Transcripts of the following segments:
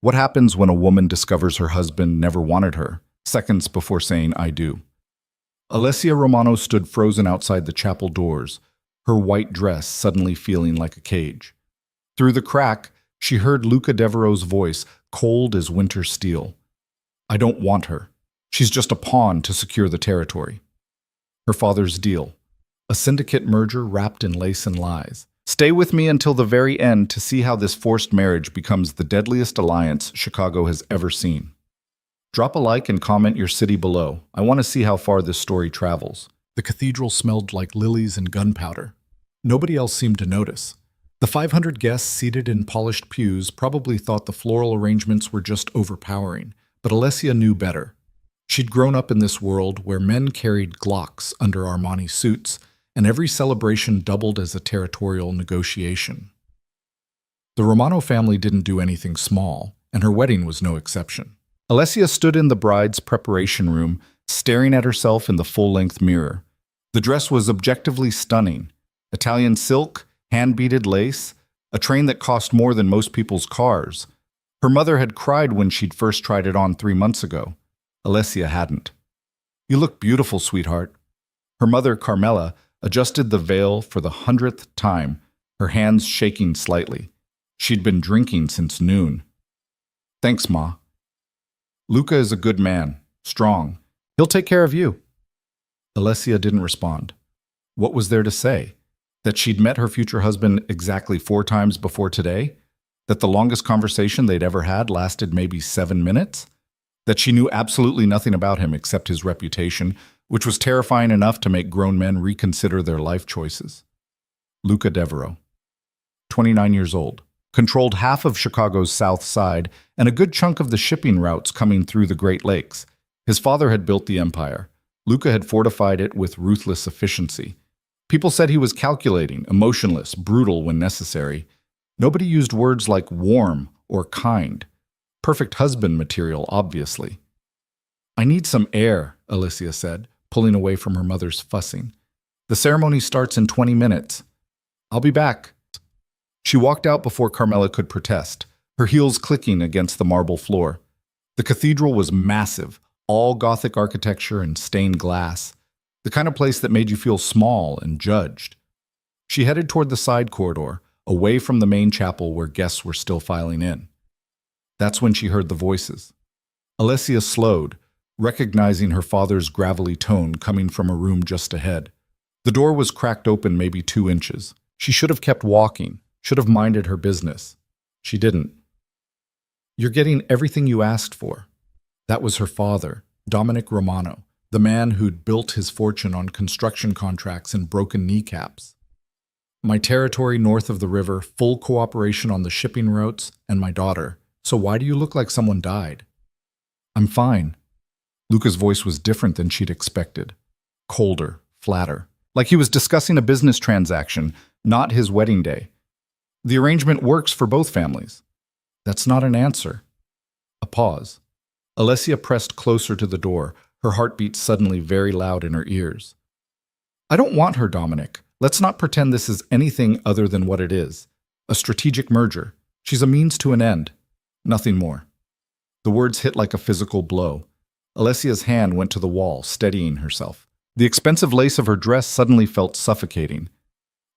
What happens when a woman discovers her husband never wanted her, seconds before saying, "I do"? Alessia Romano stood frozen outside the chapel doors, her white dress suddenly feeling like a cage. Through the crack, she heard Luca Devereaux's voice, cold as winter steel. "I don't want her. She's just a pawn to secure the territory." Her father's deal. A syndicate merger wrapped in lace and lies. Stay with me until the very end to see how this forced marriage becomes the deadliest alliance Chicago has ever seen. Drop a like and comment your city below. I want to see how far this story travels. The cathedral smelled like lilies and gunpowder. Nobody else seemed to notice. The 500 guests seated in polished pews probably thought the floral arrangements were just overpowering, but Alessia knew better. She'd grown up in this world where men carried Glocks under Armani suits, and every celebration doubled as a territorial negotiation. The Romano family didn't do anything small, and her wedding was no exception. Alessia stood in the bride's preparation room, staring at herself in the full-length mirror. The dress was objectively stunning. Italian silk, hand-beaded lace, a train that cost more than most people's cars. Her mother had cried when she'd first tried it on 3 months ago. Alessia hadn't. "You look beautiful, sweetheart." Her mother, Carmela, adjusted the veil for the 100th time, her hands shaking slightly. She'd been drinking since noon. "Thanks, Ma. Luca is a good man, strong. He'll take care of you." Alessia didn't respond. What was there to say? That she'd met her future husband exactly 4 times before today? That the longest conversation they'd ever had lasted maybe 7 minutes? That she knew absolutely nothing about him except his reputation, which was terrifying enough to make grown men reconsider their life choices. Luca Devereaux, 29 years old, controlled half of Chicago's south side and a good chunk of the shipping routes coming through the Great Lakes. His father had built the empire. Luca had fortified it with ruthless efficiency. People said he was calculating, emotionless, brutal when necessary. Nobody used words like warm or kind. Perfect husband material, obviously. "I need some air," Alessia said, pulling away from her mother's fussing. "The ceremony starts in 20 minutes. I'll be back." She walked out before Carmela could protest, her heels clicking against the marble floor. The cathedral was massive, all Gothic architecture and stained glass, the kind of place that made you feel small and judged. She headed toward the side corridor, away from the main chapel where guests were still filing in. That's when she heard the voices. Alessia slowed, recognizing her father's gravelly tone coming from a room just ahead. The door was cracked open maybe 2 inches. She should have kept walking, should have minded her business. She didn't. "You're getting everything you asked for." That was her father, Dominic Romano, the man who'd built his fortune on construction contracts and broken kneecaps. "My territory north of the river, full cooperation on the shipping routes, and my daughter. So why do you look like someone died?" "I'm fine." Luca's voice was different than she'd expected. Colder, flatter. Like he was discussing a business transaction, not his wedding day. "The arrangement works for both families." "That's not an answer." A pause. Alessia pressed closer to the door, her heartbeat suddenly very loud in her ears. "I don't want her, Dominic. Let's not pretend this is anything other than what it is. A strategic merger. She's a means to an end. Nothing more." The words hit like a physical blow. Alessia's hand went to the wall, steadying herself. The expensive lace of her dress suddenly felt suffocating.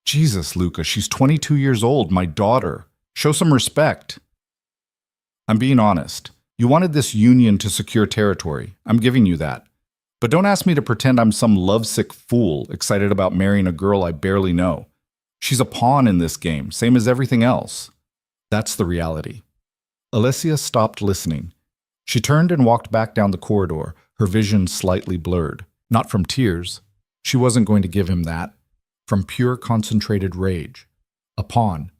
"Jesus, Luca, she's 22 years old, my daughter. Show some respect." "I'm being honest. You wanted this union to secure territory. I'm giving you that. But don't ask me to pretend I'm some lovesick fool excited about marrying a girl I barely know. She's a pawn in this game, same as everything else." That's the reality. Alessia stopped listening. She turned and walked back down the corridor, her vision slightly blurred. Not from tears. She wasn't going to give him that. From pure concentrated rage. A pawn.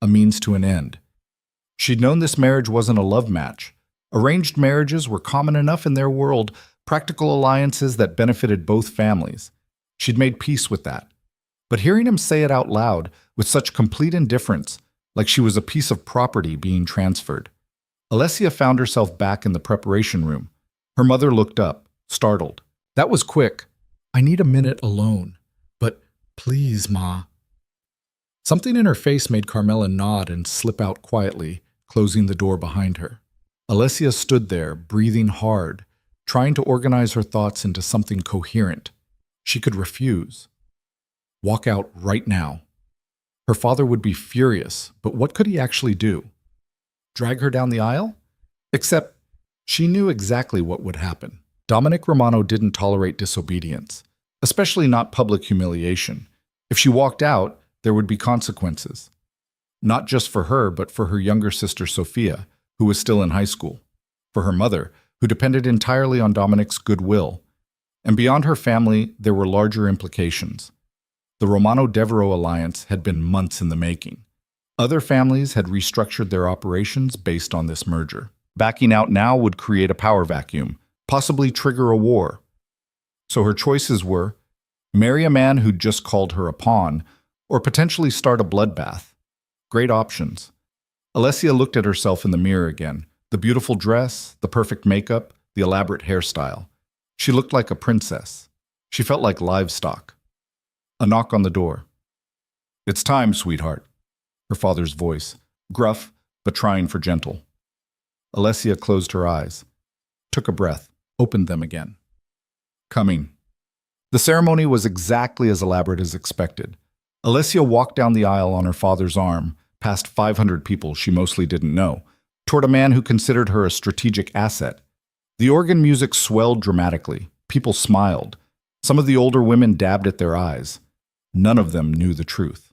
A means to an end. She'd known this marriage wasn't a love match. Arranged marriages were common enough in their world, practical alliances that benefited both families. She'd made peace with that. But hearing him say it out loud, with such complete indifference, like she was a piece of property being transferred. Alessia found herself back in the preparation room. Her mother looked up, startled. "That was quick. I need a minute alone. But please, Ma." Something in her face made Carmela nod and slip out quietly, closing the door behind her. Alessia stood there, breathing hard, trying to organize her thoughts into something coherent. She could refuse. Walk out right now. Her father would be furious, but what could he actually do? Drag her down the aisle? Except she knew exactly what would happen. Dominic Romano didn't tolerate disobedience, especially not public humiliation. If she walked out, there would be consequences. Not just for her, but for her younger sister Sophia, who was still in high school, for her mother, who depended entirely on Dominic's goodwill. And beyond her family, there were larger implications. The Romano-Devereaux alliance had been months in the making. Other families had restructured their operations based on this merger. Backing out now would create a power vacuum, possibly trigger a war. So her choices were marry a man who'd just called her a pawn, or potentially start a bloodbath. Great options. Alessia looked at herself in the mirror again. The beautiful dress, the perfect makeup, the elaborate hairstyle. She looked like a princess. She felt like livestock. A knock on the door. "It's time, sweetheart," her father's voice, gruff but trying for gentle. Alessia closed her eyes, took a breath, opened them again. Coming. The ceremony was exactly as elaborate as expected. Alessia walked down the aisle on her father's arm, past 500 people she mostly didn't know, toward a man who considered her a strategic asset. The organ music swelled dramatically. People smiled. Some of the older women dabbed at their eyes. None of them knew the truth.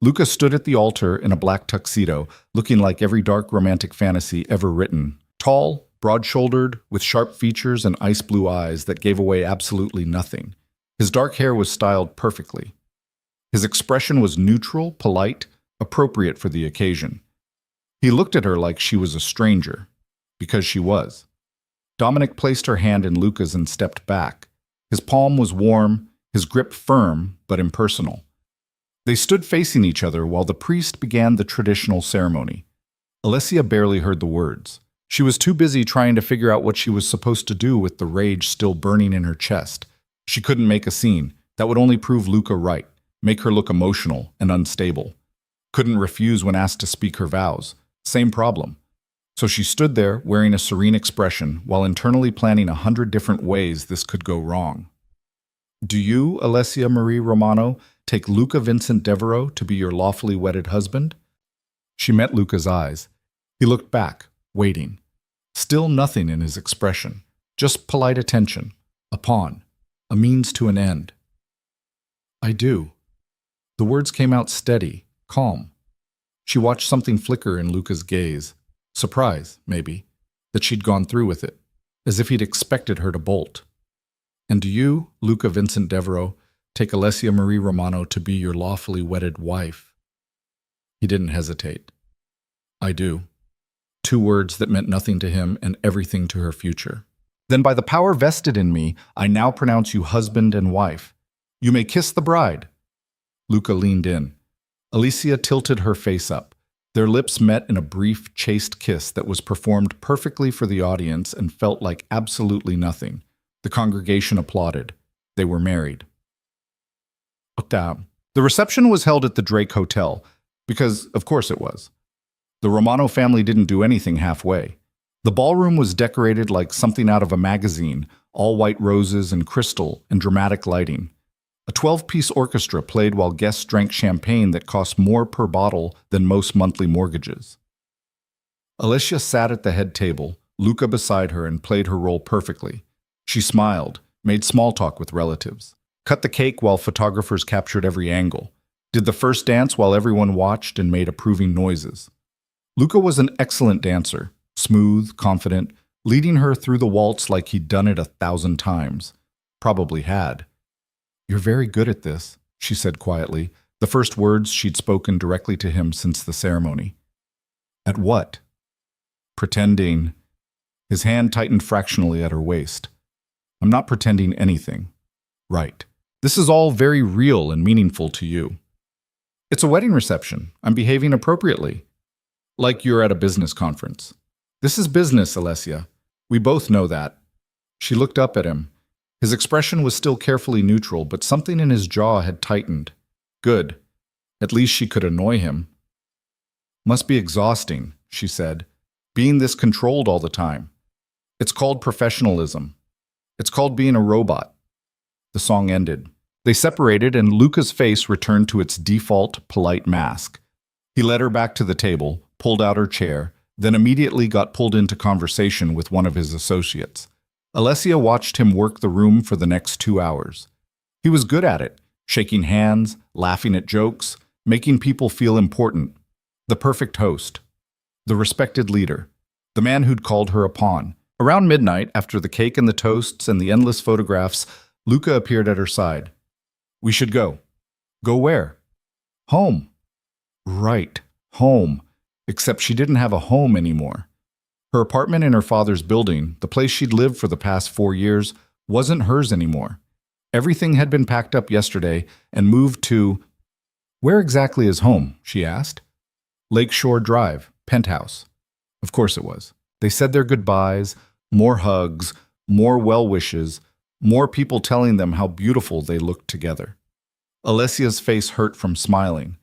Luca stood at the altar in a black tuxedo, looking like every dark romantic fantasy ever written. Tall, broad-shouldered, with sharp features and ice blue eyes that gave away absolutely nothing. His dark hair was styled perfectly. His expression was neutral, polite, appropriate for the occasion. He looked at her like she was a stranger, because she was. Dominic placed her hand in Luca's and stepped back. His palm was warm, his grip firm but impersonal. They stood facing each other while the priest began the traditional ceremony. Alessia barely heard the words. She was too busy trying to figure out what she was supposed to do with the rage still burning in her chest. She couldn't make a scene. That would only prove Luca right, make her look emotional and unstable. Couldn't refuse when asked to speak her vows. Same problem. So she stood there wearing a serene expression while internally planning 100 different ways this could go wrong. "Do you, Alessia Marie Romano, take Luca Vincent Devereaux to be your lawfully wedded husband?" She met Luca's eyes. He looked back, waiting. Still nothing in his expression, just polite attention, a pawn, a means to an end. "I do." The words came out steady, calm. She watched something flicker in Luca's gaze. Surprise, maybe, that she'd gone through with it, as if he'd expected her to bolt. "And do you, Luca Vincent Devereaux, take Alessia Marie Romano to be your lawfully wedded wife?" He didn't hesitate. "I do." 2 words that meant nothing to him and everything to her future. "Then by the power vested in me, I now pronounce you husband and wife. You may kiss the bride." Luca leaned in. Alessia tilted her face up. Their lips met in a brief, chaste kiss that was performed perfectly for the audience and felt like absolutely nothing. The congregation applauded. They were married. The reception was held at the Drake Hotel, because of course it was. The Romano family didn't do anything halfway. The ballroom was decorated like something out of a magazine, all white roses and crystal and dramatic lighting. A 12-piece orchestra played while guests drank champagne that cost more per bottle than most monthly mortgages. Alessia sat at the head table, Luca beside her, and played her role perfectly. She smiled, made small talk with relatives, cut the cake while photographers captured every angle, did the first dance while everyone watched and made approving noises. Luca was an excellent dancer, smooth, confident, leading her through the waltz like he'd done it 1,000 times. Probably had. "You're very good at this," she said quietly, the first words she'd spoken directly to him since the ceremony. "At what?" "Pretending." His hand tightened fractionally at her waist. "I'm not pretending anything." "Right. This is all very real and meaningful to you." "It's a wedding reception. I'm behaving appropriately." "Like you're at a business conference." "This is business, Alessia. We both know that." She looked up at him. His expression was still carefully neutral, but something in his jaw had tightened. Good. At least she could annoy him. Must be exhausting, she said, being this controlled all the time. It's called professionalism. It's called being a robot. The song ended. They separated and Luca's face returned to its default, polite mask. He led her back to the table, pulled out her chair, then immediately got pulled into conversation with one of his associates. Alessia watched him work the room for the next 2 hours. He was good at it, shaking hands, laughing at jokes, making people feel important. The perfect host. The respected leader. The man who'd called her a pawn. Around midnight, after the cake and the toasts and the endless photographs, Luca appeared at her side. We should go. Go where? Home. Right, home. Except she didn't have a home anymore. Her apartment in her father's building, the place she'd lived for the past 4 years, wasn't hers anymore. Everything had been packed up yesterday and moved to... Where exactly is home? She asked. Lakeshore Drive, penthouse. Of course it was. They said their goodbyes, more hugs, more well wishes, more people telling them how beautiful they looked together. Alessia's face hurt from smiling.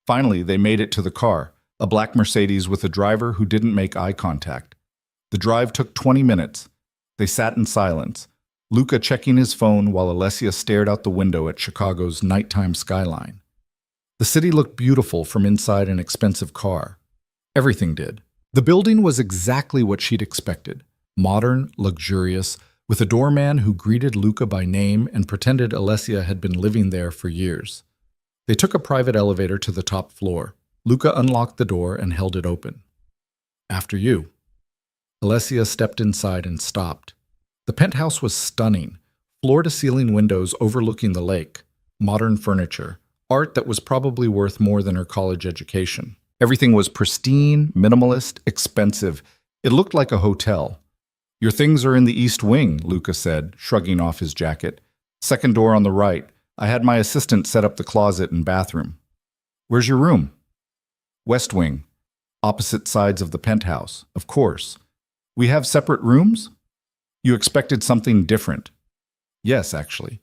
Finally, they made it to the car, a black Mercedes with a driver who didn't make eye contact. The drive took 20 minutes. They sat in silence, Luca checking his phone while Alessia stared out the window at Chicago's nighttime skyline. The city looked beautiful from inside an expensive car. Everything did. The building was exactly what she'd expected. Modern, luxurious, with a doorman who greeted Luca by name and pretended Alessia had been living there for years. They took a private elevator to the top floor. Luca unlocked the door and held it open. After you. Alessia stepped inside and stopped. The penthouse was stunning. Floor-to-ceiling windows overlooking the lake. Modern furniture. Art that was probably worth more than her college education. Everything was pristine, minimalist, expensive. It looked like a hotel. Your things are in the East Wing, Luca said, shrugging off his jacket. Second door on the right. I had my assistant set up the closet and bathroom. Where's your room? West Wing. Opposite sides of the penthouse, of course. We have separate rooms? You expected something different. Yes, actually.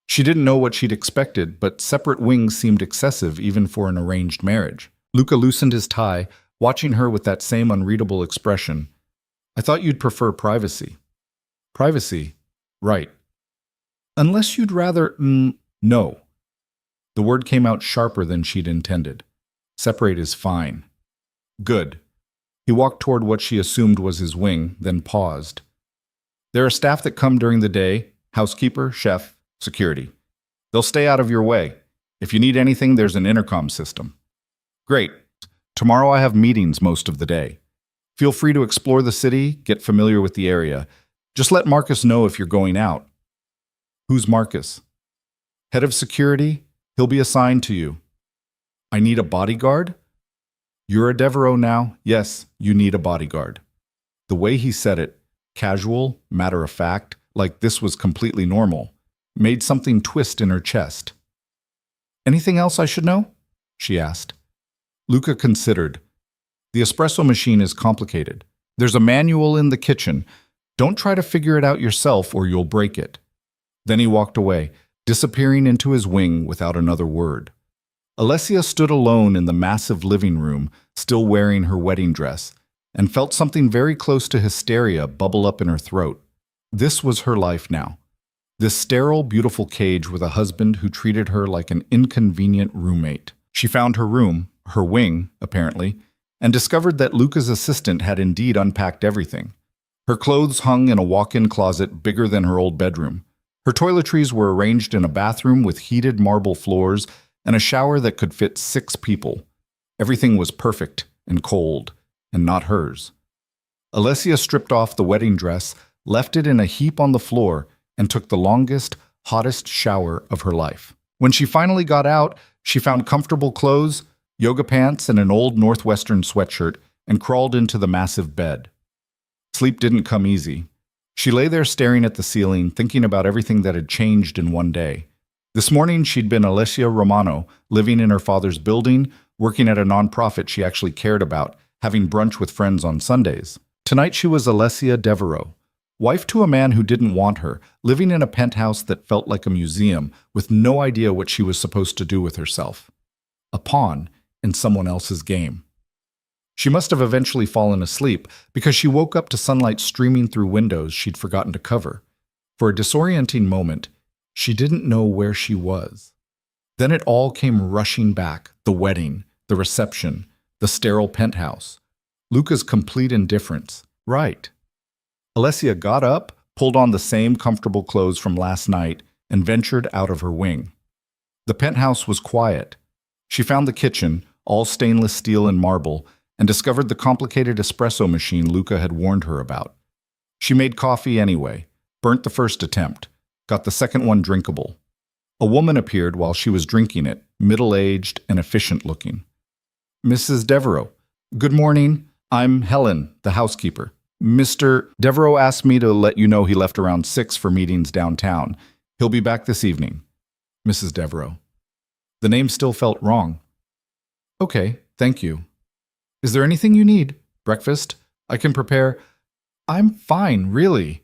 She didn't know what she'd expected, but separate wings seemed excessive even for an arranged marriage. Luca loosened his tie, watching her with that same unreadable expression. I thought you'd prefer privacy. Privacy? Right. Unless you'd rather... No. The word came out sharper than she'd intended. Separate is fine. Good. He walked toward what she assumed was his wing, then paused. There are staff that come during the day, housekeeper, chef, security. They'll stay out of your way. If you need anything, there's an intercom system. Great. Tomorrow I have meetings most of the day. Feel free to explore the city, get familiar with the area. Just let Marcus know if you're going out. Who's Marcus? Head of security. He'll be assigned to you. I need a bodyguard? You're a Devereaux now. Yes, you need a bodyguard. The way he said it, casual, matter-of-fact, like this was completely normal, made something twist in her chest. Anything else I should know? She asked. Luca considered. The espresso machine is complicated. There's a manual in the kitchen. Don't try to figure it out yourself or you'll break it. Then he walked away, disappearing into his wing without another word. Alessia stood alone in the massive living room, still wearing her wedding dress, and felt something very close to hysteria bubble up in her throat. This was her life now. This sterile, beautiful cage with a husband who treated her like an inconvenient roommate. She found her room, her wing, apparently, and discovered that Luca's assistant had indeed unpacked everything. Her clothes hung in a walk-in closet bigger than her old bedroom. Her toiletries were arranged in a bathroom with heated marble floors and a shower that could fit 6 people. Everything was perfect and cold, and not hers. Alessia stripped off the wedding dress, left it in a heap on the floor, and took the longest, hottest shower of her life. When she finally got out, she found comfortable clothes, yoga pants, and an old Northwestern sweatshirt, and crawled into the massive bed. Sleep didn't come easy. She lay there staring at the ceiling, thinking about everything that had changed in one day. This morning, she'd been Alessia Romano, living in her father's building, working at a nonprofit she actually cared about, having brunch with friends on Sundays. Tonight, she was Alessia Devereaux, wife to a man who didn't want her, living in a penthouse that felt like a museum, with no idea what she was supposed to do with herself. A pawn in someone else's game. She must have eventually fallen asleep because she woke up to sunlight streaming through windows she'd forgotten to cover. For a disorienting moment, she didn't know where she was. Then it all came rushing back: the wedding, the reception, the sterile penthouse, Luca's complete indifference. Right. Alessia got up, pulled on the same comfortable clothes from last night, and ventured out of her wing. The penthouse was quiet. She found the kitchen, all stainless steel and marble, and discovered the complicated espresso machine Luca had warned her about. She made coffee anyway, burnt the first attempt, got the second one drinkable. A woman appeared while she was drinking it, middle-aged and efficient-looking. "Mrs. Devereaux, good morning. I'm Helen, the housekeeper. Mr. Devereaux asked me to let you know he left around 6 for meetings downtown. He'll be back this evening." Mrs. Devereaux. The name still felt wrong. "Okay, thank you. Is there anything you need? Breakfast? I can prepare." "I'm fine, really."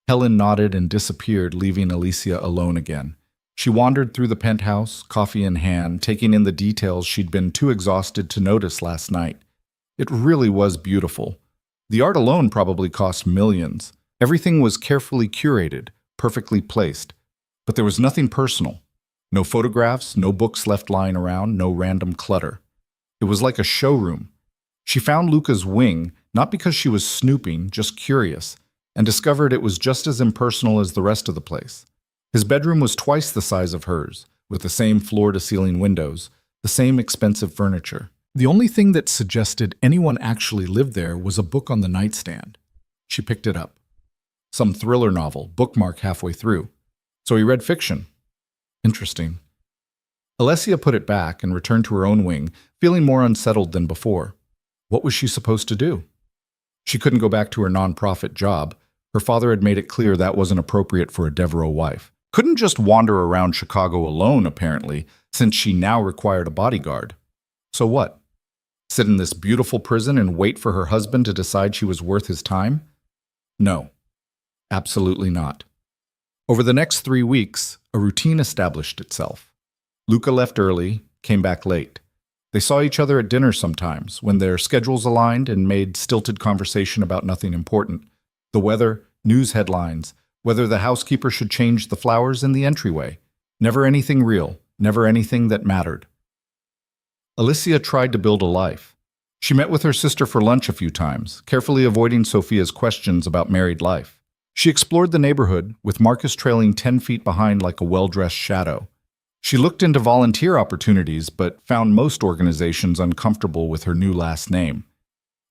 Helen nodded and disappeared, leaving Alessia alone again. She wandered through the penthouse, coffee in hand, taking in the details she'd been too exhausted to notice last night. It really was beautiful. The art alone probably cost millions. Everything was carefully curated, perfectly placed. But there was nothing personal. No photographs, no books left lying around, no random clutter. It was like a showroom. She found Luca's wing, not because she was snooping, just curious, and discovered it was just as impersonal as the rest of the place. His bedroom was twice the size of hers, with the same floor-to-ceiling windows, the same expensive furniture. The only thing that suggested anyone actually lived there was a book on the nightstand. She picked it up. Some thriller novel, bookmark halfway through. So he read fiction. Interesting. Alessia put it back and returned to her own wing, feeling more unsettled than before. What was she supposed to do? She couldn't go back to her nonprofit job. Her father had made it clear that wasn't appropriate for a Devereaux wife. Couldn't just wander around Chicago alone, apparently, since she now required a bodyguard. So what? Sit in this beautiful prison and wait for her husband to decide she was worth his time? No, absolutely not. Over the next 3 weeks, a routine established itself. Luca left early, came back late. They saw each other at dinner sometimes, when their schedules aligned, and made stilted conversation about nothing important. The weather, news headlines, whether the housekeeper should change the flowers in the entryway. Never anything real, never anything that mattered. Alessia tried to build a life. She met with her sister for lunch a few times, carefully avoiding Sophia's questions about married life. She explored the neighborhood, with Marcus trailing 10 feet behind like a well-dressed shadow. She looked into volunteer opportunities, but found most organizations uncomfortable with her new last name.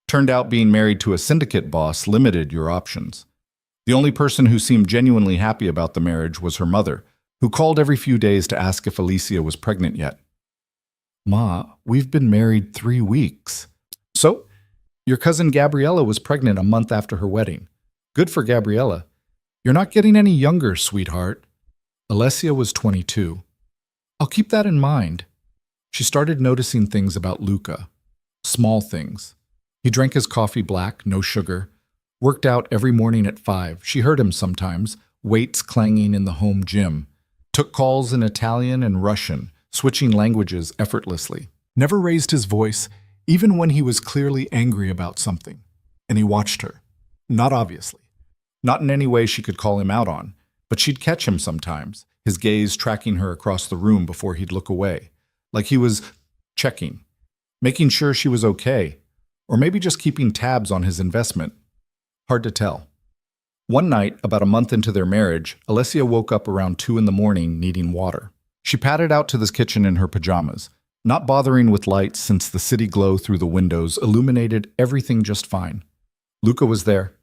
Turned out being married to a syndicate boss limited your options. The only person who seemed genuinely happy about the marriage was her mother, who called every few days to ask if Alessia was pregnant yet. "Ma, we've been married 3 weeks. So, your cousin Gabriella was pregnant a month after her wedding. Good for Gabriella. You're not getting any younger, sweetheart." Alessia was 22. "I'll keep that in mind." She started noticing things about Luca. Small things. He drank his coffee black, no sugar. Worked out every morning at 5. She heard him sometimes, weights clanging in the home gym. Took calls in Italian and Russian, switching languages effortlessly. Never raised his voice, even when he was clearly angry about something. And he watched her. Not obviously. Not in any way she could call him out on, but she'd catch him sometimes, his gaze tracking her across the room before he'd look away, like he was checking, making sure she was okay, or maybe just keeping tabs on his investment. Hard to tell. One night, about a month into their marriage, Alessia woke up around 2 in the morning needing water. She padded out to the kitchen in her pajamas, not bothering with lights since the city glow through the windows illuminated everything just fine. Luca was there.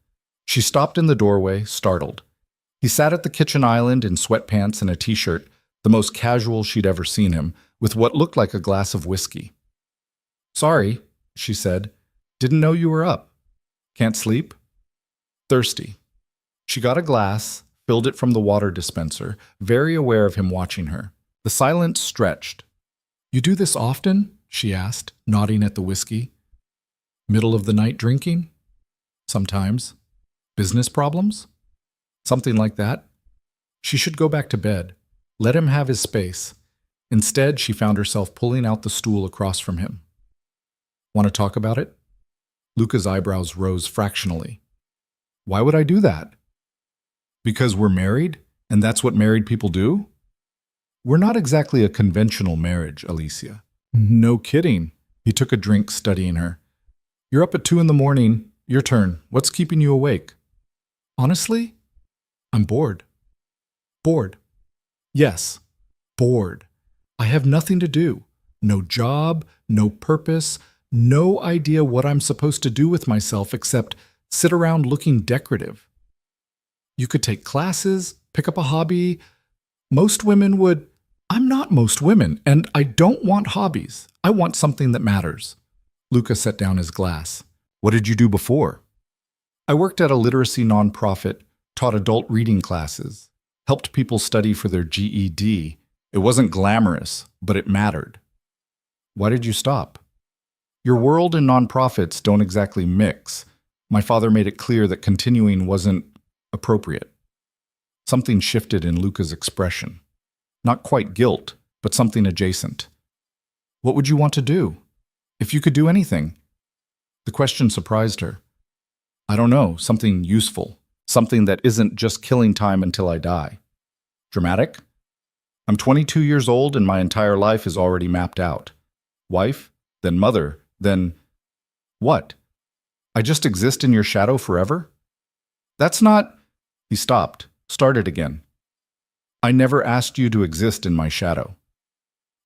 She stopped in the doorway, startled. He sat at the kitchen island in sweatpants and a t-shirt, the most casual she'd ever seen him, with what looked like a glass of whiskey. "Sorry," she said. "Didn't know you were up. Can't sleep?" Thirsty. She got a glass, filled it from the water dispenser, very aware of him watching her. The silence stretched. "You do this often?" she asked, nodding at the whiskey. "Middle of the night drinking?" "Sometimes." "Business problems?" "Something like that." She should go back to bed. Let him have his space. Instead, she found herself pulling out the stool across from him. "Want to talk about it?" Luca's eyebrows rose fractionally. Why would I do that? Because we're married, and that's what married people do? We're not exactly a conventional marriage, Alessia. No kidding. He took a drink, studying her. You're up at 2 in the morning. Your turn. What's keeping you awake? Honestly, I'm bored. Bored. Yes, bored. I have nothing to do. No job, no purpose, no idea what I'm supposed to do with myself except sit around looking decorative. You could take classes, pick up a hobby. Most women would. I'm not most women, and I don't want hobbies. I want something that matters. Luca set down his glass. What did you do before? I worked at a literacy nonprofit, taught adult reading classes, helped people study for their GED. It wasn't glamorous, but it mattered. Why did you stop? Your world and nonprofits don't exactly mix. My father made it clear that continuing wasn't appropriate. Something shifted in Luca's expression. Not quite guilt, but something adjacent. What would you want to do? If you could do anything? The question surprised her. I don't know, something useful. Something that isn't just killing time until I die. Dramatic? I'm 22 years old and my entire life is already mapped out. Wife, then mother, then what? I just exist in your shadow forever? That's not... He stopped, started again. I never asked you to exist in my shadow.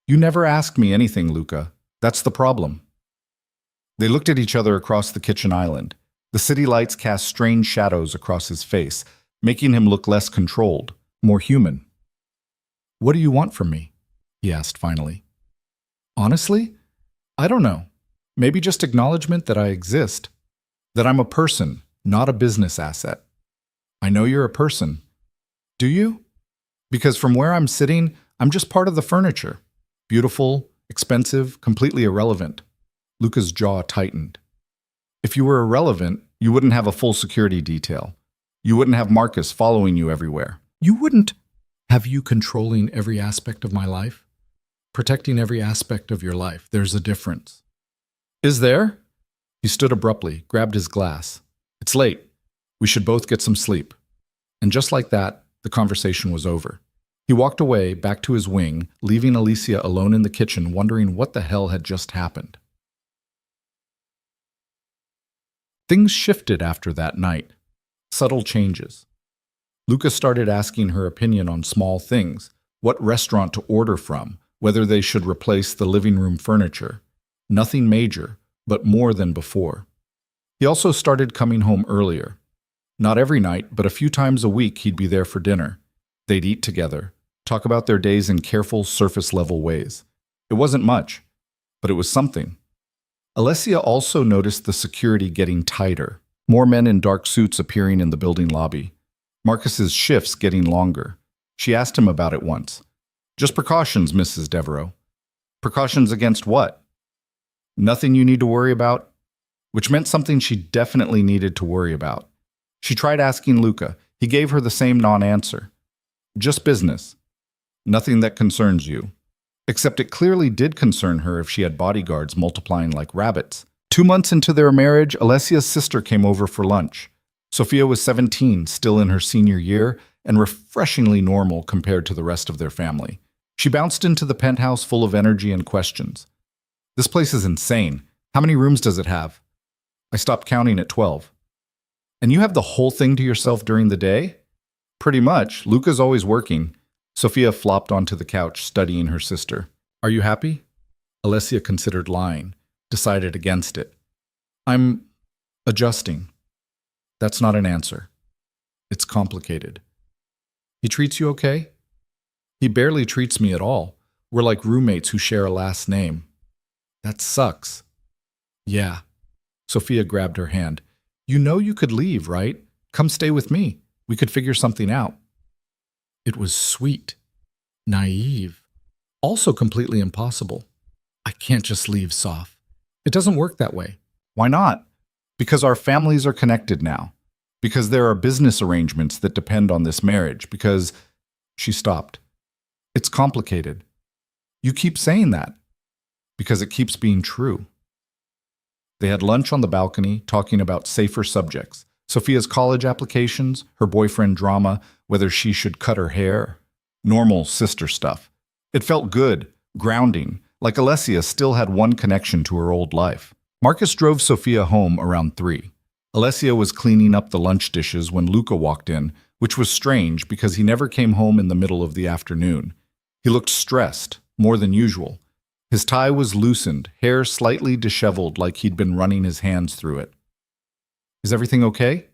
You never asked me anything, Luca. That's the problem. They looked at each other across the kitchen island. The city lights cast strange shadows across his face, making him look less controlled, more human. What do you want from me? He asked finally. Honestly, I don't know. Maybe just acknowledgement that I exist. That I'm a person, not a business asset. I know you're a person. Do you? Because from where I'm sitting, I'm just part of the furniture. Beautiful, expensive, completely irrelevant. Luca's jaw tightened. If you were irrelevant, you wouldn't have a full security detail. You wouldn't have Marcus following you everywhere. You wouldn't have you controlling every aspect of my life? Protecting every aspect of your life. There's a difference. Is there? He stood abruptly, grabbed his glass. It's late. We should both get some sleep. And just like that, the conversation was over. He walked away, back to his wing, leaving Alessia alone in the kitchen, wondering what the hell had just happened. Things shifted after that night. Subtle changes. Luca started asking her opinion on small things, what restaurant to order from, whether they should replace the living room furniture. Nothing major, but more than before. He also started coming home earlier. Not every night, but a few times a week he'd be there for dinner. They'd eat together, talk about their days in careful, surface-level ways. It wasn't much, but it was something. Alessia also noticed the security getting tighter, more men in dark suits appearing in the building lobby. Marcus's shifts getting longer. She asked him about it once. Just precautions, Mrs. Devereaux. Precautions against what? Nothing you need to worry about? Which meant something she definitely needed to worry about. She tried asking Luca. He gave her the same non-answer. Just business. Nothing that concerns you. Except it clearly did concern her if she had bodyguards multiplying like rabbits. 2 months into their marriage, Alessia's sister came over for lunch. Sophia was 17, still in her senior year, and refreshingly normal compared to the rest of their family. She bounced into the penthouse full of energy and questions. This place is insane. How many rooms does it have? I stopped counting at 12. And you have the whole thing to yourself during the day? Pretty much. Luca's always working. Sophia flopped onto the couch, studying her sister. Are you happy? Alessia considered lying, decided against it. I'm adjusting. That's not an answer. It's complicated. He treats you okay? He barely treats me at all. We're like roommates who share a last name. That sucks. Yeah. Sophia grabbed her hand. You know you could leave, right? Come stay with me. We could figure something out. It was sweet, naive, also completely impossible. I can't just leave, Soph. It doesn't work that way. Why not? Because our families are connected now. Because there are business arrangements that depend on this marriage. Because... She stopped. It's complicated. You keep saying that. Because it keeps being true. They had lunch on the balcony, talking about safer subjects. Sophia's college applications, her boyfriend drama, whether she should cut her hair. Normal sister stuff. It felt good, grounding, like Alessia still had one connection to her old life. Marcus drove Sophia home around 3. Alessia was cleaning up the lunch dishes when Luca walked in, which was strange because he never came home in the middle of the afternoon. He looked stressed, more than usual. His tie was loosened, hair slightly disheveled like he'd been running his hands through it. "Is everything okay?"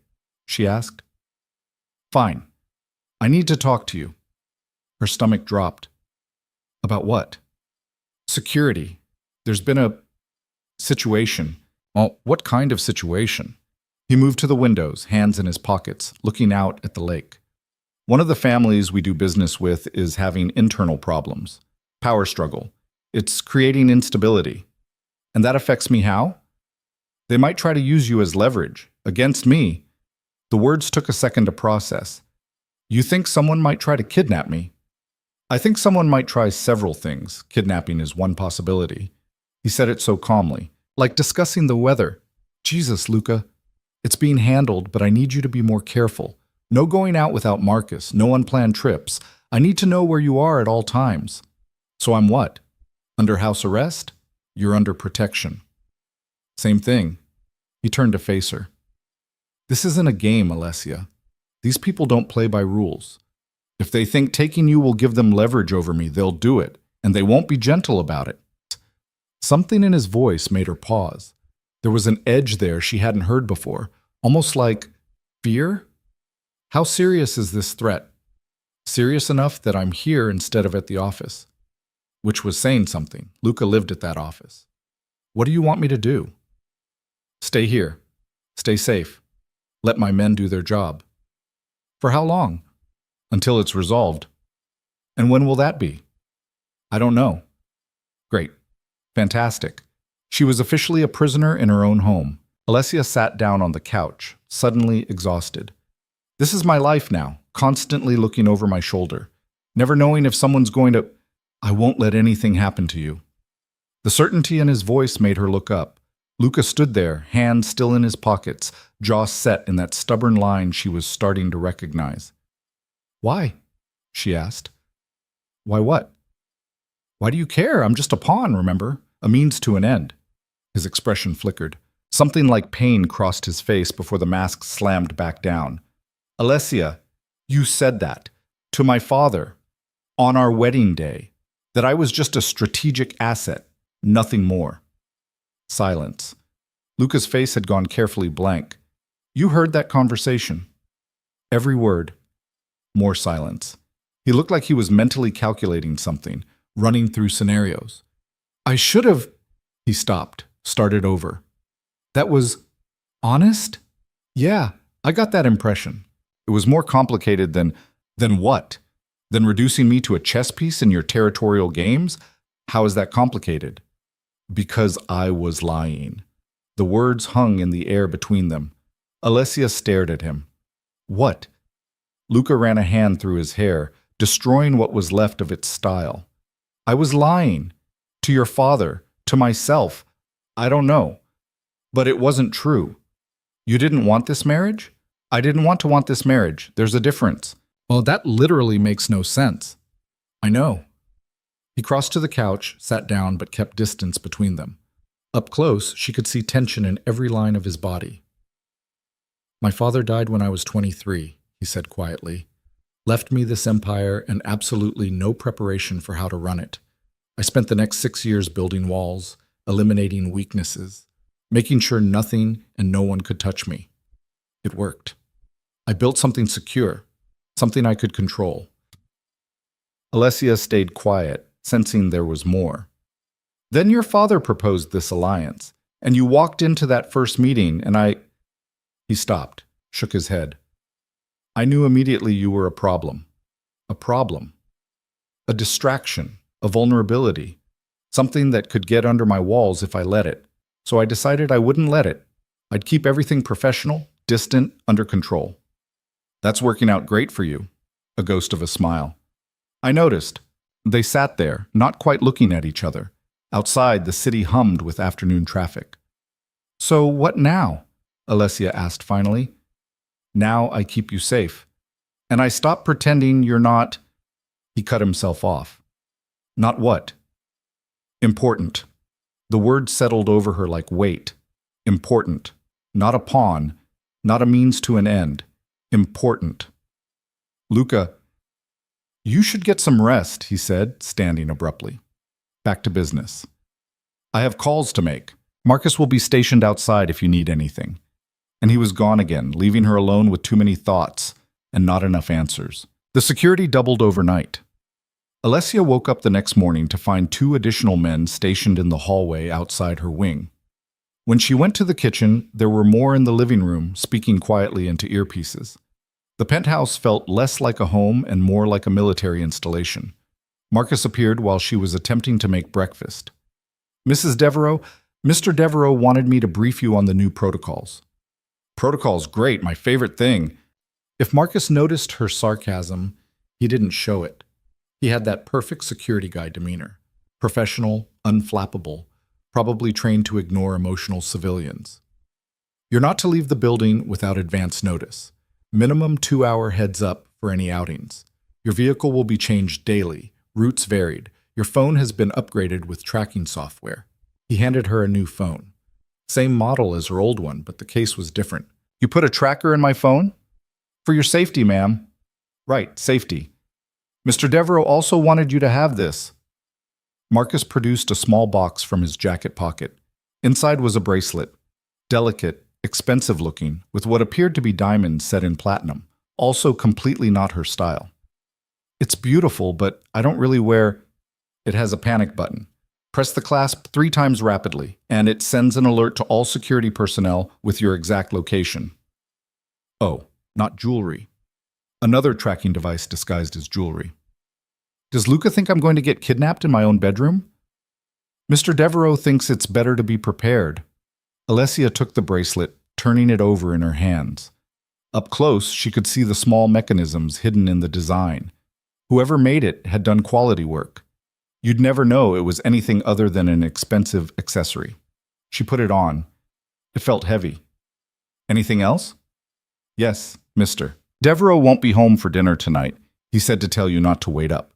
she asked. "Fine. I need to talk to you." Her stomach dropped. "About what?" "Security. There's been a situation." "Well, what kind of situation?" He moved to the windows, hands in his pockets, looking out at the lake. "One of the families we do business with is having internal problems. Power struggle. It's creating instability. And that affects me how? They might try to use you as leverage. Against me." The words took a second to process. "You think someone might try to kidnap me?" "I think someone might try several things. Kidnapping is one possibility." He said it so calmly, like discussing the weather. "Jesus, Luca. It's being handled, but I need you to be more careful. No going out without Marcus, no unplanned trips. I need to know where you are at all times." "So I'm what? Under house arrest?" "You're under protection." "Same thing." He turned to face her. "This isn't a game, Alessia. These people don't play by rules. If they think taking you will give them leverage over me, they'll do it, and they won't be gentle about it." Something in his voice made her pause. There was an edge there she hadn't heard before, almost like fear. "How serious is this threat?" "Serious enough that I'm here instead of at the office." Which was saying something. Luca lived at that office. "What do you want me to do?" "Stay here. Stay safe. Let my men do their job." "For how long?" "Until it's resolved." "And when will that be?" "I don't know." "Great. Fantastic." She was officially a prisoner in her own home. Alessia sat down on the couch, suddenly exhausted. "This is my life now, constantly looking over my shoulder, never knowing if someone's going to... I won't let anything happen to you." The certainty in his voice made her look up. Luca stood there, hands still in his pockets, jaw set in that stubborn line she was starting to recognize. "Why?" she asked. "Why what?" "Why do you care? I'm just a pawn, remember? A means to an end." His expression flickered. Something like pain crossed his face before the mask slammed back down. "Alessia, you said that. To my father. On our wedding day. That I was just a strategic asset. Nothing more." Silence. Luca's face had gone carefully blank. "You heard that conversation?" "Every word." More silence. He looked like he was mentally calculating something, running through scenarios. "I should have..." He stopped, started over. "That was... honest?" "Yeah, I got that impression. It was more complicated than... Than what? Than reducing me to a chess piece in your territorial games? How is that complicated?" "Because I was lying." The words hung in the air between them. Alessia stared at him. "What?" Luca ran a hand through his hair, destroying what was left of its style. "I was lying. To your father. To myself. I don't know. But it wasn't true. You didn't want this marriage?" "I didn't want this marriage. There's a difference." "Well, that literally makes no sense." "I know." He crossed to the couch, sat down, but kept distance between them. Up close, she could see tension in every line of his body. "My father died when I was 23, he said quietly. "Left me this empire and absolutely no preparation for how to run it. I spent the next 6 years building walls, eliminating weaknesses, making sure nothing and no one could touch me. It worked. I built something secure, something I could control." Alessia stayed quiet, sensing there was more. "Then your father proposed this alliance, and you walked into that first meeting, and I..." He stopped, shook his head. "I knew immediately you were a problem. A problem. A distraction, a vulnerability, something that could get under my walls if I let it. So I decided I wouldn't let it. I'd keep everything professional, distant, under control." "That's working out great for you." A ghost of a smile. "I noticed." They sat there, not quite looking at each other. Outside, the city hummed with afternoon traffic. So what now? Alessia asked finally. Now I keep you safe. And I stop pretending you're not. He cut himself off. Not what? Important. The word settled over her like weight. Important. Not a pawn. Not a means to an end. Important. Luca, you should get some rest, he said, standing abruptly. Back to business. I have calls to make. Marcus will be stationed outside if you need anything. And he was gone again, leaving her alone with too many thoughts and not enough answers. The security doubled overnight. Alessia woke up the next morning to find 2 additional men stationed in the hallway outside her wing. When she went to the kitchen, there were more in the living room, speaking quietly into earpieces. The penthouse felt less like a home and more like a military installation. Marcus appeared while she was attempting to make breakfast. Mrs. Devereaux, Mr. Devereaux wanted me to brief you on the new protocols. Protocols, great, my favorite thing. If Marcus noticed her sarcasm, he didn't show it. He had that perfect security guy demeanor. Professional, unflappable, probably trained to ignore emotional civilians. You're not to leave the building without advance notice. Minimum 2-hour heads up for any outings. Your vehicle will be changed daily, routes varied. Your phone has been upgraded with tracking software. He handed her a new phone. Same model as her old one, but the case was different. You put a tracker in my phone? For your safety, ma'am. Right, safety. Mr. Devereaux also wanted you to have this. Marcus produced a small box from his jacket pocket. Inside was a bracelet. Delicate, expensive looking, with what appeared to be diamonds set in platinum, also completely not her style. It's beautiful, but I don't really wear. It has a panic button. Press the clasp 3 times rapidly, and it sends an alert to all security personnel with your exact location. Oh, not jewelry. Another tracking device disguised as jewelry. Does Luca think I'm going to get kidnapped in my own bedroom? Mr. Devereaux thinks it's better to be prepared. Alessia took the bracelet, turning it over in her hands. Up close, she could see the small mechanisms hidden in the design. Whoever made it had done quality work. You'd never know it was anything other than an expensive accessory. She put it on. It felt heavy. Anything else? Yes, Mr. Devereaux won't be home for dinner tonight. He said to tell you not to wait up.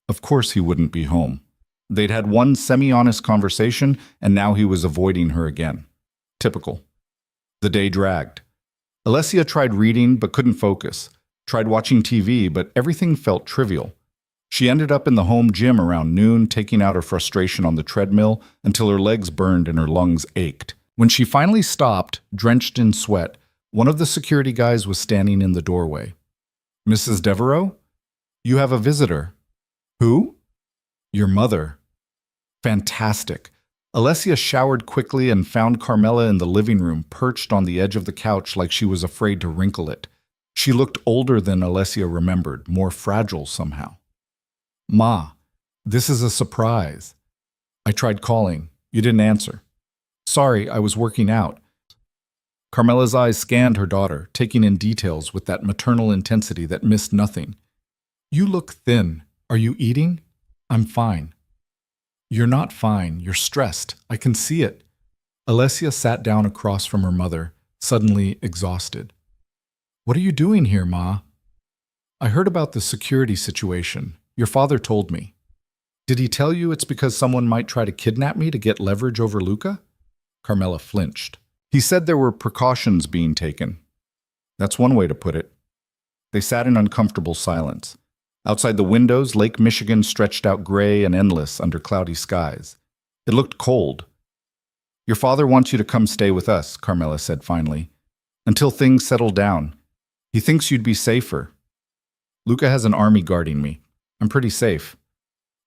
Of course he wouldn't be home. They'd had one semi-honest conversation, and now he was avoiding her again. Typical. The day dragged. Alessia tried reading but couldn't focus, tried watching TV, but everything felt trivial. She ended up in the home gym around noon, taking out her frustration on the treadmill until her legs burned and her lungs ached. When she finally stopped, drenched in sweat, one of the security guys was standing in the doorway. Mrs. Devereaux? You have a visitor. Who? Your mother. Fantastic. Alessia showered quickly and found Carmela in the living room, perched on the edge of the couch like she was afraid to wrinkle it. She looked older than Alessia remembered, more fragile somehow. Ma, this is a surprise. I tried calling. You didn't answer. Sorry, I was working out. Carmela's eyes scanned her daughter, taking in details with that maternal intensity that missed nothing. You look thin. Are you eating? I'm fine. You're not fine. You're stressed. I can see it. Alessia sat down across from her mother, suddenly exhausted. What are you doing here, Ma? I heard about the security situation. Your father told me. Did he tell you it's because someone might try to kidnap me to get leverage over Luca? Carmela flinched. He said there were precautions being taken. That's one way to put it. They sat in uncomfortable silence. Outside the windows, Lake Michigan stretched out gray and endless under cloudy skies. It looked cold. Your father wants you to come stay with us, Carmela said finally, until things settle down. He thinks you'd be safer. Luca has an army guarding me. I'm pretty safe.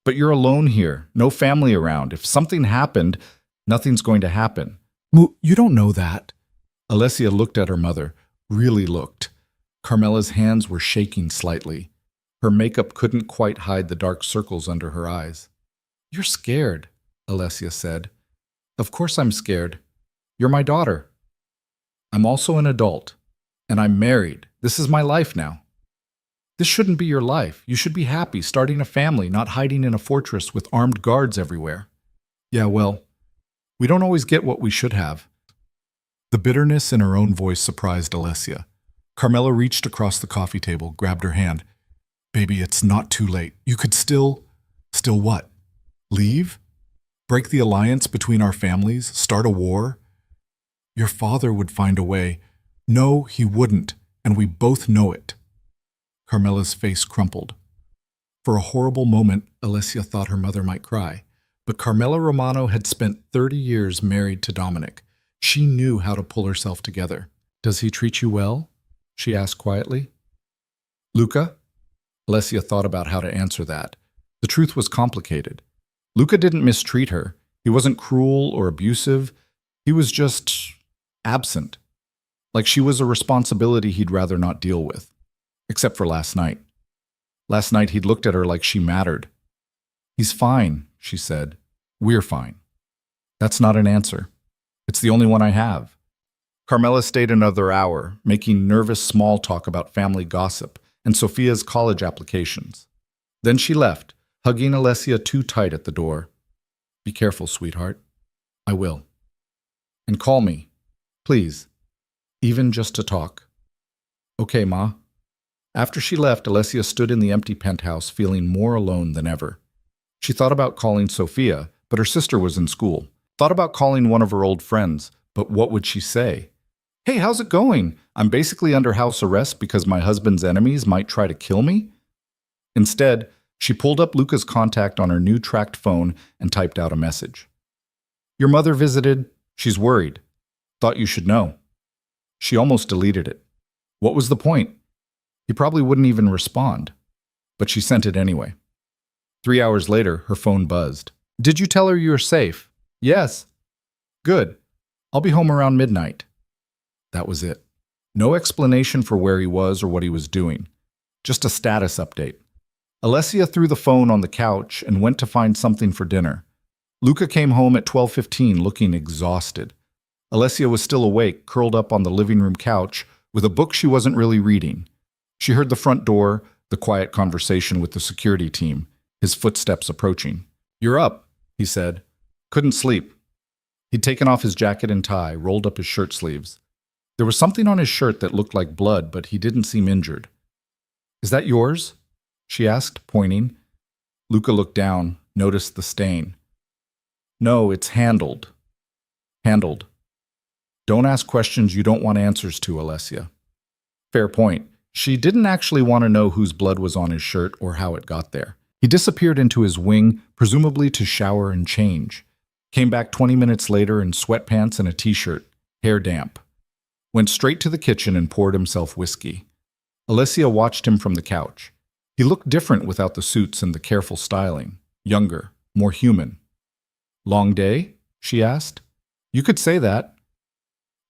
But you're alone here, no family around. If something happened, nothing's going to happen. You don't know that. Alessia looked at her mother, really looked. Carmela's hands were shaking slightly. Her makeup couldn't quite hide the dark circles under her eyes. You're scared, Alessia said. Of course I'm scared. You're my daughter. I'm also an adult, and I'm married. This is my life now. This shouldn't be your life. You should be happy, starting a family, not hiding in a fortress with armed guards everywhere. Yeah, well, we don't always get what we should have. The bitterness in her own voice surprised Alessia. Carmela reached across the coffee table, grabbed her hand. Baby, it's not too late. You could still what? Leave? Break the alliance between our families? Start a war? Your father would find a way. No, he wouldn't, and we both know it. Carmela's face crumpled. For a horrible moment, Alessia thought her mother might cry. But Carmela Romano had spent 30 years married to Dominic. She knew how to pull herself together. Does he treat you well? She asked quietly. Luca? Alessia thought about how to answer that. The truth was complicated. Luca didn't mistreat her. He wasn't cruel or abusive. He was just absent. Like she was a responsibility he'd rather not deal with. Except for last night. Last night he'd looked at her like she mattered. He's fine, she said. We're fine. That's not an answer. It's the only one I have. Carmela stayed another hour, making nervous small talk about family gossip and Sophia's college applications. Then she left, hugging Alessia too tight at the door. Be careful, sweetheart. I will. And call me, please, even just to talk. Okay, Ma. After she left, Alessia stood in the empty penthouse, feeling more alone than ever. She thought about calling Sophia, but her sister was in school. Thought about calling one of her old friends, but what would she say? Hey, how's it going? I'm basically under house arrest because my husband's enemies might try to kill me? Instead, she pulled up Luca's contact on her new tracked phone and typed out a message. Your mother visited. She's worried. Thought you should know. She almost deleted it. What was the point? He probably wouldn't even respond. But she sent it anyway. 3 hours later, her phone buzzed. Did you tell her you're safe? Yes. Good. I'll be home around midnight. That was it. No explanation for where he was or what he was doing. Just a status update. Alessia threw the phone on the couch and went to find something for dinner. Luca came home at 12:15 looking exhausted. Alessia was still awake, curled up on the living room couch with a book she wasn't really reading. She heard the front door, the quiet conversation with the security team, his footsteps approaching. You're up, he said. Couldn't sleep. He'd taken off his jacket and tie, rolled up his shirt sleeves. There was something on his shirt that looked like blood, but he didn't seem injured. Is that yours? She asked, pointing. Luca looked down, noticed the stain. No, it's handled. Handled. Don't ask questions you don't want answers to, Alessia. Fair point. She didn't actually want to know whose blood was on his shirt or how it got there. He disappeared into his wing, presumably to shower and change. Came back 20 minutes later in sweatpants and a t-shirt, hair damp. Went straight to the kitchen and poured himself whiskey. Alessia watched him from the couch. He looked different without the suits and the careful styling. Younger, more human. Long day? She asked. You could say that.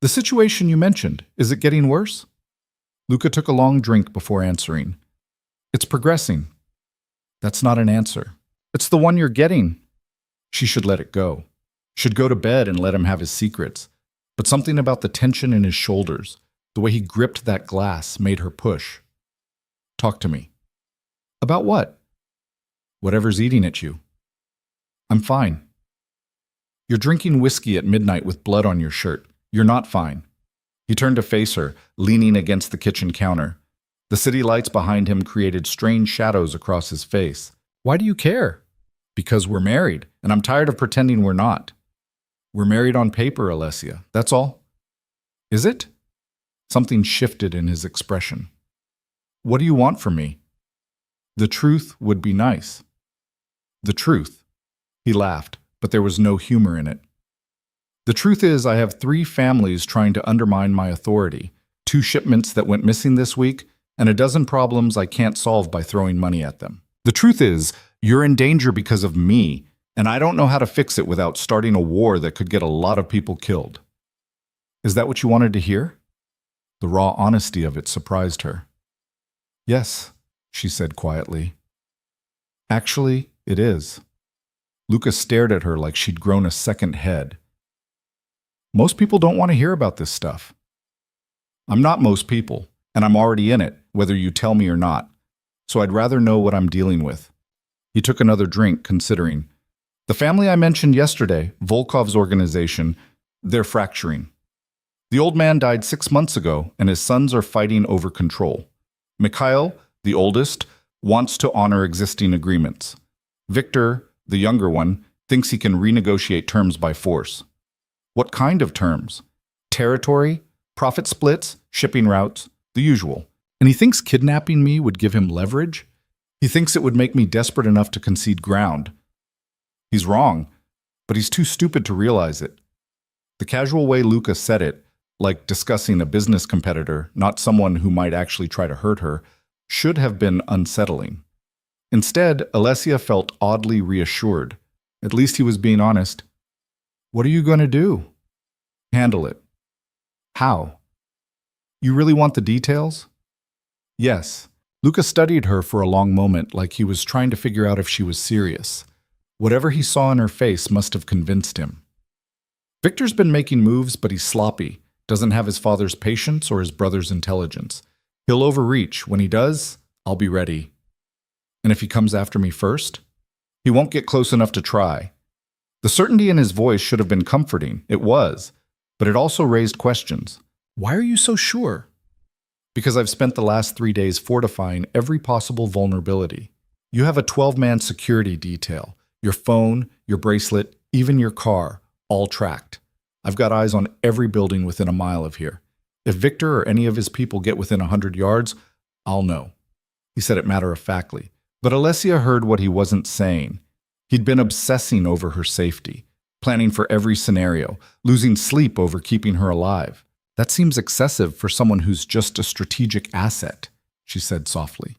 The situation you mentioned, is it getting worse? Luca took a long drink before answering. It's progressing. That's not an answer. It's the one you're getting. She should let it go. Should go to bed and let him have his secrets. But something about the tension in his shoulders, the way he gripped that glass, made her push. Talk to me. About what? Whatever's eating at you. I'm fine. You're drinking whiskey at midnight with blood on your shirt. You're not fine. He turned to face her, leaning against the kitchen counter. The city lights behind him created strange shadows across his face. Why do you care? Because we're married, and I'm tired of pretending we're not. We're married on paper, Alessia. That's all. Is it? Something shifted in his expression. What do you want from me? The truth would be nice. The truth. He laughed, but there was no humor in it. The truth is, I have 3 families trying to undermine my authority, 2 shipments that went missing this week, and a dozen problems I can't solve by throwing money at them. The truth is, you're in danger because of me, and I don't know how to fix it without starting a war that could get a lot of people killed. Is that what you wanted to hear? The raw honesty of it surprised her. Yes, she said quietly. Actually, it is. Luca stared at her like she'd grown a second head. Most people don't want to hear about this stuff. I'm not most people, and I'm already in it, whether you tell me or not, so I'd rather know what I'm dealing with. He took another drink, considering. The family I mentioned yesterday, Volkov's organization, they're fracturing. The old man died 6 months ago, and his sons are fighting over control. Mikhail, the oldest, wants to honor existing agreements. Victor, the younger one, thinks he can renegotiate terms by force. What kind of terms? Territory, profit splits, shipping routes, the usual. And he thinks kidnapping me would give him leverage? He thinks it would make me desperate enough to concede ground. He's wrong, but he's too stupid to realize it. The casual way Luca said it, like discussing a business competitor, not someone who might actually try to hurt her, should have been unsettling. Instead, Alessia felt oddly reassured. At least he was being honest. What are you going to do? Handle it. How? You really want the details? Yes. Luca studied her for a long moment, like he was trying to figure out if she was serious. Whatever he saw in her face must have convinced him. Victor's been making moves, but he's sloppy, doesn't have his father's patience or his brother's intelligence. He'll overreach. When he does, I'll be ready. And if he comes after me first? He won't get close enough to try. The certainty in his voice should have been comforting. It was, but it also raised questions. Why are you so sure? Because I've spent the last 3 days fortifying every possible vulnerability. You have a 12-man security detail. Your phone, your bracelet, even your car, all tracked. I've got eyes on every building within a mile of here. If Victor or any of his people get within 100 yards, I'll know. He said it matter-of-factly. But Alessia heard what he wasn't saying. He'd been obsessing over her safety, planning for every scenario, losing sleep over keeping her alive. That seems excessive for someone who's just a strategic asset, she said softly.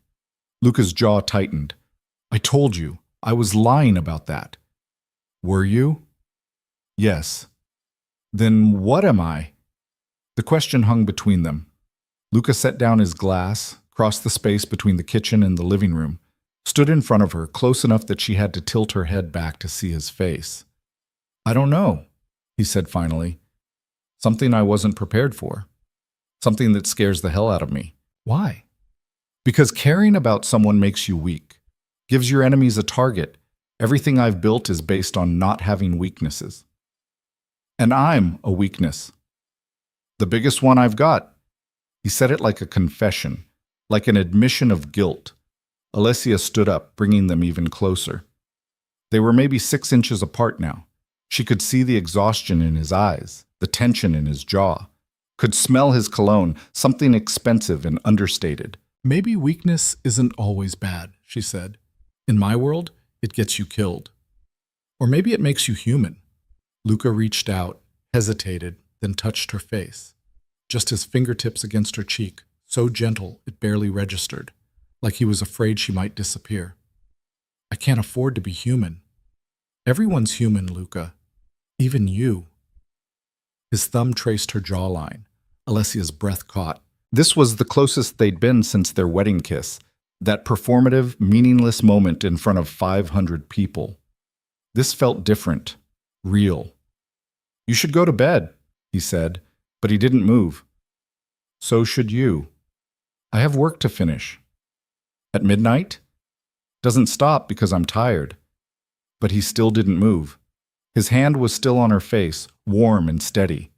Luca's jaw tightened. I told you, I was lying about that. Were you? Yes. Then what am I? The question hung between them. Luca set down his glass, crossed the space between the kitchen and the living room, stood in front of her, close enough that she had to tilt her head back to see his face. I don't know, he said finally. Something I wasn't prepared for. Something that scares the hell out of me. Why? Because caring about someone makes you weak, gives your enemies a target. Everything I've built is based on not having weaknesses. And I'm a weakness. The biggest one I've got. He said it like a confession, like an admission of guilt. Alessia stood up, bringing them even closer. They were maybe 6 inches apart now. She could see the exhaustion in his eyes, the tension in his jaw, could smell his cologne, something expensive and understated. Maybe weakness isn't always bad, she said. In my world, it gets you killed. Or maybe it makes you human. Luca reached out, hesitated, then touched her face. Just his fingertips against her cheek, so gentle it barely registered, like he was afraid she might disappear. I can't afford to be human. Everyone's human, Luca. Even you. His thumb traced her jawline. Alessia's breath caught. This was the closest they'd been since their wedding kiss, that performative, meaningless moment in front of 500 people. This felt different, real. You should go to bed, he said, but he didn't move. So should you. I have work to finish. At midnight? Doesn't stop because I'm tired. But he still didn't move. His hand was still on her face, warm and steady.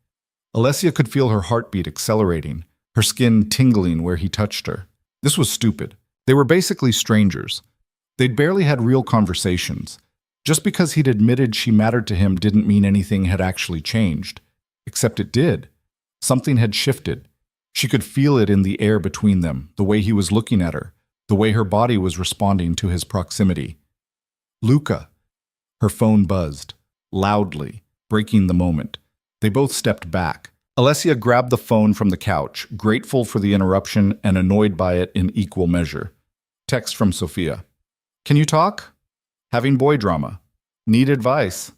Alessia could feel her heartbeat accelerating, her skin tingling where he touched her. This was stupid. They were basically strangers. They'd barely had real conversations. Just because he'd admitted she mattered to him didn't mean anything had actually changed. Except it did. Something had shifted. She could feel it in the air between them, the way he was looking at her, the way her body was responding to his proximity. Luca. Her phone buzzed, loudly, breaking the moment. They both stepped back. Alessia grabbed the phone from the couch, grateful for the interruption and annoyed by it in equal measure. Text from Sophia. Can you talk? Having boy drama. Need advice.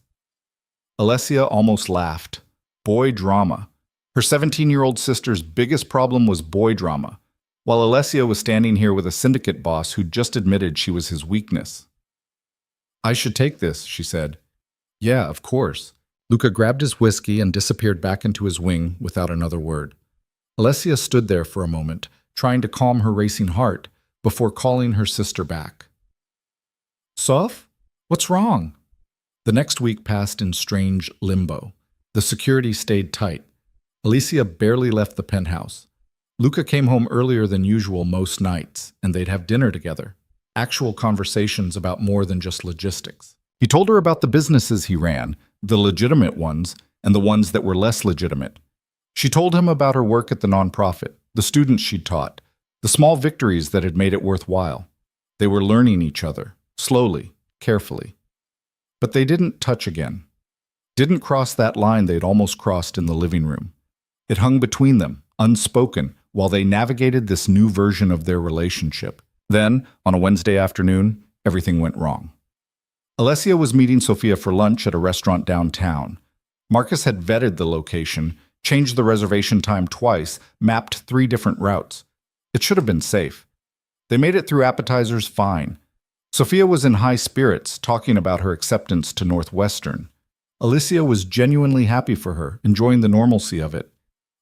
Alessia almost laughed. Boy drama. Her 17-year-old sister's biggest problem was boy drama, while Alessia was standing here with a syndicate boss who'd just admitted she was his weakness. I should take this, she said. Yeah, of course. Luca grabbed his whiskey and disappeared back into his wing without another word. Alessia stood there for a moment, trying to calm her racing heart, before calling her sister back. Soph? What's wrong? The next week passed in strange limbo. The security stayed tight. Alessia barely left the penthouse. Luca came home earlier than usual most nights, and they'd have dinner together. Actual conversations about more than just logistics. He told her about the businesses he ran, the legitimate ones, and the ones that were less legitimate. She told him about her work at the nonprofit, the students she'd taught, the small victories that had made it worthwhile. They were learning each other, slowly, carefully. But they didn't touch again. Didn't cross that line they'd almost crossed in the living room. It hung between them, unspoken, while they navigated this new version of their relationship. Then, on a Wednesday afternoon, everything went wrong. Alessia was meeting Sophia for lunch at a restaurant downtown. Marcus had vetted the location, changed the reservation time twice, mapped 3 different routes. It should have been safe. They made it through appetizers fine. Sophia was in high spirits, talking about her acceptance to Northwestern. Alessia was genuinely happy for her, enjoying the normalcy of it.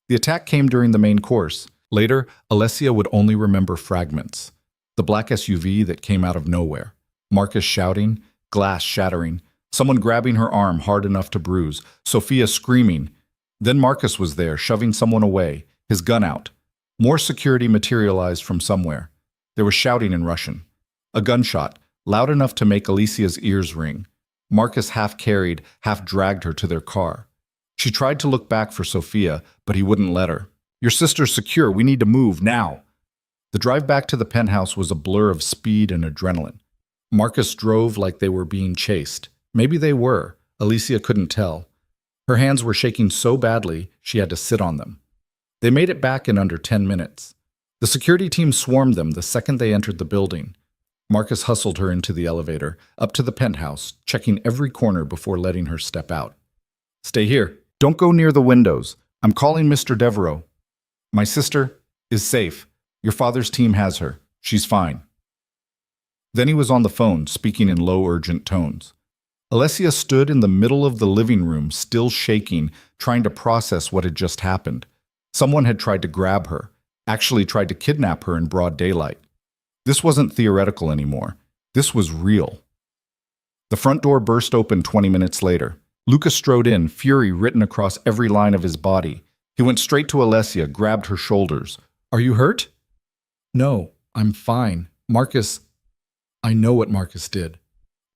The attack came during the main course. Later, Alessia would only remember fragments. The black SUV that came out of nowhere. Marcus shouting, glass shattering, someone grabbing her arm hard enough to bruise, Sophia screaming. Then Marcus was there, shoving someone away, his gun out. More security materialized from somewhere. They were shouting in Russian. A gunshot, loud enough to make Alessia's ears ring. Marcus half carried, half dragged her to their car. She tried to look back for Sophia, but he wouldn't let her. "Your sister's secure. We need to move, now." The drive back to the penthouse was a blur of speed and adrenaline. Marcus drove like they were being chased. Maybe they were. Alessia couldn't tell. Her hands were shaking so badly, she had to sit on them. They made it back in under 10 minutes. The security team swarmed them the second they entered the building. Marcus hustled her into the elevator, up to the penthouse, checking every corner before letting her step out. "Stay here. Don't go near the windows. I'm calling Mr. Devereaux. My sister is safe. Your father's team has her. She's fine." Then he was on the phone, speaking in low, urgent tones. Alessia stood in the middle of the living room, still shaking, trying to process what had just happened. Someone had tried to grab her, actually tried to kidnap her in broad daylight. This wasn't theoretical anymore. This was real. The front door burst open 20 minutes later. Luca strode in, fury written across every line of his body. He went straight to Alessia, grabbed her shoulders. "Are you hurt?" "No, I'm fine. Marcus..." "I know what Marcus did.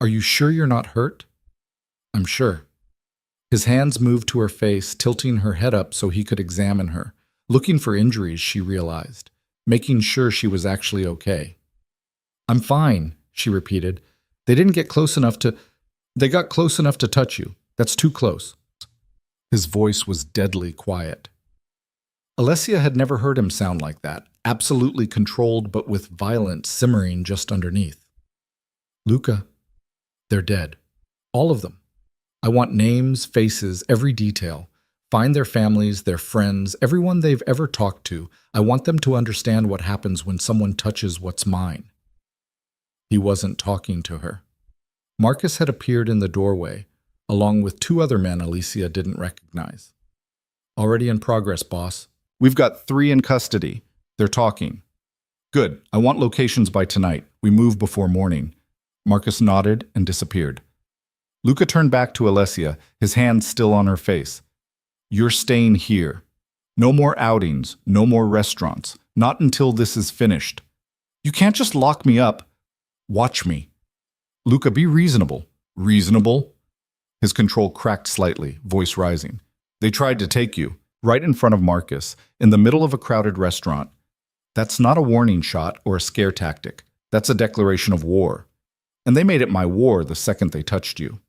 Are you sure you're not hurt?" "I'm sure." His hands moved to her face, tilting her head up so he could examine her, looking for injuries, she realized, making sure she was actually okay. "I'm fine," she repeated. They got close enough to touch you. That's too close." His voice was deadly quiet. Alessia had never heard him sound like that, absolutely controlled but with violence simmering just underneath. "Luca, they're dead. All of them. I want names, faces, every detail. Find their families, their friends, everyone they've ever talked to. I want them to understand what happens when someone touches what's mine." He wasn't talking to her. Marcus had appeared in the doorway, along with 2 other men Alessia didn't recognize. "Already in progress, boss. We've got 3 in custody. They're talking." "Good. I want locations by tonight. We move before morning." Marcus nodded and disappeared. Luca turned back to Alessia, his hand still on her face. "You're staying here. No more outings, no more restaurants. Not until this is finished. You can't just lock me up. Watch me." "Luca, be reasonable." "Reasonable?" His control cracked slightly, voice rising. "They tried to take you, right in front of Marcus, in the middle of a crowded restaurant. That's not a warning shot or a scare tactic. That's a declaration of war. And they made it my war the second they touched you."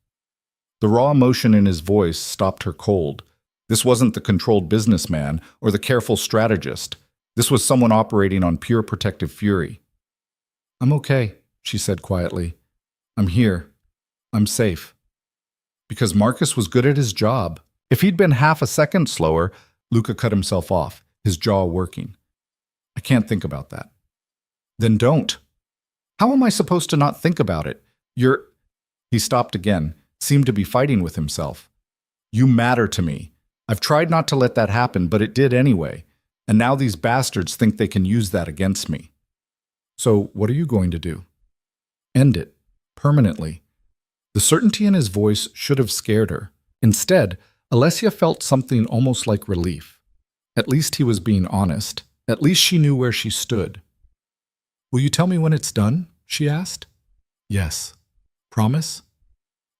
The raw emotion in his voice stopped her cold. This wasn't the controlled businessman or the careful strategist. This was someone operating on pure protective fury. "I'm okay," she said quietly. "I'm here. I'm safe." Because Marcus was good at his job. If he'd been half a second slower, Luca cut himself off, his jaw working. "I can't think about that." "Then don't." "How am I supposed to not think about it? You're..." He stopped again, seemed to be fighting with himself. "You matter to me. I've tried not to let that happen, but it did anyway. And now these bastards think they can use that against me." "So what are you going to do?" "End it. Permanently." The certainty in his voice should have scared her. Instead, Alessia felt something almost like relief. At least he was being honest. At least she knew where she stood. "Will you tell me when it's done?" she asked. "Yes." "Promise?"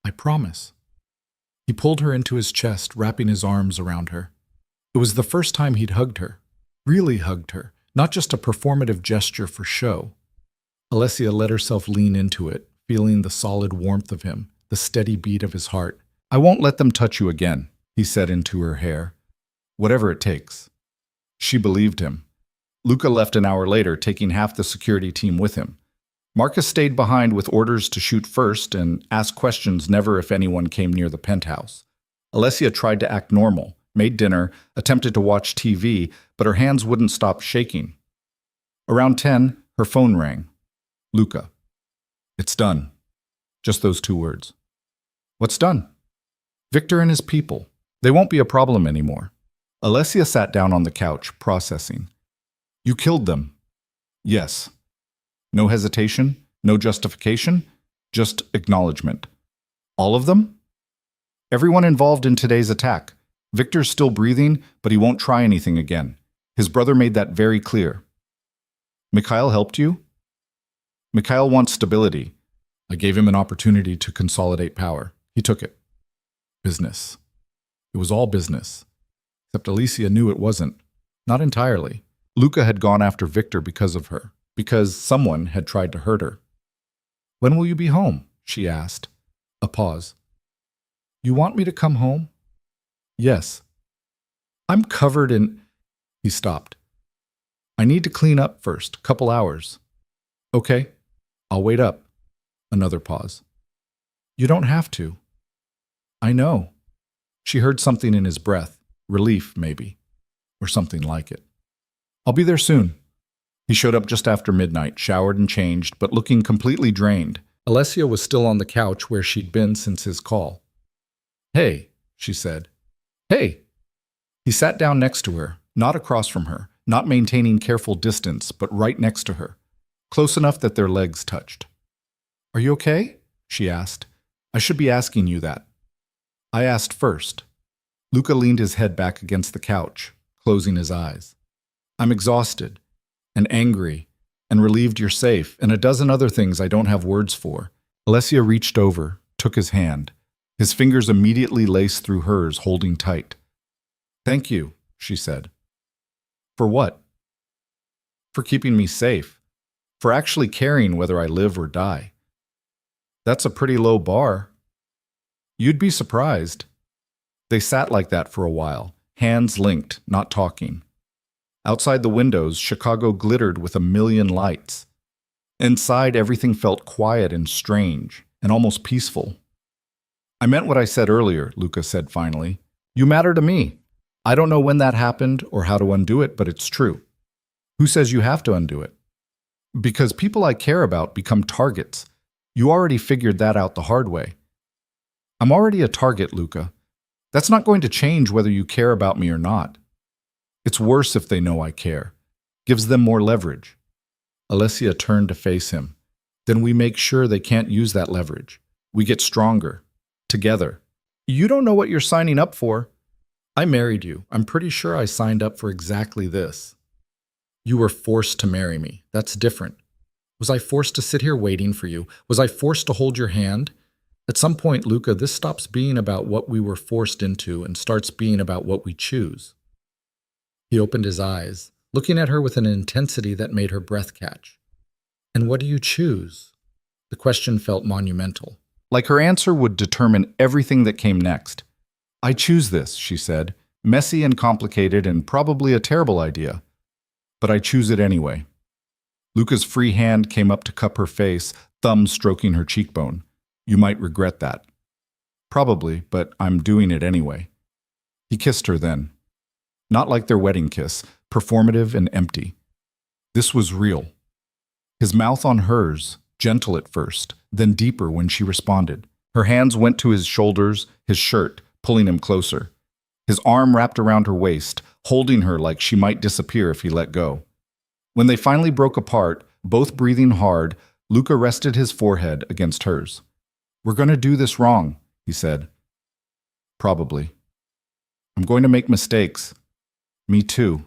"I promise." He pulled her into his chest, wrapping his arms around her. It was the first time he'd hugged her, really hugged her, not just a performative gesture for show. Alessia let herself lean into it, feeling the solid warmth of him, the steady beat of his heart. "I won't let them touch you again," he said into her hair. "Whatever it takes." She believed him. Luca left an hour later, taking half the security team with him. Marcus stayed behind with orders to shoot first and ask questions never if anyone came near the penthouse. Alessia tried to act normal, made dinner, attempted to watch TV, but her hands wouldn't stop shaking. Around 10, her phone rang. Luca. "It's done." Just those 2 words. "What's done?" "Victor and his people. They won't be a problem anymore." Alessia sat down on the couch, processing. "You killed them?" "Yes." No hesitation, no justification, just acknowledgement. "All of them?" "Everyone involved in today's attack. Victor's still breathing, but he won't try anything again. His brother made that very clear." "Mikhail helped you?" "Mikhail wants stability. I gave him an opportunity to consolidate power. He took it." Business. It was all business. Except Alessia knew it wasn't. Not entirely. Luca had gone after Victor because of her, because someone had tried to hurt her. "When will you be home?" she asked. A pause. "You want me to come home?" "Yes." "I'm covered in—" He stopped. "I need to clean up first, couple hours." "Okay, I'll wait up." Another pause. "You don't have to." "I know." She heard something in his breath, relief maybe, or something like it. "I'll be there soon." He showed up just after midnight, showered and changed, but looking completely drained. Alessia was still on the couch where she'd been since his call. "Hey," she said. "Hey." He sat down next to her, not across from her, not maintaining careful distance, but right next to her, close enough that their legs touched. "Are you okay?" she asked. "I should be asking you that." "I asked first." Luca leaned his head back against the couch, closing his eyes. "I'm exhausted, and angry, and relieved you're safe, and a dozen other things I don't have words for." Alessia reached over, took his hand. His fingers immediately laced through hers, holding tight. "Thank you," she said. "For what?" "For keeping me safe. For actually caring whether I live or die." "That's a pretty low bar." "You'd be surprised." They sat like that for a while, hands linked, not talking. Outside the windows, Chicago glittered with a million lights. Inside, everything felt quiet and strange, and almost peaceful. "I meant what I said earlier," Luca said finally. "You matter to me. I don't know when that happened or how to undo it, but it's true." "Who says you have to undo it?" "Because people I care about become targets. You already figured that out the hard way." "I'm already a target, Luca. That's not going to change whether you care about me or not. It's worse if they know I care. Gives them more leverage." Alessia turned to face him. "Then we make sure they can't use that leverage. We get stronger. Together." "You don't know what you're signing up for." "I married you. I'm pretty sure I signed up for exactly this." "You were forced to marry me. That's different. Was I forced to sit here waiting for you? Was I forced to hold your hand? At some point, Luca, this stops being about what we were forced into and starts being about what we choose." He opened his eyes, looking at her with an intensity that made her breath catch. "And what do you choose?" The question felt monumental. Like her answer would determine everything that came next. "I choose this," she said. "Messy and complicated and probably a terrible idea. But I choose it anyway." Luca's free hand came up to cup her face, thumb stroking her cheekbone. "You might regret that." "Probably, but I'm doing it anyway." He kissed her then. Not like their wedding kiss, performative and empty. This was real. His mouth on hers, gentle at first, then deeper when she responded. Her hands went to his shoulders, his shirt, pulling him closer. His arm wrapped around her waist, holding her like she might disappear if he let go. When they finally broke apart, both breathing hard, Luca rested his forehead against hers. "We're going to do this wrong," he said. "Probably. I'm going to make mistakes. Me too.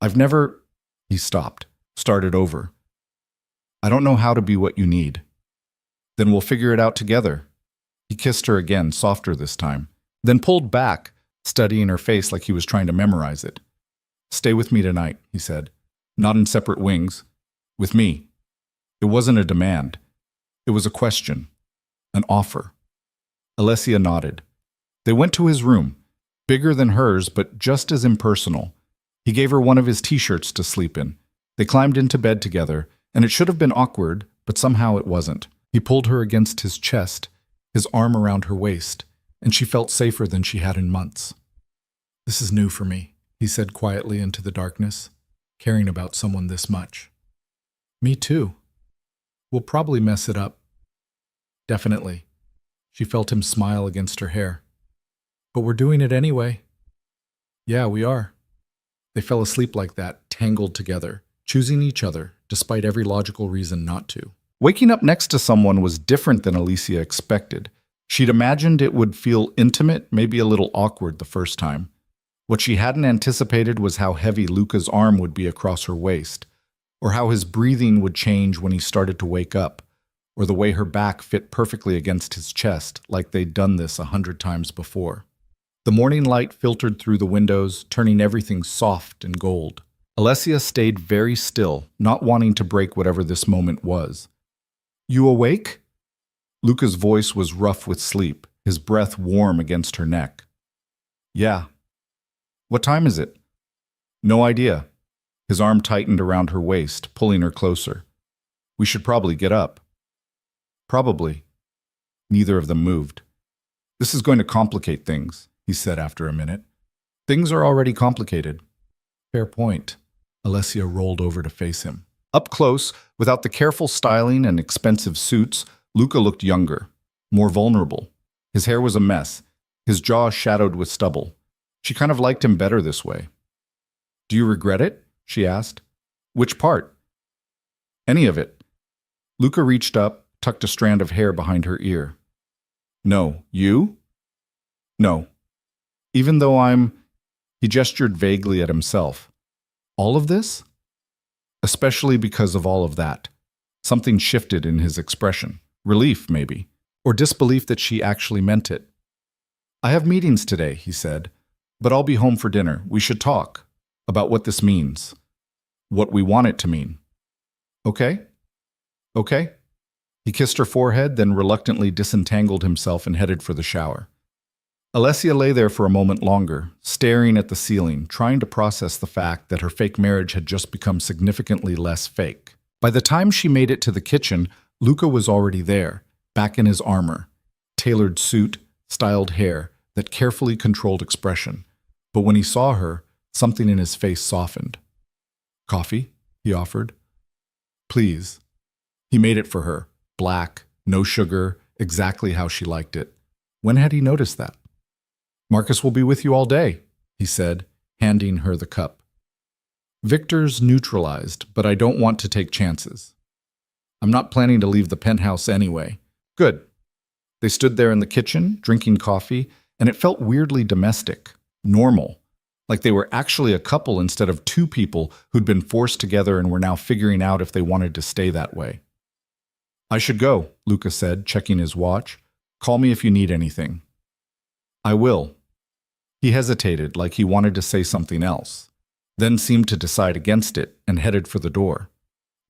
I've never... He stopped, started over. I don't know how to be what you need. Then we'll figure it out together. He kissed her again, softer this time, then pulled back, studying her face like he was trying to memorize it. Stay with me tonight, he said. Not in separate wings. With me. It wasn't a demand. It was a question. An offer. Alessia nodded. They went to his room, bigger than hers, but just as impersonal. He gave her one of his t-shirts to sleep in. They climbed into bed together, and it should have been awkward, but somehow it wasn't. He pulled her against his chest, his arm around her waist, and she felt safer than she had in months. This is new for me, he said quietly into the darkness, caring about someone this much. Me too. We'll probably mess it up. Definitely. She felt him smile against her hair. But we're doing it anyway. Yeah, we are. They fell asleep like that, tangled together, choosing each other, despite every logical reason not to. Waking up next to someone was different than Alessia expected. She'd imagined it would feel intimate, maybe a little awkward the first time. What she hadn't anticipated was how heavy Luca's arm would be across her waist, or how his breathing would change when he started to wake up, or the way her back fit perfectly against his chest, like they'd done this 100 times before. The morning light filtered through the windows, turning everything soft and gold. Alessia stayed very still, not wanting to break whatever this moment was. You awake? Luca's voice was rough with sleep, his breath warm against her neck. Yeah. What time is it? No idea. His arm tightened around her waist, pulling her closer. We should probably get up. Probably. Neither of them moved. This is going to complicate things, he said after a minute. Things are already complicated. Fair point. Alessia rolled over to face him. Up close, without the careful styling and expensive suits, Luca looked younger, more vulnerable. His hair was a mess, his jaw shadowed with stubble. She kind of liked him better this way. Do you regret it? She asked. Which part? Any of it. Luca reached up, tucked a strand of hair behind her ear. No. You? No. Even though He gestured vaguely at himself. All of this? Especially because of all of that. Something shifted in his expression. Relief, maybe. Or disbelief that she actually meant it. I have meetings today, he said. But I'll be home for dinner. We should talk. About what this means. What we want it to mean. Okay? Okay? He kissed her forehead, then reluctantly disentangled himself and headed for the shower. Alessia lay there for a moment longer, staring at the ceiling, trying to process the fact that her fake marriage had just become significantly less fake. By the time she made it to the kitchen, Luca was already there, back in his armor. Tailored suit, styled hair, that carefully controlled expression. But when he saw her, something in his face softened. Coffee? He offered. Please. He made it for her. Black, no sugar, exactly how she liked it. When had he noticed that? Marcus will be with you all day, he said, handing her the cup. Victor's neutralized, but I don't want to take chances. I'm not planning to leave the penthouse anyway. Good. They stood there in the kitchen, drinking coffee, and it felt weirdly domestic, normal, like they were actually a couple instead of two people who'd been forced together and were now figuring out if they wanted to stay that way. I should go, Luca said, checking his watch. Call me if you need anything. I will. He hesitated, like he wanted to say something else, then seemed to decide against it and headed for the door.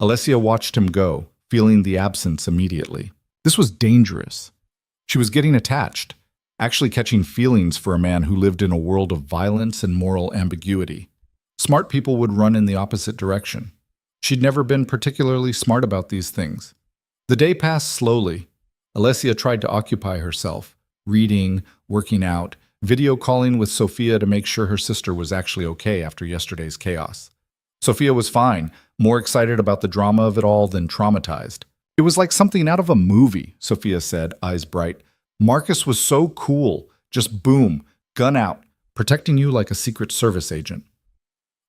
Alessia watched him go, feeling the absence immediately. This was dangerous. She was getting attached, actually catching feelings for a man who lived in a world of violence and moral ambiguity. Smart people would run in the opposite direction. She'd never been particularly smart about these things. The day passed slowly. Alessia tried to occupy herself, reading, working out, video calling with Sophia to make sure her sister was actually okay after yesterday's chaos. Sophia was fine, more excited about the drama of it all than traumatized. It was like something out of a movie, Sophia said, eyes bright. Marcus was so cool. Just boom, gun out, protecting you like a Secret Service agent.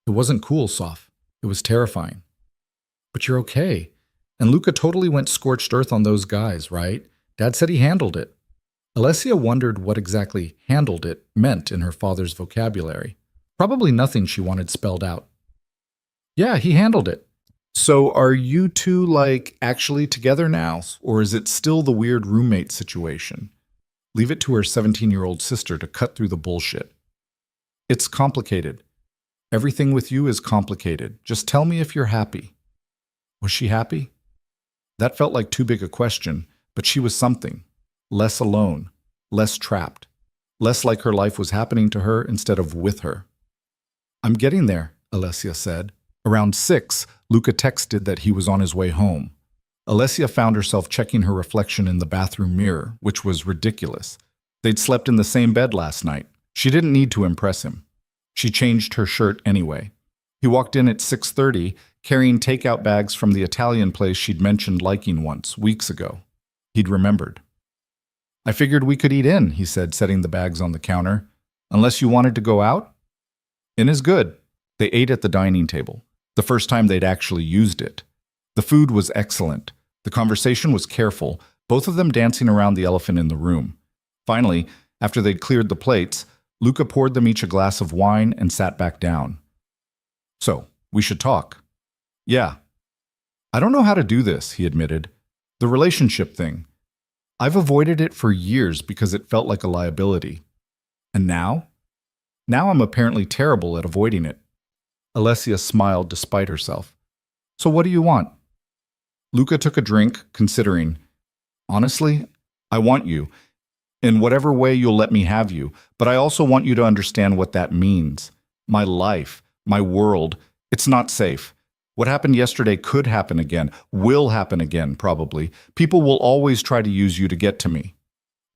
It wasn't cool, Soph. It was terrifying. But you're okay. And Luca totally went scorched earth on those guys, right? Dad said he handled it. Alessia wondered what exactly handled it meant in her father's vocabulary. Probably nothing she wanted spelled out. Yeah, he handled it. So are you two, actually together now? Or is it still the weird roommate situation? Leave it to her 17-year-old sister to cut through the bullshit. It's complicated. Everything with you is complicated. Just tell me if you're happy. Was she happy? That felt like too big a question, but she was something. Less alone, less trapped, less like her life was happening to her instead of with her. I'm getting there, Alessia said. Around 6, Luca texted that he was on his way home. Alessia found herself checking her reflection in the bathroom mirror, which was ridiculous. They'd slept in the same bed last night. She didn't need to impress him. She changed her shirt anyway. He walked in at 6:30, carrying takeout bags from the Italian place she'd mentioned liking once, weeks ago. He'd remembered. I figured we could eat in, he said, setting the bags on the counter. Unless you wanted to go out? In is good. They ate at the dining table, the first time they'd actually used it. The food was excellent. The conversation was careful, both of them dancing around the elephant in the room. Finally, after they'd cleared the plates, Luca poured them each a glass of wine and sat back down. So, we should talk. Yeah. I don't know how to do this, he admitted. The relationship thing. I've avoided it for years because it felt like a liability. And now? Now I'm apparently terrible at avoiding it. Alessia smiled despite herself. So what do you want? Luca took a drink, considering. Honestly, I want you. In whatever way you'll let me have you, but I also want you to understand what that means. My life, my world, it's not safe. What happened yesterday could happen again, will happen again, probably. People will always try to use you to get to me.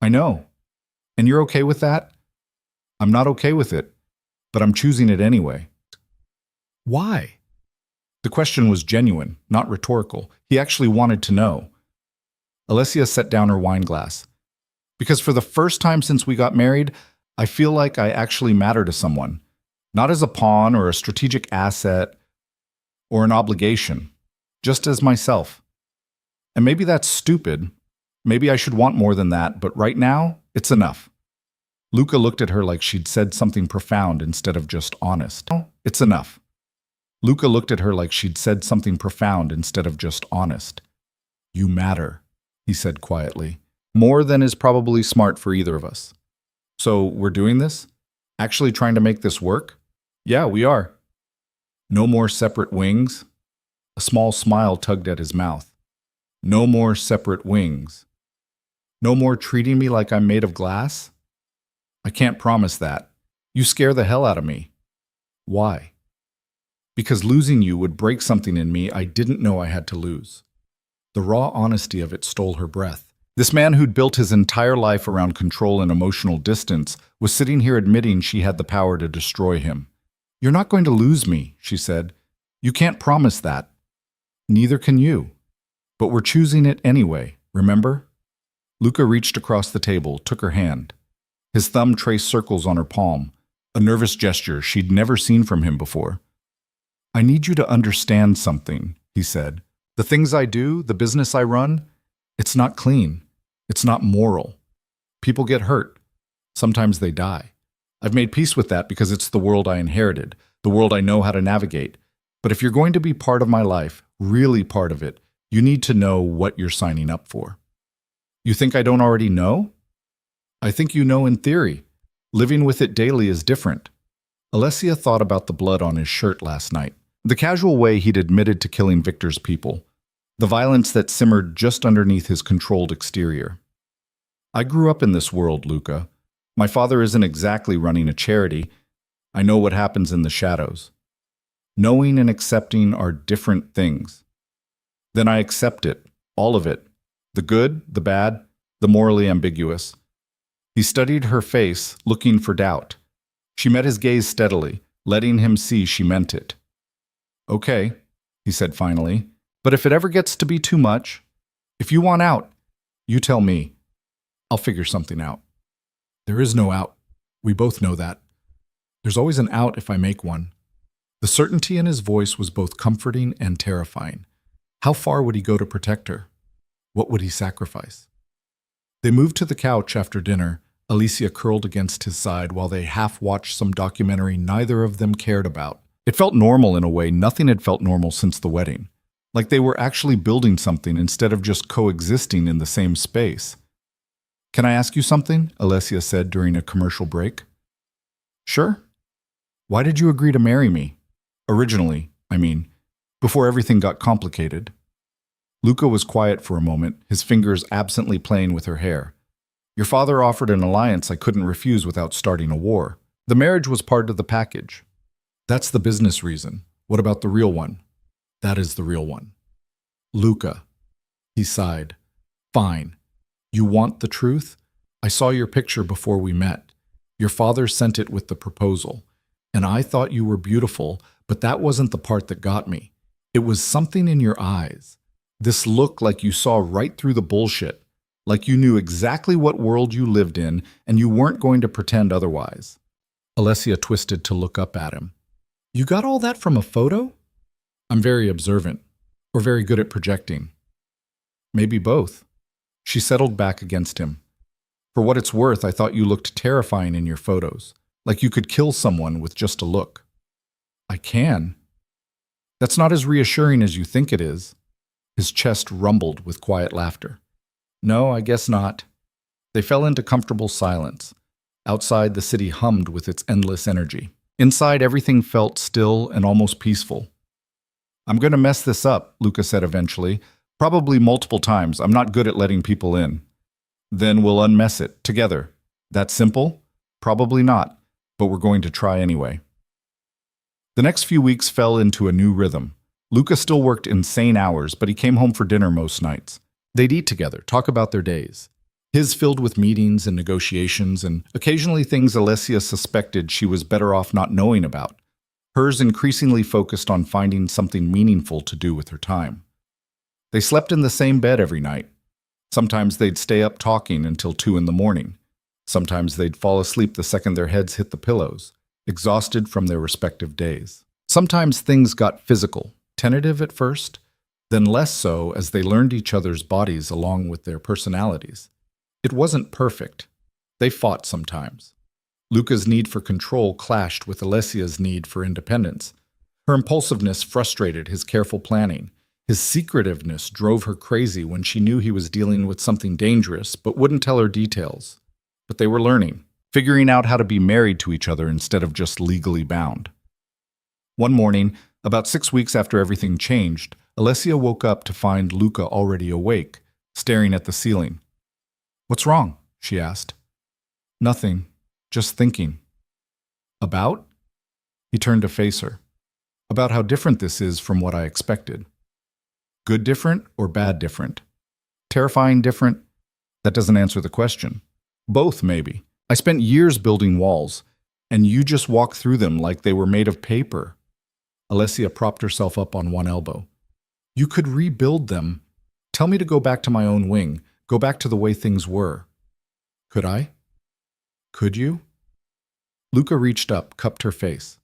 I know. And you're okay with that? I'm not okay with it, but I'm choosing it anyway. Why? The question was genuine, not rhetorical. He actually wanted to know. Alessia set down her wine glass. Because for the first time since we got married, I feel like I actually matter to someone. Not as a pawn or a strategic asset or an obligation, just as myself. And maybe that's stupid. Maybe I should want more than that, but right now, it's enough. Luca looked at her like she'd said something profound instead of just honest. It's enough. Luca looked at her like she'd said something profound instead of just honest. You matter, he said quietly. More than is probably smart for either of us. So we're doing this? Actually trying to make this work? Yeah, we are. No more separate wings? A small smile tugged at his mouth. No more separate wings. No more treating me like I'm made of glass? I can't promise that. You scare the hell out of me. Why? Because losing you would break something in me I didn't know I had to lose. The raw honesty of it stole her breath. This man who'd built his entire life around control and emotional distance was sitting here admitting she had the power to destroy him. You're not going to lose me, she said. You can't promise that. Neither can you. But we're choosing it anyway, remember? Luca reached across the table, took her hand. His thumb traced circles on her palm, a nervous gesture she'd never seen from him before. I need you to understand something, he said. The things I do, the business I run, it's not clean. It's not moral. People get hurt. Sometimes they die. I've made peace with that because it's the world I inherited, the world I know how to navigate. But if you're going to be part of my life, really part of it, you need to know what you're signing up for. You think I don't already know? I think you know in theory. Living with it daily is different. Alessia thought about the blood on his shirt last night, the casual way he'd admitted to killing Victor's people, the violence that simmered just underneath his controlled exterior. I grew up in this world, Luca. My father isn't exactly running a charity. I know what happens in the shadows. Knowing and accepting are different things. Then I accept it, all of it, the good, the bad, the morally ambiguous. He studied her face, looking for doubt. She met his gaze steadily, letting him see she meant it. Okay, he said finally, but if it ever gets to be too much, if you want out, you tell me. I'll figure something out. There is no out. We both know that. There's always an out if I make one. The certainty in his voice was both comforting and terrifying. How far would he go to protect her? What would he sacrifice? They moved to the couch after dinner, Alessia curled against his side while they half-watched some documentary neither of them cared about. It felt normal in a way nothing had felt normal since the wedding. Like they were actually building something instead of just coexisting in the same space. "Can I ask you something?" Alessia said during a commercial break. "Sure." "Why did you agree to marry me? Originally, I mean, before everything got complicated." Luca was quiet for a moment, his fingers absently playing with her hair. "Your father offered an alliance I couldn't refuse without starting a war. The marriage was part of the package." "That's the business reason. What about the real one?" "That is the real one." "Luca." He sighed. "Fine. You want the truth? I saw your picture before we met. Your father sent it with the proposal. And I thought you were beautiful, but that wasn't the part that got me. It was something in your eyes. This look like you saw right through the bullshit. Like you knew exactly what world you lived in, and you weren't going to pretend otherwise." Alessia twisted to look up at him. "You got all that from a photo?" "I'm very observant, or very good at projecting." "Maybe both." She settled back against him. "For what it's worth, I thought you looked terrifying in your photos, like you could kill someone with just a look." "I can." "That's not as reassuring as you think it is." His chest rumbled with quiet laughter. "No, I guess not." They fell into comfortable silence. Outside, the city hummed with its endless energy. Inside, everything felt still and almost peaceful. "I'm going to mess this up," Luca said eventually. "Probably multiple times. I'm not good at letting people in." "Then we'll unmess it, together." "That simple?" "Probably not, but we're going to try anyway." The next few weeks fell into a new rhythm. Luca still worked insane hours, but he came home for dinner most nights. They'd eat together, talk about their days. His filled with meetings and negotiations, and occasionally things Alessia suspected she was better off not knowing about. Hers increasingly focused on finding something meaningful to do with her time. They slept in the same bed every night. Sometimes they'd stay up talking until 2 in the morning. Sometimes they'd fall asleep the second their heads hit the pillows, exhausted from their respective days. Sometimes things got physical, tentative at first, then less so as they learned each other's bodies along with their personalities. It wasn't perfect. They fought sometimes. Luca's need for control clashed with Alessia's need for independence. Her impulsiveness frustrated his careful planning. His secretiveness drove her crazy when she knew he was dealing with something dangerous but wouldn't tell her details. But they were learning, figuring out how to be married to each other instead of just legally bound. One morning, about 6 weeks after everything changed, Alessia woke up to find Luca already awake, staring at the ceiling. "What's wrong?" she asked. "Nothing, just thinking." "About?" He turned to face her. "About how different this is from what I expected." "Good different or bad different?" "Terrifying different?" "That doesn't answer the question." "Both, maybe. I spent years building walls, and you just walk through them like they were made of paper." Alessia propped herself up on one elbow. "You could rebuild them. Tell me to go back to my own wing, go back to the way things were." "Could I?" "Could you?" Luca reached up, cupped her face.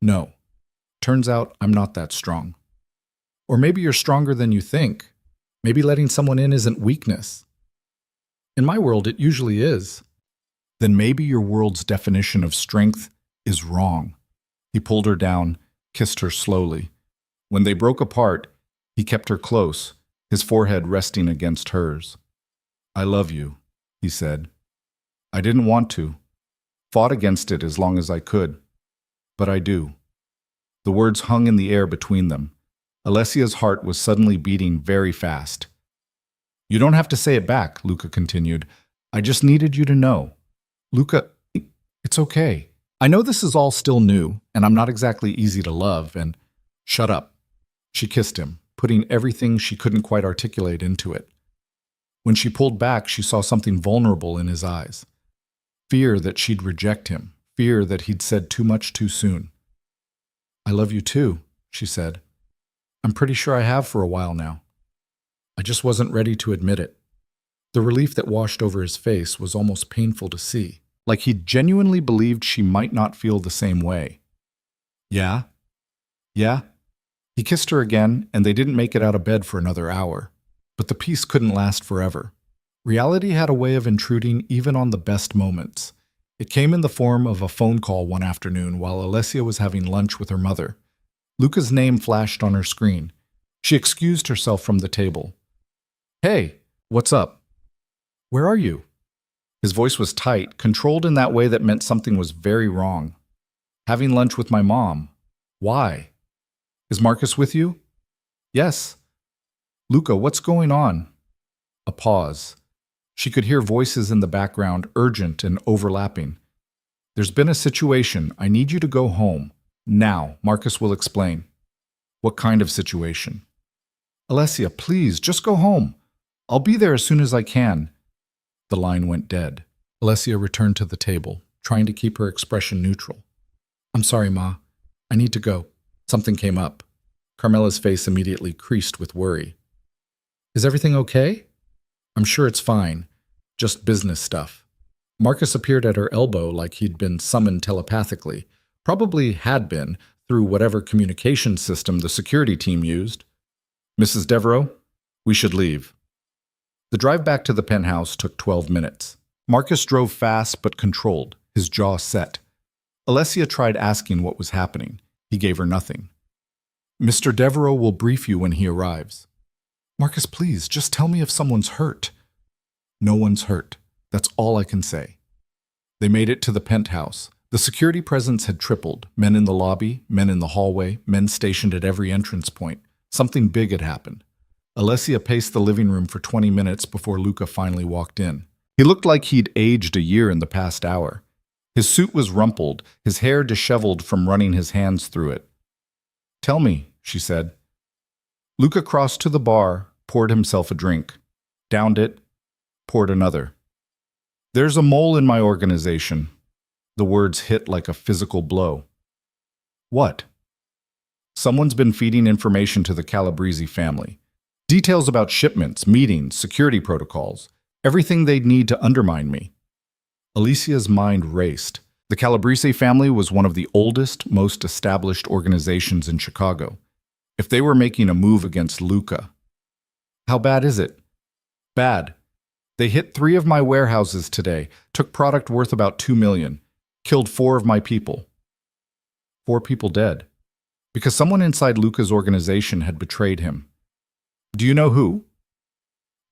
"No. Turns out I'm not that strong." "Or maybe you're stronger than you think. Maybe letting someone in isn't weakness." "In my world, it usually is." "Then maybe your world's definition of strength is wrong." He pulled her down, kissed her slowly. When they broke apart, he kept her close, his forehead resting against hers. "I love you," he said. "I didn't want to. Fought against it as long as I could. But I do." The words hung in the air between them. Alessia's heart was suddenly beating very fast. "You don't have to say it back," Luca continued. "I just needed you to know." "Luca, it's okay. I know this is all still new, and I'm not exactly easy to love, and—" "Shut up." She kissed him, putting everything she couldn't quite articulate into it. When she pulled back, she saw something vulnerable in his eyes. Fear that she'd reject him, fear that he'd said too much too soon. "I love you too," she said. "I'm pretty sure I have for a while now. I just wasn't ready to admit it." The relief that washed over his face was almost painful to see, like he genuinely believed she might not feel the same way. "Yeah? Yeah?" He kissed her again, and they didn't make it out of bed for another hour. But the peace couldn't last forever. Reality had a way of intruding even on the best moments. It came in the form of a phone call one afternoon while Alessia was having lunch with her mother. Luca's name flashed on her screen. She excused herself from the table. "Hey, what's up? Where are you?" His voice was tight, controlled in that way that meant something was very wrong. "Having lunch with my mom." "Why? Is Marcus with you?" "Yes." "Luca, what's going on?" A pause. She could hear voices in the background, urgent and overlapping. "There's been a situation. I need you to go home. Now, Marcus will explain." "What kind of situation?" "Alessia, please, just go home. I'll be there as soon as I can." The line went dead. Alessia returned to the table, trying to keep her expression neutral. "I'm sorry, Ma. I need to go. Something came up." Carmela's face immediately creased with worry. "Is everything okay?" "I'm sure it's fine. Just business stuff." Marcus appeared at her elbow like he'd been summoned telepathically. Probably had been, through whatever communication system the security team used. "Mrs. Devereaux, we should leave." The drive back to the penthouse took 12 minutes. Marcus drove fast but controlled, his jaw set. Alessia tried asking what was happening. He gave her nothing. "Mr. Devereaux will brief you when he arrives." "Marcus, please, just tell me if someone's hurt." "No one's hurt. That's all I can say." They made it to the penthouse. The security presence had tripled. Men in the lobby, men in the hallway, men stationed at every entrance point. Something big had happened. Alessia paced the living room for 20 minutes before Luca finally walked in. He looked like he'd aged a year in the past hour. His suit was rumpled, his hair disheveled from running his hands through it. "Tell me," she said. Luca crossed to the bar, poured himself a drink, downed it, poured another. "There's a mole in my organization." The words hit like a physical blow. "What?" "Someone's been feeding information to the Calabrese family. Details about shipments, meetings, security protocols, everything they'd need to undermine me." Alessia's mind raced. The Calabrese family was one of the oldest, most established organizations in Chicago. If they were making a move against Luca. "How bad is it?" "Bad. They hit 3 of my warehouses today, took product worth about $2 million, killed 4 of my people." 4 people dead. Because someone inside Luca's organization had betrayed him. "Do you know who?"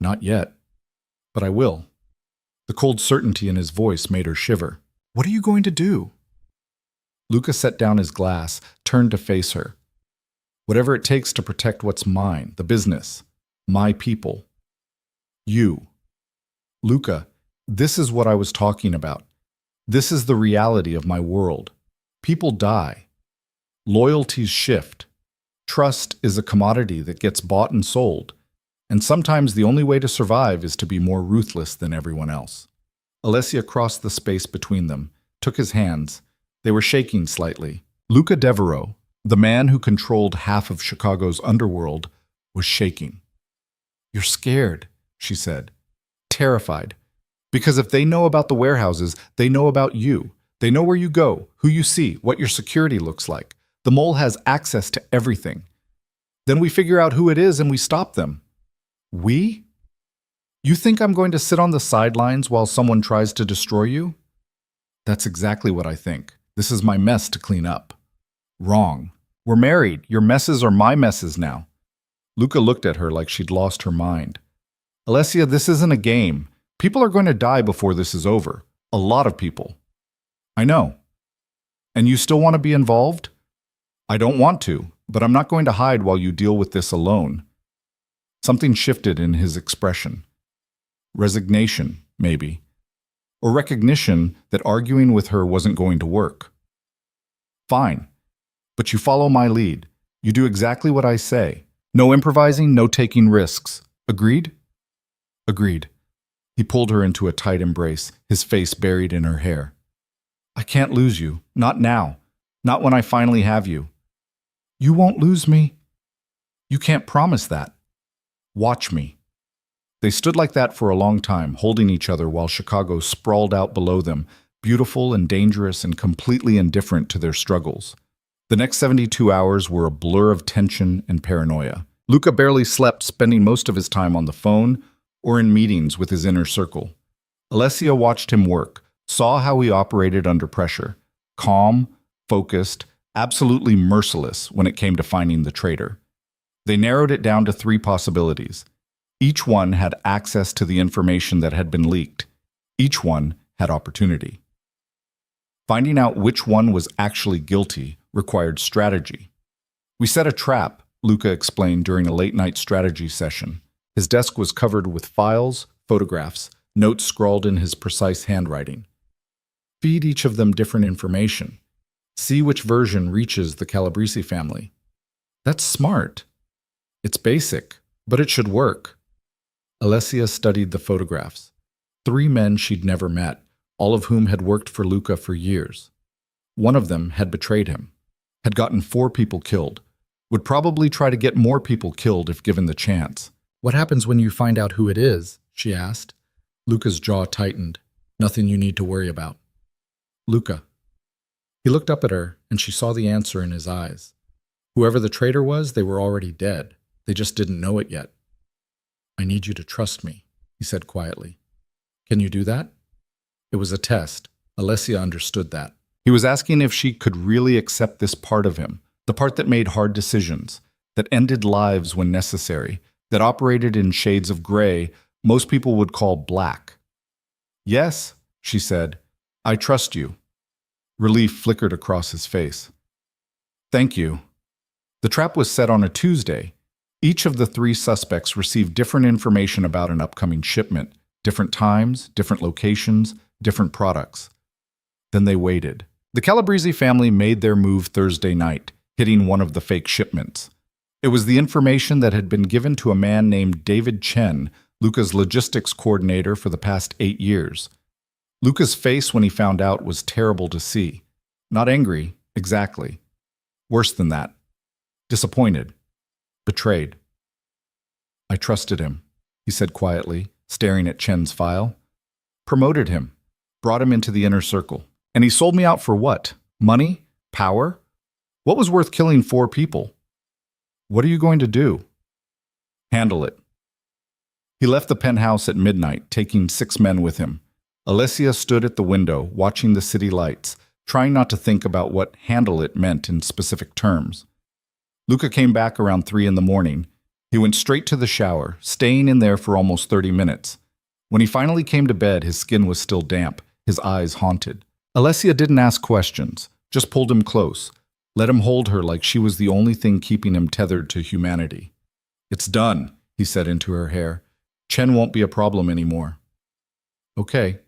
"Not yet, but I will." The cold certainty in his voice made her shiver. "What are you going to do?" Luca set down his glass, turned to face her. "Whatever it takes to protect what's mine, the business, my people. You. Luca, this is what I was talking about. This is the reality of my world. People die. Loyalties shift. Trust is a commodity that gets bought and sold. And sometimes the only way to survive is to be more ruthless than everyone else." Alessia crossed the space between them, took his hands. They were shaking slightly. Luca Devereaux, the man who controlled half of Chicago's underworld, was shaking. "You're scared," she said. "Terrified. Because if they know about the warehouses, they know about you. They know where you go, who you see, what your security looks like. The mole has access to everything. Then we figure out who it is and we stop them." "We? You think I'm going to sit on the sidelines while someone tries to destroy you?" "That's exactly what I think. This is my mess to clean up." "Wrong. We're married. Your messes are my messes now." Luca looked at her like she'd lost her mind. "Alessia, this isn't a game. People are going to die before this is over. A lot of people." "I know." "And you still want to be involved?" "I don't want to, but I'm not going to hide while you deal with this alone." Something shifted in his expression. Resignation, maybe. Or recognition that arguing with her wasn't going to work. "Fine. But you follow my lead. You do exactly what I say. No improvising, no taking risks. Agreed?" "Agreed." He pulled her into a tight embrace, his face buried in her hair. "I can't lose you. Not now. Not when I finally have you." "You won't lose me." "You can't promise that." "Watch me." They stood like that for a long time, holding each other while Chicago sprawled out below them, beautiful and dangerous and completely indifferent to their struggles. The next 72 hours were a blur of tension and paranoia. Luca barely slept, spending most of his time on the phone or in meetings with his inner circle. Alessia watched him work, saw how he operated under pressure. Calm, focused, absolutely merciless when it came to finding the traitor. They narrowed it down to 3 possibilities. Each one had access to the information that had been leaked. Each one had opportunity. Finding out which one was actually guilty required strategy. "We set a trap," Luca explained during a late-night strategy session. His desk was covered with files, photographs, notes scrawled in his precise handwriting. "Feed each of them different information. See which version reaches the Calabrese family." "That's smart. It's basic, but it should work." Alessia studied the photographs. 3 men she'd never met, all of whom had worked for Luca for years. One of them had betrayed him, had gotten 4 people killed, would probably try to get more people killed if given the chance. "What happens when you find out who it is?" she asked. Luca's jaw tightened. "Nothing you need to worry about." "Luca." He looked up at her, and she saw the answer in his eyes. Whoever the traitor was, they were already dead. They just didn't know it yet. "I need you to trust me," he said quietly. "Can you do that?" It was a test. Alessia understood that. He was asking if she could really accept this part of him, the part that made hard decisions, that ended lives when necessary, that operated in shades of gray most people would call black. "Yes," she said, "I trust you." Relief flickered across his face. "Thank you." The trap was set on a Tuesday. Each of the 3 suspects received different information about an upcoming shipment, different times, different locations, different products. Then they waited. The Calabrese family made their move Thursday night, hitting one of the fake shipments. It was the information that had been given to a man named David Chen, Luca's logistics coordinator for the past 8 years. Luca's face when he found out was terrible to see. Not angry, exactly. Worse than that. Disappointed. Betrayed. "I trusted him," he said quietly, staring at Chen's file. "Promoted him. Brought him into the inner circle. And he sold me out for what? Money? Power? What was worth killing 4 people? What are you going to do?" "Handle it." He left the penthouse at midnight, taking 6 men with him. Alessia stood at the window, watching the city lights, trying not to think about what "handle it" meant in specific terms. Luca came back around 3 in the morning. He went straight to the shower, staying in there for almost 30 minutes. When he finally came to bed, his skin was still damp, his eyes haunted. Alessia didn't ask questions, just pulled him close, let him hold her like she was the only thing keeping him tethered to humanity. "It's done," he said into her hair. "Chen won't be a problem anymore." "Okay.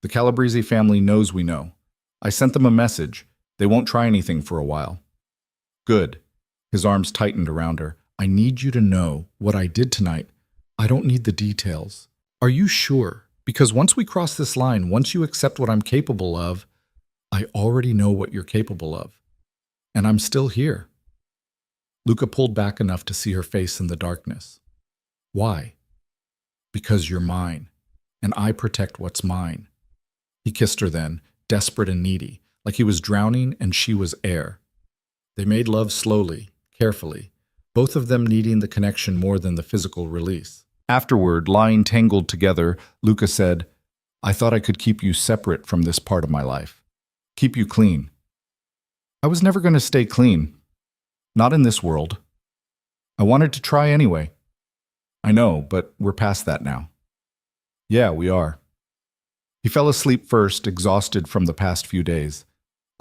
The Calabrese family knows we know. I sent them a message. They won't try anything for a while." "Good." His arms tightened around her. "I need you to know what I did tonight. I don't need the details." "Are you sure? Because once we cross this line, once you accept what I'm capable of, I already know what you're capable of. And I'm still here." Luca pulled back enough to see her face in the darkness. "Why?" "Because you're mine, and I protect what's mine." He kissed her then, desperate and needy, like he was drowning and she was air. They made love slowly, carefully, both of them needing the connection more than the physical release. Afterward, lying tangled together, Luca said, "I thought I could keep you separate from this part of my life. Keep you clean." "I was never going to stay clean. Not in this world. I wanted to try anyway." "I know, but we're past that now." "Yeah, we are." He fell asleep first, exhausted from the past few days.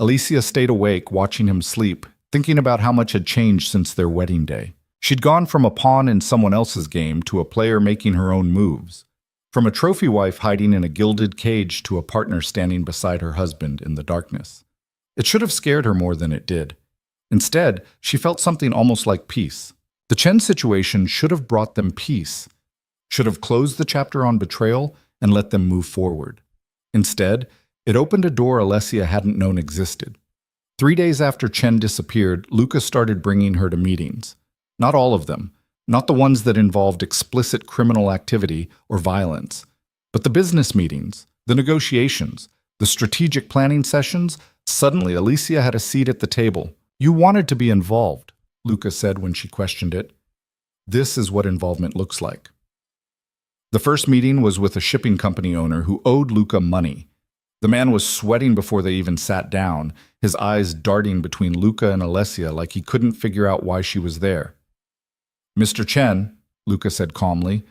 Alessia stayed awake, watching him sleep, thinking about how much had changed since their wedding day. She'd gone from a pawn in someone else's game to a player making her own moves. From a trophy wife hiding in a gilded cage to a partner standing beside her husband in the darkness. It should have scared her more than it did. Instead, she felt something almost like peace. The Chen situation should have brought them peace, should have closed the chapter on betrayal and let them move forward. Instead, it opened a door Alessia hadn't known existed. 3 days after Chen disappeared, Luca started bringing her to meetings. Not all of them, not the ones that involved explicit criminal activity or violence, but the business meetings, the negotiations, the strategic planning sessions. Suddenly, Alessia had a seat at the table. "You wanted to be involved," Luca said when she questioned it. "This is what involvement looks like." The first meeting was with a shipping company owner who owed Luca money. The man was sweating before they even sat down, his eyes darting between Luca and Alessia like he couldn't figure out why she was there. "Mr. Chen," Luca said calmly,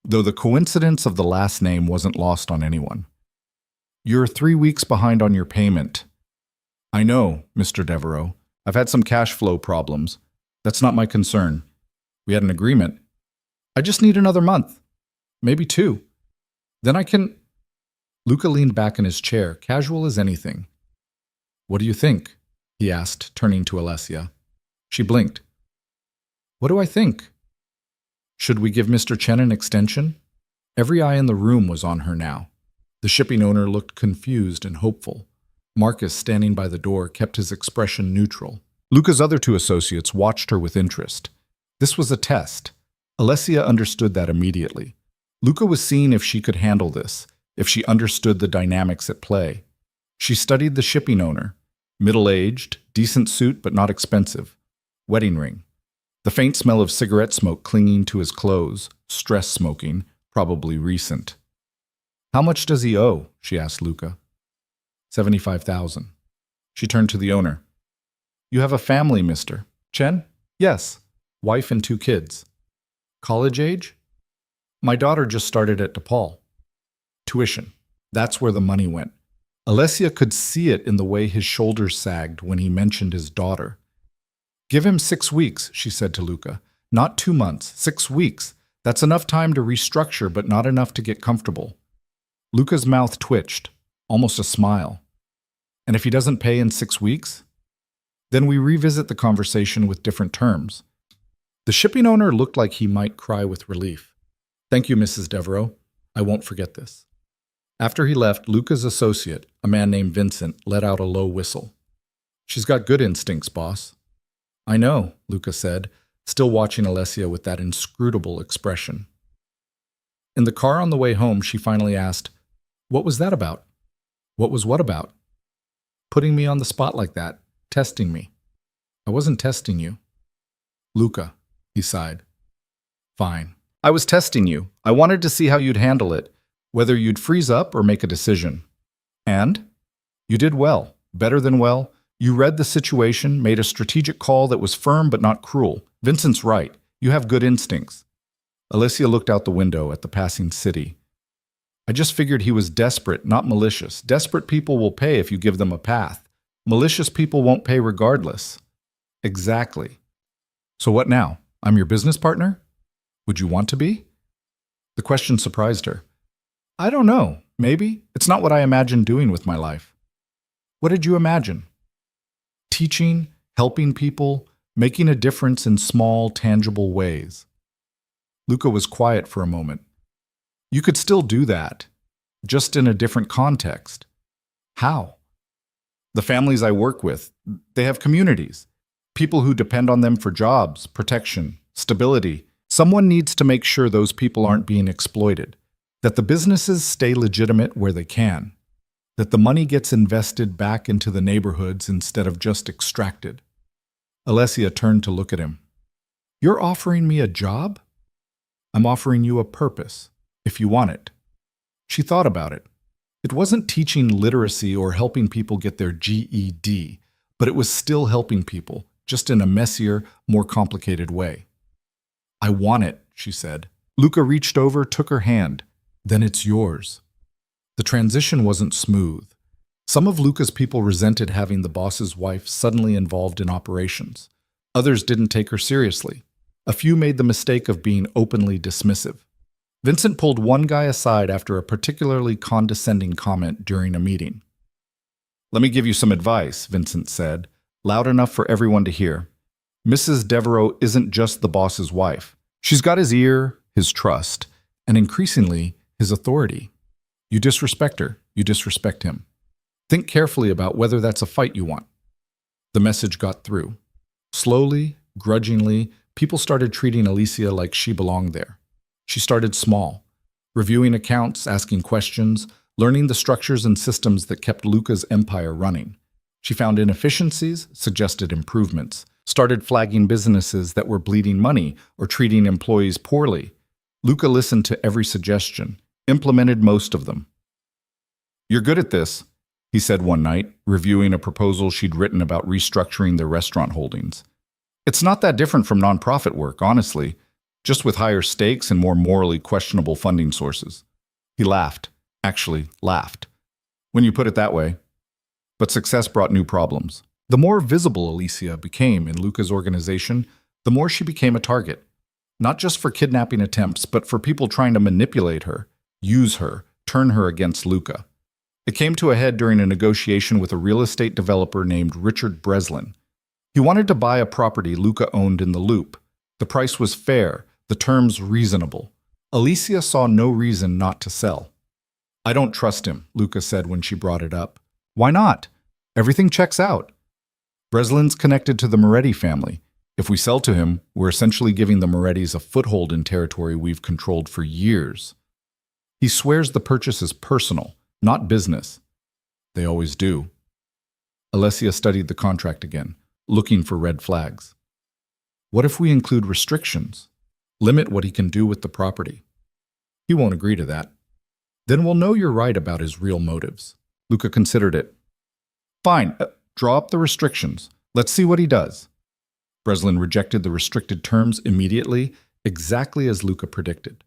though the coincidence of the last name wasn't lost on anyone. "You're 3 weeks behind on your payment." "I know, Mr. Devereaux. I've had some cash flow problems. That's not my concern. We had an agreement. I just need another month. Maybe 2. Then I can—" Luca leaned back in his chair, casual as anything. "What do you think?" he asked, turning to Alessia. She blinked. "What do I think? Should we give Mr. Chen an extension?" Every eye in the room was on her now. The shipping owner looked confused and hopeful. Marcus, standing by the door, kept his expression neutral. Luca's other 2 associates watched her with interest. This was a test. Alessia understood that immediately. Luca was seeing if she could handle this, if she understood the dynamics at play. She studied the shipping owner. Middle-aged, decent suit but not expensive. Wedding ring. The faint smell of cigarette smoke clinging to his clothes, stress smoking, probably recent. "How much does he owe?" she asked Luca. 75,000. She turned to the owner. "You have a family, Mr. Chen?" "Yes. Wife and 2 kids. College age?" "My daughter just started at DePaul." "Tuition. That's where the money went." Alessia could see it in the way his shoulders sagged when he mentioned his daughter. "Give him 6 weeks, she said to Luca. "Not 2 months, 6 weeks. That's enough time to restructure, but not enough to get comfortable." Luca's mouth twitched, almost a smile. "And if he doesn't pay in 6 weeks?" "Then we revisit the conversation with different terms." The shipping owner looked like he might cry with relief. "Thank you, Mrs. Devereaux. I won't forget this." After he left, Luca's associate, a man named Vincent, let out a low whistle. "She's got good instincts, boss." "I know," Luca said, still watching Alessia with that inscrutable expression. In the car on the way home, she finally asked, "What was that about?" "What was what about?" "Putting me on the spot like that, testing me." "I wasn't testing you." "Luca," he sighed. "Fine. I was testing you. I wanted to see how you'd handle it, whether you'd freeze up or make a decision. And? You did well, better than well. You read the situation, made a strategic call that was firm but not cruel. Vincent's right. You have good instincts." Alessia looked out the window at the passing city. "I just figured he was desperate, not malicious. Desperate people will pay if you give them a path. Malicious people won't pay regardless." "Exactly. So what now? I'm your business partner? Would you want to be?" The question surprised her. "I don't know. Maybe. It's not what I imagined doing with my life." "What did you imagine?" "Teaching, helping people, making a difference in small, tangible ways." Luca was quiet for a moment. "You could still do that, just in a different context." "How?" "The families I work with, they have communities. People who depend on them for jobs, protection, stability. Someone needs to make sure those people aren't being exploited, that the businesses stay legitimate where they can, that the money gets invested back into the neighborhoods instead of just extracted." Alessia turned to look at him. "You're offering me a job?" "I'm offering you a purpose, if you want it." She thought about it. It wasn't teaching literacy or helping people get their GED, but it was still helping people, just in a messier, more complicated way. "I want it," she said. Luca reached over, took her hand. "Then it's yours." The transition wasn't smooth. Some of Luca's people resented having the boss's wife suddenly involved in operations. Others didn't take her seriously. A few made the mistake of being openly dismissive. Vincent pulled one guy aside after a particularly condescending comment during a meeting. "Let me give you some advice," Vincent said, loud enough for everyone to hear. "Mrs. Devereaux isn't just the boss's wife. She's got his ear, his trust, and increasingly, his authority. You disrespect her, you disrespect him. Think carefully about whether that's a fight you want." The message got through. Slowly, grudgingly, people started treating Alessia like she belonged there. She started small, reviewing accounts, asking questions, learning the structures and systems that kept Luca's empire running. She found inefficiencies, suggested improvements, started flagging businesses that were bleeding money or treating employees poorly. Luca listened to every suggestion, implemented most of them. "You're good at this," he said one night, reviewing a proposal she'd written about restructuring their restaurant holdings. "It's not that different from nonprofit work, honestly, just with higher stakes and more morally questionable funding sources." He laughed, actually laughed, when you put it that way. But success brought new problems. The more visible Alessia became in Luca's organization, the more she became a target. Not just for kidnapping attempts, but for people trying to manipulate her, use her, turn her against Luca. It came to a head during a negotiation with a real estate developer named Richard Breslin. He wanted to buy a property Luca owned in the Loop. The price was fair, the terms reasonable. Alessia saw no reason not to sell. "I don't trust him," Luca said when she brought it up. "Why not? Everything checks out. Breslin's connected to the Moretti family. If we sell to him, we're essentially giving the Morettis a foothold in territory we've controlled for years. He swears the purchase is personal, not business." They always do. Alessia studied the contract again, looking for red flags. What if we include restrictions? Limit what he can do with the property? He won't agree to that. Then we'll know you're right about his real motives. Luca considered it. Fine, draw up the restrictions. Let's see what he does. Breslin rejected the restricted terms immediately, exactly as Luca predicted.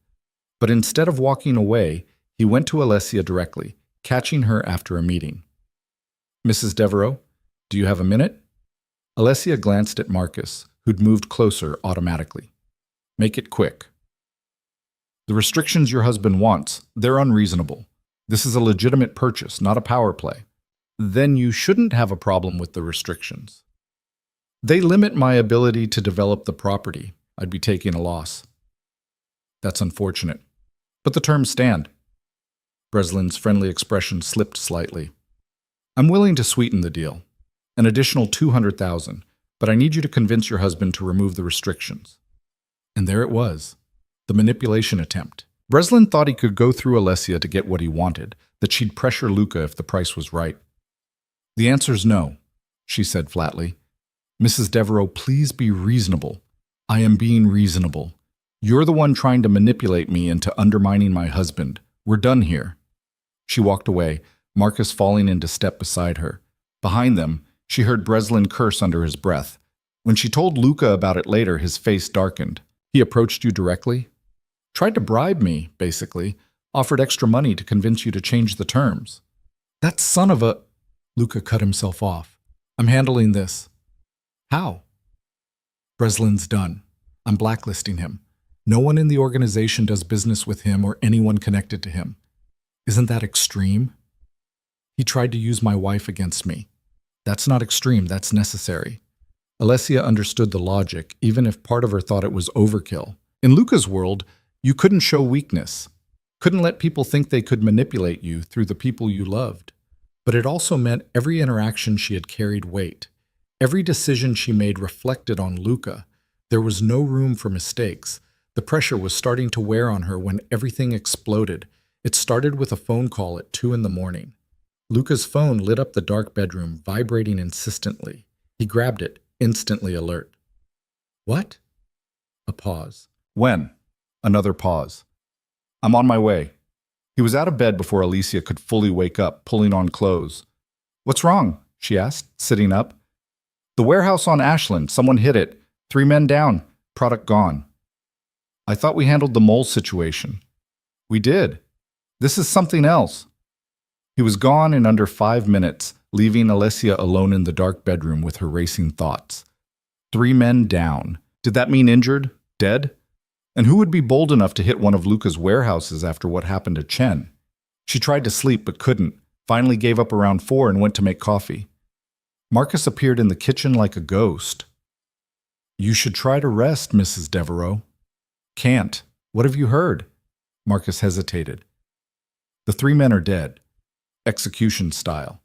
But instead of walking away, he went to Alessia directly, catching her after a meeting. "Mrs. Devereaux, do you have a minute?" Alessia glanced at Marcus, who'd moved closer automatically. "Make it quick." "The restrictions your husband wants, they're unreasonable. This is a legitimate purchase, not a power play." "Then you shouldn't have a problem with the restrictions." "They limit my ability to develop the property. I'd be taking a loss." "That's unfortunate. But the terms stand." Breslin's friendly expression slipped slightly. "I'm willing to sweeten the deal. An additional $200,000, but I need you to convince your husband to remove the restrictions." And there it was, the manipulation attempt. Breslin thought he could go through Alessia to get what he wanted, that she'd pressure Luca if the price was right. "The answer's no," she said flatly. "Mrs. Devereaux, please be reasonable. I am being reasonable. You're the one trying to manipulate me into undermining my husband. We're done here." She walked away, Marcus falling into step beside her. Behind them, she heard Breslin curse under his breath. When she told Luca about it later, his face darkened. "He approached you directly?" "Tried to bribe me, basically. Offered extra money to convince you to change the terms." "That son of a—" Luca cut himself off. "I'm handling this." "How?" "Breslin's done. I'm blacklisting him. No one in the organization does business with him or anyone connected to him. Isn't that extreme? He tried to use my wife against me. That's not extreme, that's necessary." Alessia understood the logic, even if part of her thought it was overkill. In Luca's world, you couldn't show weakness. Couldn't let people think they could manipulate you through the people you loved. But it also meant every interaction she had carried weight. Every decision she made reflected on Luca. There was no room for mistakes. The pressure was starting to wear on her when everything exploded. It started with a phone call at 2 a.m. Luca's phone lit up the dark bedroom, vibrating insistently. He grabbed it, instantly alert. "What?" A pause. "When?" Another pause. "I'm on my way." He was out of bed before Alessia could fully wake up, pulling on clothes. "What's wrong?" she asked, sitting up. "The warehouse on Ashland. Someone hit it. 3 men down. Product gone." "I thought we handled the mole situation." "We did. This is something else." He was gone in under 5 minutes, leaving Alessia alone in the dark bedroom with her racing thoughts. 3 men down. Did that mean injured? Dead? And who would be bold enough to hit one of Luca's warehouses after what happened to Chen? She tried to sleep but couldn't, finally gave up around 4 and went to make coffee. Marcus appeared in the kitchen like a ghost. "You should try to rest, Mrs. Devereaux." "Can't. What have you heard?" Marcus hesitated. "The 3 men are dead. Execution style.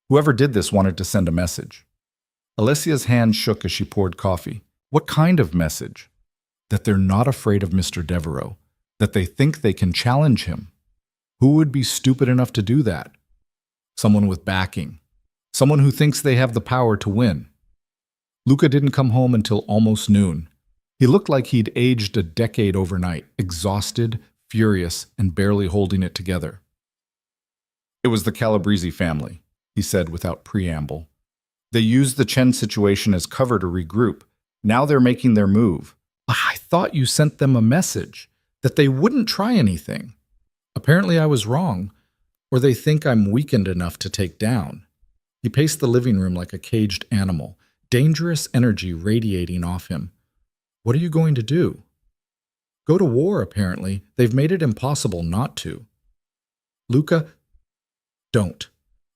Whoever did this wanted to send a message." Alessia's hand shook as she poured coffee. "What kind of message?" "That they're not afraid of Mr. Devereaux. That they think they can challenge him." "Who would be stupid enough to do that?" "Someone with backing. Someone who thinks they have the power to win." Luca didn't come home until almost noon. He looked like he'd aged a decade overnight, exhausted, furious, and barely holding it together. It was the Calabrese family, he said without preamble. They used the Chen situation as cover to regroup. Now they're making their move. I thought you sent them a message that they wouldn't try anything. Apparently I was wrong, or they think I'm weakened enough to take down. He paced the living room like a caged animal, dangerous energy radiating off him. What are you going to do? Go to war, apparently. They've made it impossible not to. Luca, don't.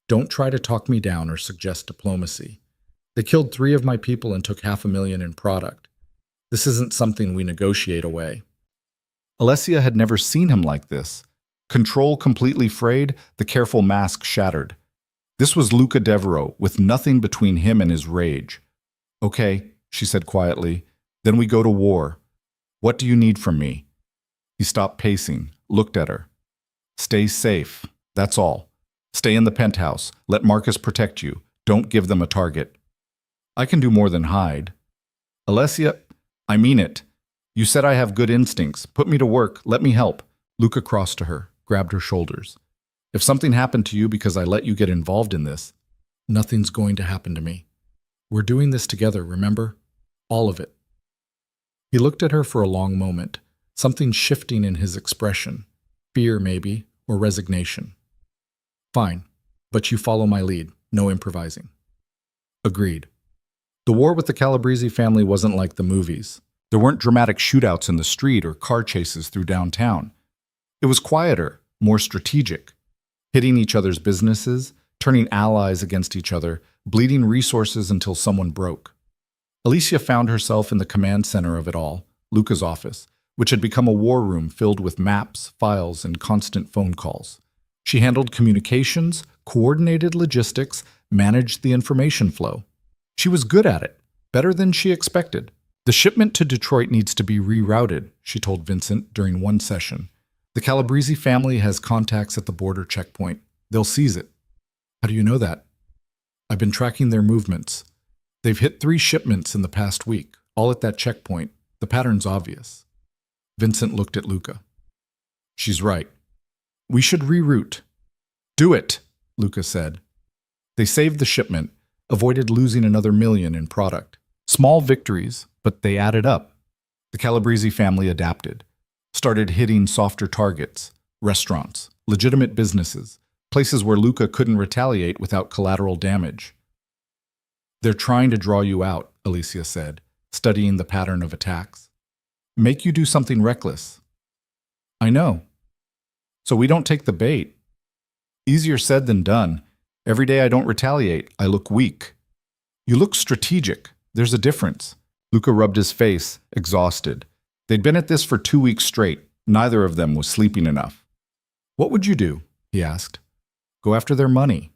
Don't try to talk me down or suggest diplomacy. They killed 3 of my people and took $500,000 in product. This isn't something we negotiate away. Alessia had never seen him like this. Control completely frayed, the careful mask shattered. This was Luca Devereaux, with nothing between him and his rage. Okay, she said quietly, then we go to war. What do you need from me? He stopped pacing, looked at her. Stay safe, that's all. Stay in the penthouse. Let Marcus protect you. Don't give them a target. I can do more than hide. Alessia, I mean it. You said I have good instincts. Put me to work. Let me help. Luca crossed to her, grabbed her shoulders. If something happened to you because I let you get involved in this, nothing's going to happen to me. We're doing this together, remember? All of it. He looked at her for a long moment, something shifting in his expression. Fear, maybe, or resignation. Fine, but you follow my lead. No improvising. Agreed. The war with the Calabrese family wasn't like the movies. There weren't dramatic shootouts in the street or car chases through downtown. It was quieter, more strategic, hitting each other's businesses, turning allies against each other, bleeding resources until someone broke. Alessia found herself in the command center of it all, Luca's office, which had become a war room filled with maps, files, and constant phone calls. She handled communications, coordinated logistics, managed the information flow. She was good at it, better than she expected. The shipment to Detroit needs to be rerouted, she told Vincent during one session. The Calabrese family has contacts at the border checkpoint. They'll seize it. How do you know that? I've been tracking their movements. They've hit 3 shipments in the past week, all at that checkpoint. The pattern's obvious. Vincent looked at Luca. She's right. We should reroute. Do it, Luca said. They saved the shipment, avoided losing another $1 million in product. Small victories, but they added up. The Calabrese family adapted, started hitting softer targets, restaurants, legitimate businesses, places where Luca couldn't retaliate without collateral damage. They're trying to draw you out, Alessia said, studying the pattern of attacks. Make you do something reckless. I know. So we don't take the bait. Easier said than done. Every day I don't retaliate, I look weak. You look strategic. There's a difference. Luca rubbed his face, exhausted. They'd been at this for 2 weeks straight. Neither of them was sleeping enough. What would you do? He asked. Go after their money.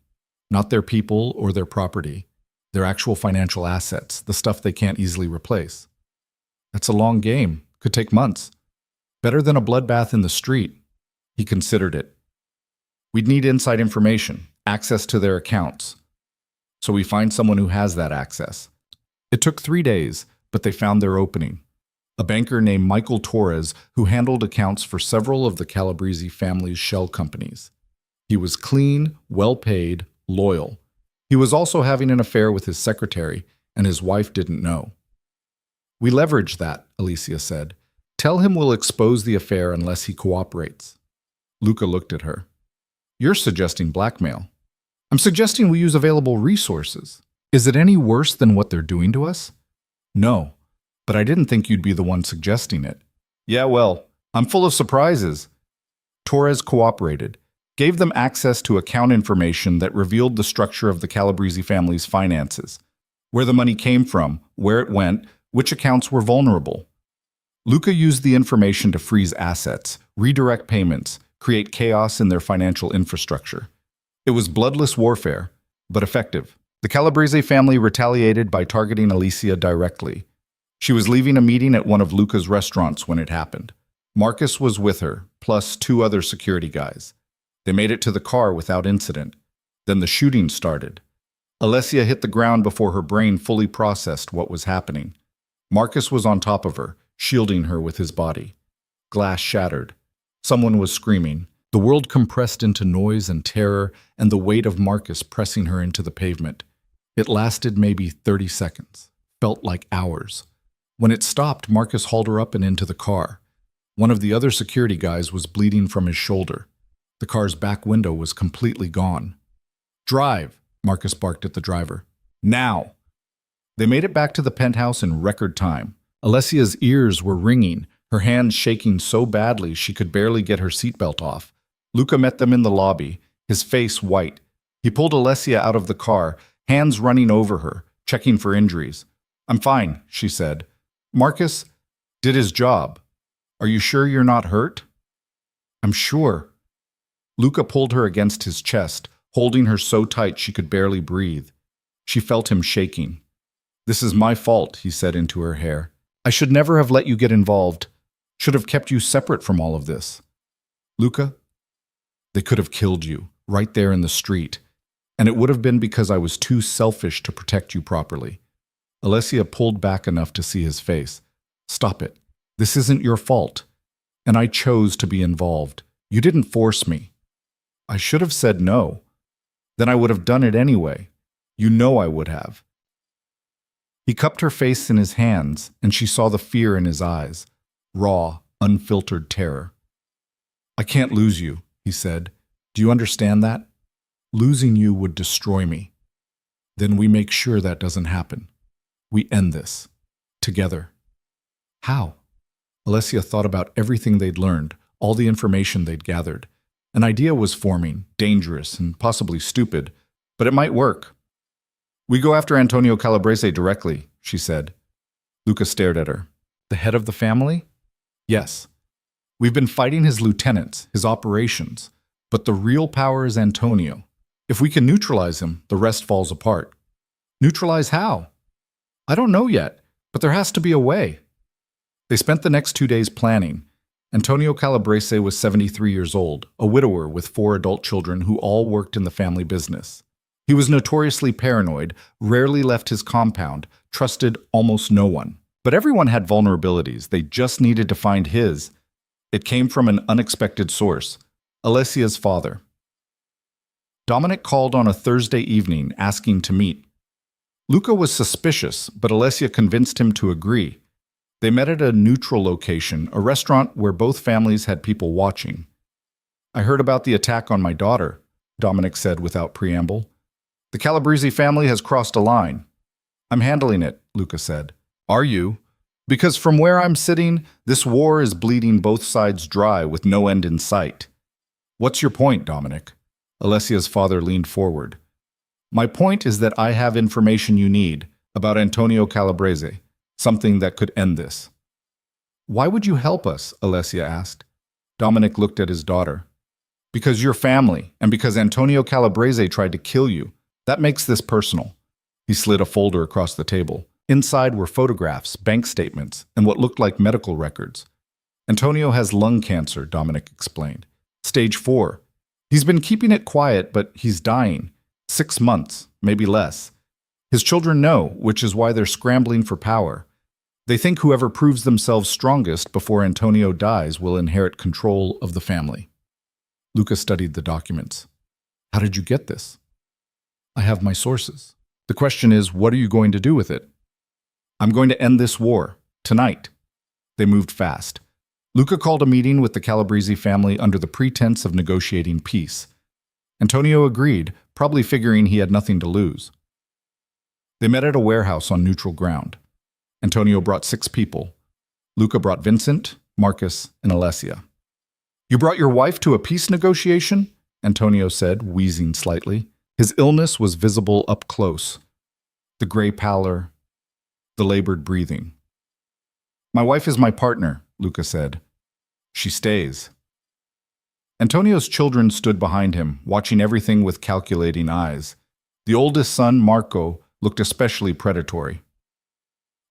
Not their people or their property. Their actual financial assets, the stuff they can't easily replace. That's a long game. Could take months. Better than a bloodbath in the street. He considered it. We'd need inside information, access to their accounts. So we find someone who has that access. It took 3 days, but they found their opening. A banker named Michael Torres who handled accounts for several of the Calabrese family's shell companies. He was clean, well-paid, loyal. He was also having an affair with his secretary, and his wife didn't know. We leverage that, Alessia said. Tell him we'll expose the affair unless he cooperates. Luca looked at her. You're suggesting blackmail. I'm suggesting we use available resources. Is it any worse than what they're doing to us? No, but I didn't think you'd be the one suggesting it. Yeah, well, I'm full of surprises. Torres cooperated, gave them access to account information that revealed the structure of the Calabrese family's finances, where the money came from, where it went, which accounts were vulnerable. Luca used the information to freeze assets, redirect payments, create chaos in their financial infrastructure. It was bloodless warfare, but effective. The Calabrese family retaliated by targeting Alessia directly. She was leaving a meeting at one of Luca's restaurants when it happened. Marcus was with her, plus 2 other security guys. They made it to the car without incident. Then the shooting started. Alessia hit the ground before her brain fully processed what was happening. Marcus was on top of her, shielding her with his body. Glass shattered. Someone was screaming. The world compressed into noise and terror, and the weight of Marcus pressing her into the pavement. It lasted maybe 30 seconds. Felt like hours. When it stopped, Marcus hauled her up and into the car. One of the other security guys was bleeding from his shoulder. The car's back window was completely gone. "Drive," Marcus barked at the driver. "Now!" They made it back to the penthouse in record time. Alessia's ears were ringing, her hands shaking so badly she could barely get her seatbelt off. Luca met them in the lobby, his face white. He pulled Alessia out of the car, hands running over her, checking for injuries. "I'm fine," she said. "Marcus did his job. Are you sure you're not hurt?" "I'm sure." Luca pulled her against his chest, holding her so tight she could barely breathe. She felt him shaking. "This is my fault," he said into her hair. "I should never have let you get involved. Should have kept you separate from all of this." "Luca, they could have killed you, right there in the street. And it would have been because I was too selfish to protect you properly." Alessia pulled back enough to see his face. "Stop it. This isn't your fault. And I chose to be involved. You didn't force me." "I should have said no. Then I would have done it anyway. You know I would have." He cupped her face in his hands, and she saw the fear in his eyes. Raw, unfiltered terror. "I can't lose you," he said. "Do you understand that? Losing you would destroy me. Then we make sure that doesn't happen. We end this. Together." "How?" Alessia thought about everything they'd learned, all the information they'd gathered. An idea was forming, dangerous and possibly stupid, but it might work. "We go after Antonio Calabrese directly," she said. Luca stared at her. "The head of the family?" "Yes. We've been fighting his lieutenants, his operations, but the real power is Antonio. If we can neutralize him, the rest falls apart." "Neutralize how?" "I don't know yet, but there has to be a way." They spent the next 2 days planning. Antonio Calabrese was 73 years old, a widower with 4 adult children who all worked in the family business. He was notoriously paranoid, rarely left his compound, trusted almost no one. But everyone had vulnerabilities, they just needed to find his. It came from an unexpected source, Alessia's father. Dominic called on a Thursday evening, asking to meet. Luca was suspicious, but Alessia convinced him to agree. They met at a neutral location, a restaurant where both families had people watching. "I heard about the attack on my daughter," Dominic said without preamble. "The Calabrese family has crossed a line." "I'm handling it," Luca said. "Are you?" "Because from where I'm sitting, this war is bleeding both sides dry with no end in sight." "What's your point, Dominic?" Alessia's father leaned forward. "My point is that I have information you need about Antonio Calabrese, something that could end this." "Why would you help us?" Alessia asked. Dominic looked at his daughter. "Because you're family, and because Antonio Calabrese tried to kill you. That makes this personal." He slid a folder across the table. Inside were photographs, bank statements, and what looked like medical records. "Antonio has lung cancer," Dominic explained. "Stage 4. He's been keeping it quiet, but he's dying. 6 months, maybe less. His children know, which is why they're scrambling for power. They think whoever proves themselves strongest before Antonio dies will inherit control of the family." Luca studied the documents. "How did you get this?" "I have my sources. The question is, what are you going to do with it?" "I'm going to end this war. Tonight." They moved fast. Luca called a meeting with the Calabrese family under the pretense of negotiating peace. Antonio agreed, probably figuring he had nothing to lose. They met at a warehouse on neutral ground. Antonio brought 6 people. Luca brought Vincent, Marcus, and Alessia. "You brought your wife to a peace negotiation?" Antonio said, wheezing slightly. His illness was visible up close. The gray pallor, the labored breathing. "My wife is my partner," Luca said. "She stays." Antonio's children stood behind him, watching everything with calculating eyes. The oldest son, Marco, looked especially predatory.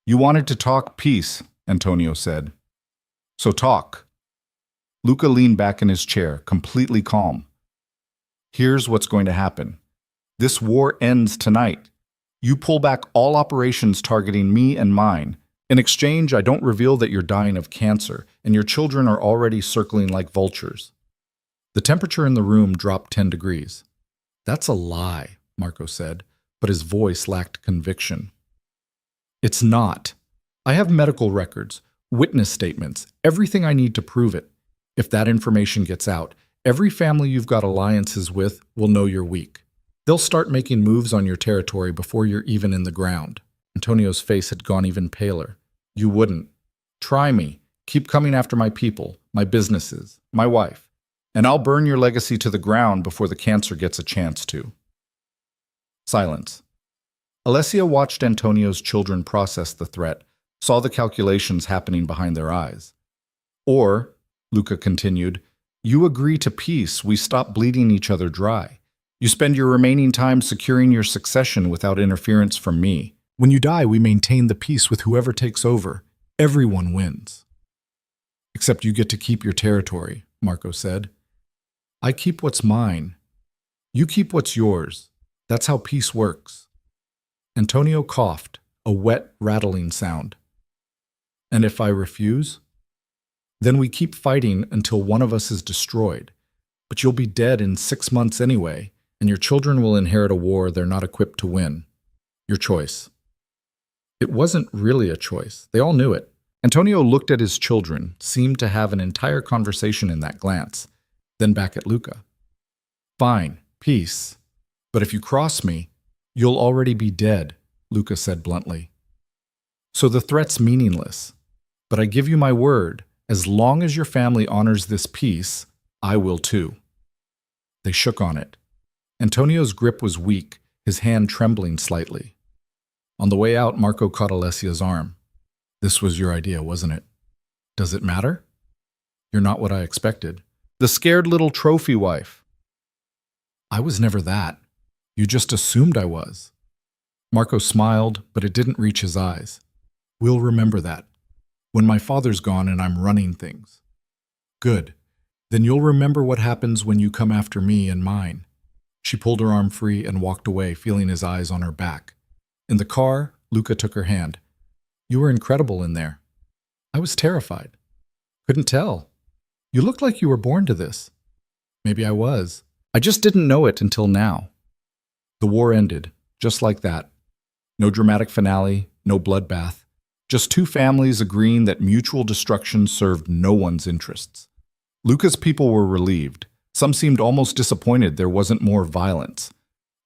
"You wanted to talk peace," Antonio said. "So talk." Luca leaned back in his chair, completely calm. "Here's what's going to happen. This war ends tonight. You pull back all operations targeting me and mine. In exchange, I don't reveal that you're dying of cancer, and your children are already circling like vultures. The temperature in the room dropped 10 degrees. That's a lie, Marco said, but his voice lacked conviction. It's not. I have medical records, witness statements, everything I need to prove it. If that information gets out, every family you've got alliances with will know you're weak. They'll start making moves on your territory before you're even in the ground. Antonio's face had gone even paler. You wouldn't. Try me. Keep coming after my people, my businesses, my wife. And I'll burn your legacy to the ground before the cancer gets a chance to. Silence. Alessia watched Antonio's children process the threat, saw the calculations happening behind their eyes. Or, Luca continued, you agree to peace, we stop bleeding each other dry. You spend your remaining time securing your succession without interference from me. When you die, we maintain the peace with whoever takes over. Everyone wins. Except you get to keep your territory, Marco said. I keep what's mine. You keep what's yours. That's how peace works. Antonio coughed, a wet, rattling sound. And if I refuse? Then we keep fighting until one of us is destroyed. But you'll be dead in 6 months anyway, and your children will inherit a war they're not equipped to win. Your choice. It wasn't really a choice. They all knew it. Antonio looked at his children, seemed to have an entire conversation in that glance, then back at Luca. Fine, peace. But if you cross me, you'll already be dead, Luca said bluntly. So the threat's meaningless. But I give you my word, as long as your family honors this peace, I will too. They shook on it. Antonio's grip was weak, his hand trembling slightly. On the way out, Marco caught Alessia's arm. This was your idea, wasn't it? Does it matter? You're not what I expected. The scared little trophy wife. I was never that. You just assumed I was. Marco smiled, but it didn't reach his eyes. We'll remember that. When my father's gone and I'm running things. Good. Then you'll remember what happens when you come after me and mine. She pulled her arm free and walked away, feeling his eyes on her back. In the car, Luca took her hand. You were incredible in there. I was terrified. Couldn't tell. You looked like you were born to this. Maybe I was. I just didn't know it until now. The war ended, just like that. No dramatic finale, no bloodbath. Just two families agreeing that mutual destruction served no one's interests. Luca's people were relieved. Some seemed almost disappointed there wasn't more violence.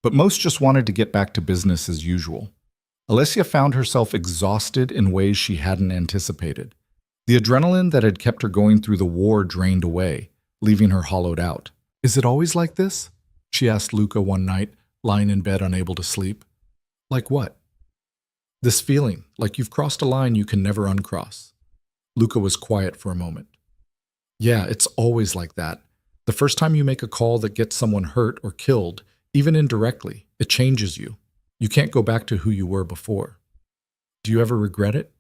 But most just wanted to get back to business as usual. Alessia found herself exhausted in ways she hadn't anticipated. The adrenaline that had kept her going through the war drained away, leaving her hollowed out. Is it always like this? She asked Luca one night, lying in bed unable to sleep. Like what? This feeling, like you've crossed a line you can never uncross. Luca was quiet for a moment. Yeah, it's always like that. The first time you make a call that gets someone hurt or killed, even indirectly, it changes you. You can't go back to who you were before. Do you ever regret it?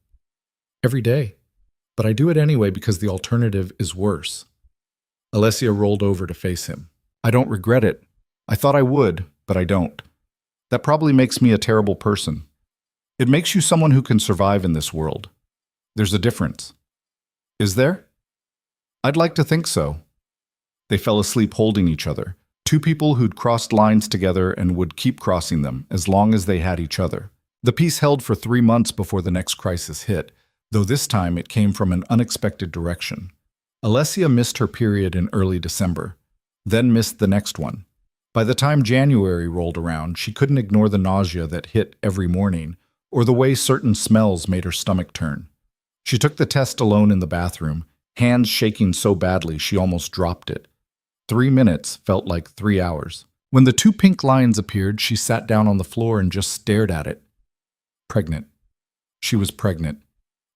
Every day. But I do it anyway because the alternative is worse. Alessia rolled over to face him. I don't regret it. I thought I would, but I don't. That probably makes me a terrible person. It makes you someone who can survive in this world. There's a difference. Is there? I'd like to think so. They fell asleep holding each other. Two people who'd crossed lines together and would keep crossing them as long as they had each other. The peace held for 3 months before the next crisis hit, though this time it came from an unexpected direction. Alessia missed her period in early December, then missed the next one. By the time January rolled around, she couldn't ignore the nausea that hit every morning, or the way certain smells made her stomach turn. She took the test alone in the bathroom, hands shaking so badly she almost dropped it. 3 minutes felt like 3 hours. When the 2 pink lines appeared, she sat down on the floor and just stared at it. Pregnant. She was pregnant.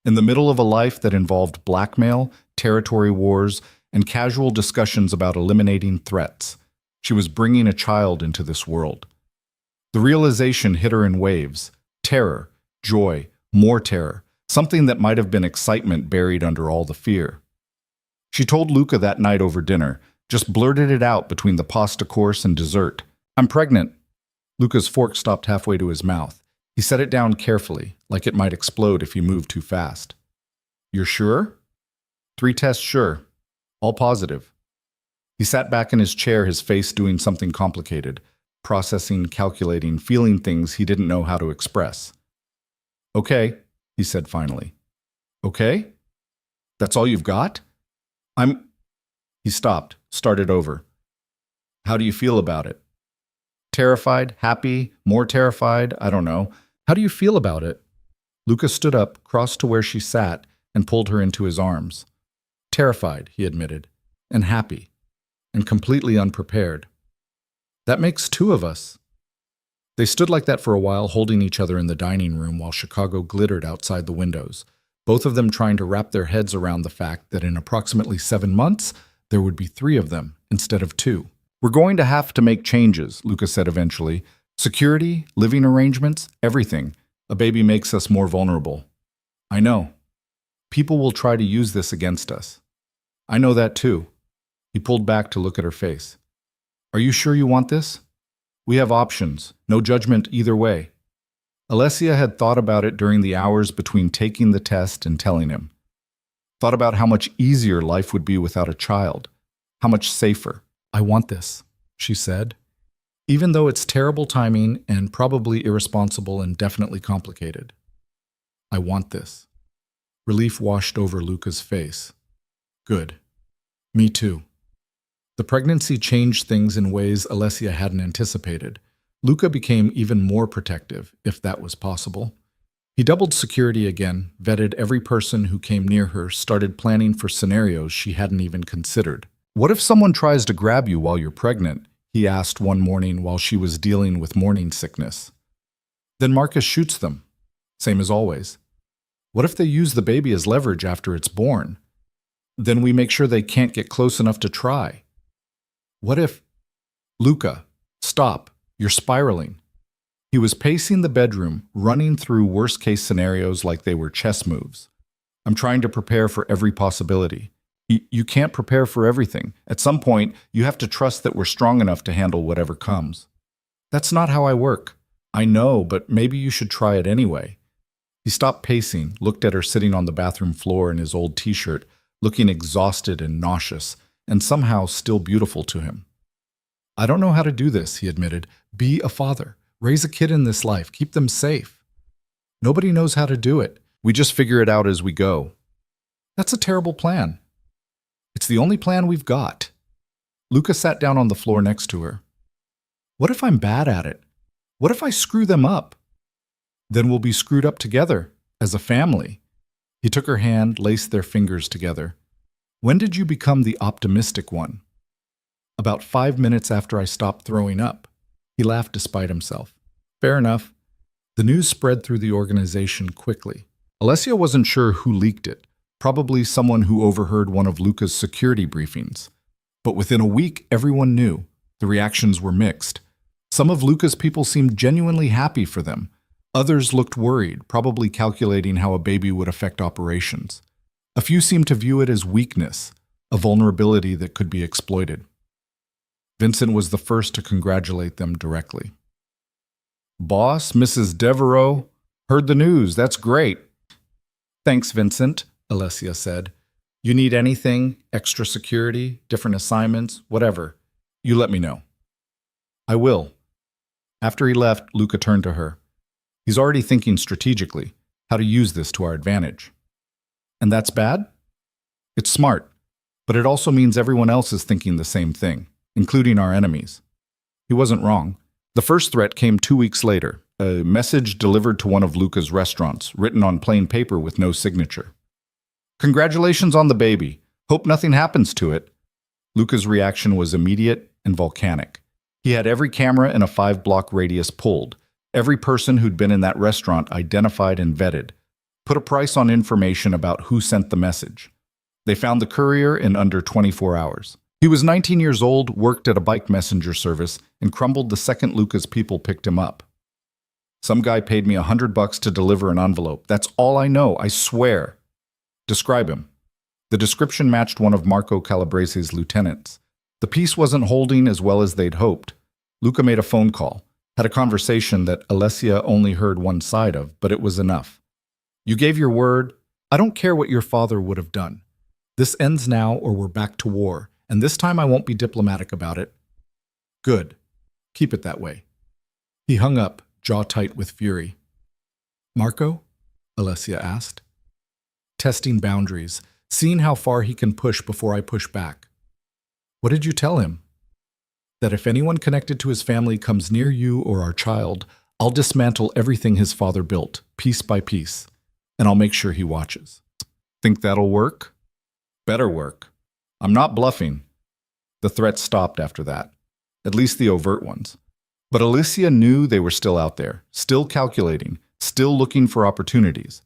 In the middle of a life that involved blackmail, territory wars, and casual discussions about eliminating threats, she was bringing a child into this world. The realization hit her in waves. Terror, joy, more terror, something that might have been excitement buried under all the fear. She told Luca that night over dinner, just blurted it out between the pasta course and dessert. I'm pregnant. Luca's fork stopped halfway to his mouth. He set it down carefully, like it might explode if he moved too fast. You're sure? 3 tests sure. All positive. He sat back in his chair, his face doing something complicated, processing, calculating, feeling things he didn't know how to express. Okay, he said finally. Okay? That's all you've got? He stopped, started over. How do you feel about it? Terrified, happy, more terrified, I don't know. How do you feel about it? Luca stood up, crossed to where she sat, and pulled her into his arms. Terrified, he admitted, and happy, and completely unprepared. That makes 2 of us. They stood like that for a while, holding each other in the dining room while Chicago glittered outside the windows, both of them trying to wrap their heads around the fact that in approximately 7 months, there would be 3 of them instead of 2. We're going to have to make changes, Luca said eventually. Security, living arrangements, everything. A baby makes us more vulnerable. I know. People will try to use this against us. I know that too. He pulled back to look at her face. Are you sure you want this? We have options. No judgment either way. Alessia had thought about it during the hours between taking the test and telling him. Thought about how much easier life would be without a child. How much safer. I want this, she said. Even though it's terrible timing and probably irresponsible and definitely complicated. I want this. Relief washed over Luca's face. Good. Me too. The pregnancy changed things in ways Alessia hadn't anticipated. Luca became even more protective, if that was possible. He doubled security again, vetted every person who came near her, started planning for scenarios she hadn't even considered. What if someone tries to grab you while you're pregnant? He asked one morning while she was dealing with morning sickness. Then Marcus shoots them. Same as always. What if they use the baby as leverage after it's born? Then we make sure they can't get close enough to try. What if... Luca, stop. You're spiraling. He was pacing the bedroom, running through worst-case scenarios like they were chess moves. I'm trying to prepare for every possibility. You can't prepare for everything. At some point, you have to trust that we're strong enough to handle whatever comes. That's not how I work. I know, but maybe you should try it anyway. He stopped pacing, looked at her sitting on the bathroom floor in his old t-shirt, looking exhausted and nauseous, and somehow still beautiful to him. I don't know how to do this, he admitted. Be a father. Raise a kid in this life. Keep them safe. Nobody knows how to do it. We just figure it out as we go. That's a terrible plan. It's the only plan we've got. Luca sat down on the floor next to her. What if I'm bad at it? What if I screw them up? Then we'll be screwed up together, as a family. He took her hand, laced their fingers together. When did you become the optimistic one? About 5 minutes after I stopped throwing up. He laughed despite himself. Fair enough. The news spread through the organization quickly. Alessia wasn't sure who leaked it. Probably someone who overheard one of Luca's security briefings. But within a week, everyone knew. The reactions were mixed. Some of Luca's people seemed genuinely happy for them. Others looked worried, probably calculating how a baby would affect operations. A few seemed to view it as weakness, a vulnerability that could be exploited. Vincent was the first to congratulate them directly. Boss, Mrs. Devereaux, heard the news. That's great. Thanks, Vincent, Alessia said. You need anything, extra security, different assignments, whatever. You let me know. I will. After he left, Luca turned to her. He's already thinking strategically, how to use this to our advantage. And that's bad? It's smart, but it also means everyone else is thinking the same thing, including our enemies. He wasn't wrong. The first threat came 2 weeks later, a message delivered to one of Luca's restaurants, written on plain paper with no signature. Congratulations on the baby. Hope nothing happens to it. Luca's reaction was immediate and volcanic. He had every camera in a 5-block radius pulled, every person who'd been in that restaurant identified and vetted, put a price on information about who sent the message. They found the courier in under 24 hours. He was 19 years old, worked at a bike messenger service, and crumbled the second Luca's people picked him up. Some guy paid me $100 to deliver an envelope. That's all I know, I swear. Describe him. The description matched one of Marco Calabrese's lieutenants. The piece wasn't holding as well as they'd hoped. Luca made a phone call. Had a conversation that Alessia only heard one side of, but it was enough. You gave your word. I don't care what your father would have done. This ends now or we're back to war, and this time I won't be diplomatic about it. Good. Keep it that way. He hung up, jaw tight with fury. Marco? Alessia asked. Testing boundaries, seeing how far he can push before I push back. What did you tell him? That if anyone connected to his family comes near you or our child, I'll dismantle everything his father built, piece by piece, and I'll make sure he watches. Think that'll work? Better work. I'm not bluffing. The threats stopped after that, at least the overt ones. But Alessia knew they were still out there, still calculating, still looking for opportunities.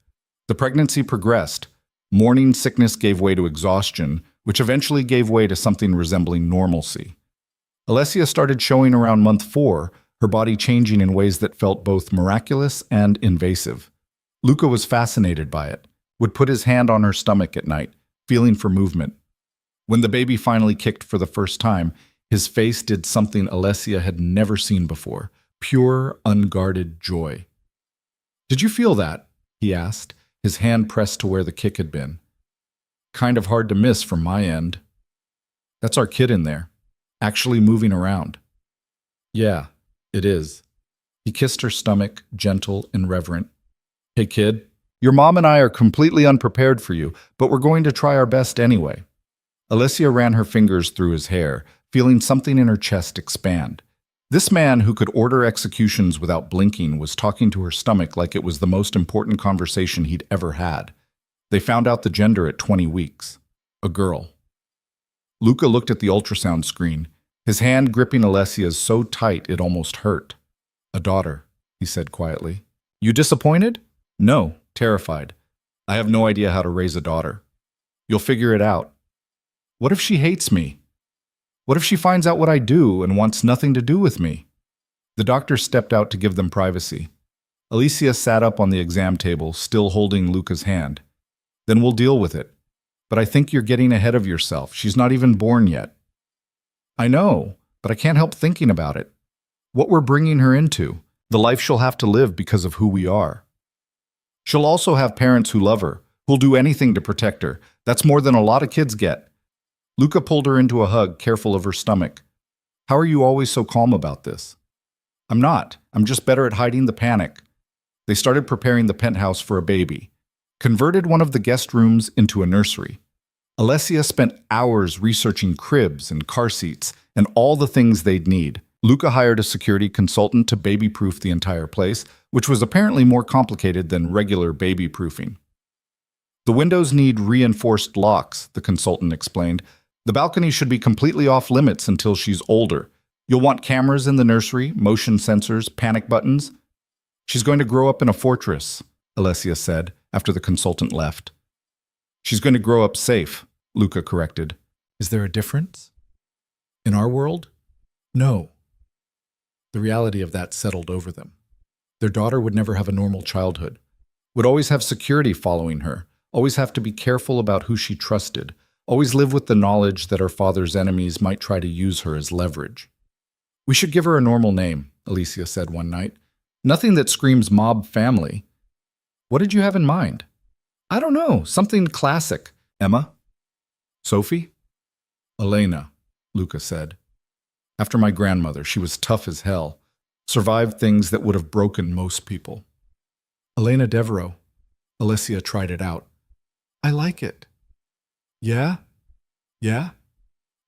The pregnancy progressed. Morning sickness gave way to exhaustion, which eventually gave way to something resembling normalcy. Alessia started showing around month 4, her body changing in ways that felt both miraculous and invasive. Luca was fascinated by it, would put his hand on her stomach at night, feeling for movement. When the baby finally kicked for the first time, his face did something Alessia had never seen before, pure, unguarded joy. Did you feel that? He asked, his hand pressed to where the kick had been. Kind of hard to miss from my end. That's our kid in there, actually moving around. Yeah, it is. He kissed her stomach, gentle and reverent. Hey kid, your mom and I are completely unprepared for you, but we're going to try our best anyway. Alessia ran her fingers through his hair, feeling something in her chest expand. This man who could order executions without blinking was talking to her stomach like it was the most important conversation he'd ever had. They found out the gender at 20 weeks. A girl. Luca looked at the ultrasound screen, his hand gripping Alessia's so tight it almost hurt. A daughter, he said quietly. You disappointed? No, terrified. I have no idea how to raise a daughter. You'll figure it out. What if she hates me? What if she finds out what I do and wants nothing to do with me? The doctor stepped out to give them privacy. Alessia sat up on the exam table, still holding Luca's hand. Then we'll deal with it. But I think you're getting ahead of yourself. She's not even born yet. I know, but I can't help thinking about it. What we're bringing her into, the life she'll have to live because of who we are. She'll also have parents who love her, who'll do anything to protect her. That's more than a lot of kids get. Luca pulled her into a hug, careful of her stomach. How are you always so calm about this? I'm not. I'm just better at hiding the panic. They started preparing the penthouse for a baby. Converted one of the guest rooms into a nursery. Alessia spent hours researching cribs and car seats and all the things they'd need. Luca hired a security consultant to baby-proof the entire place, which was apparently more complicated than regular baby-proofing. The windows need reinforced locks, the consultant explained. The balcony should be completely off limits until she's older. You'll want cameras in the nursery, motion sensors, panic buttons. She's going to grow up in a fortress, Alessia said after the consultant left. She's going to grow up safe, Luca corrected. Is there a difference? In our world? No. The reality of that settled over them. Their daughter would never have a normal childhood, would always have security following her, always have to be careful about who she trusted, always live with the knowledge that her father's enemies might try to use her as leverage. We should give her a normal name, Alessia said one night. Nothing that screams mob family. What did you have in mind? I don't know, something classic. Emma? Sophie? Elena, Luca said. After my grandmother, she was tough as hell, survived things that would have broken most people. Elena Devereaux. Alessia tried it out. I like it. Yeah? Yeah?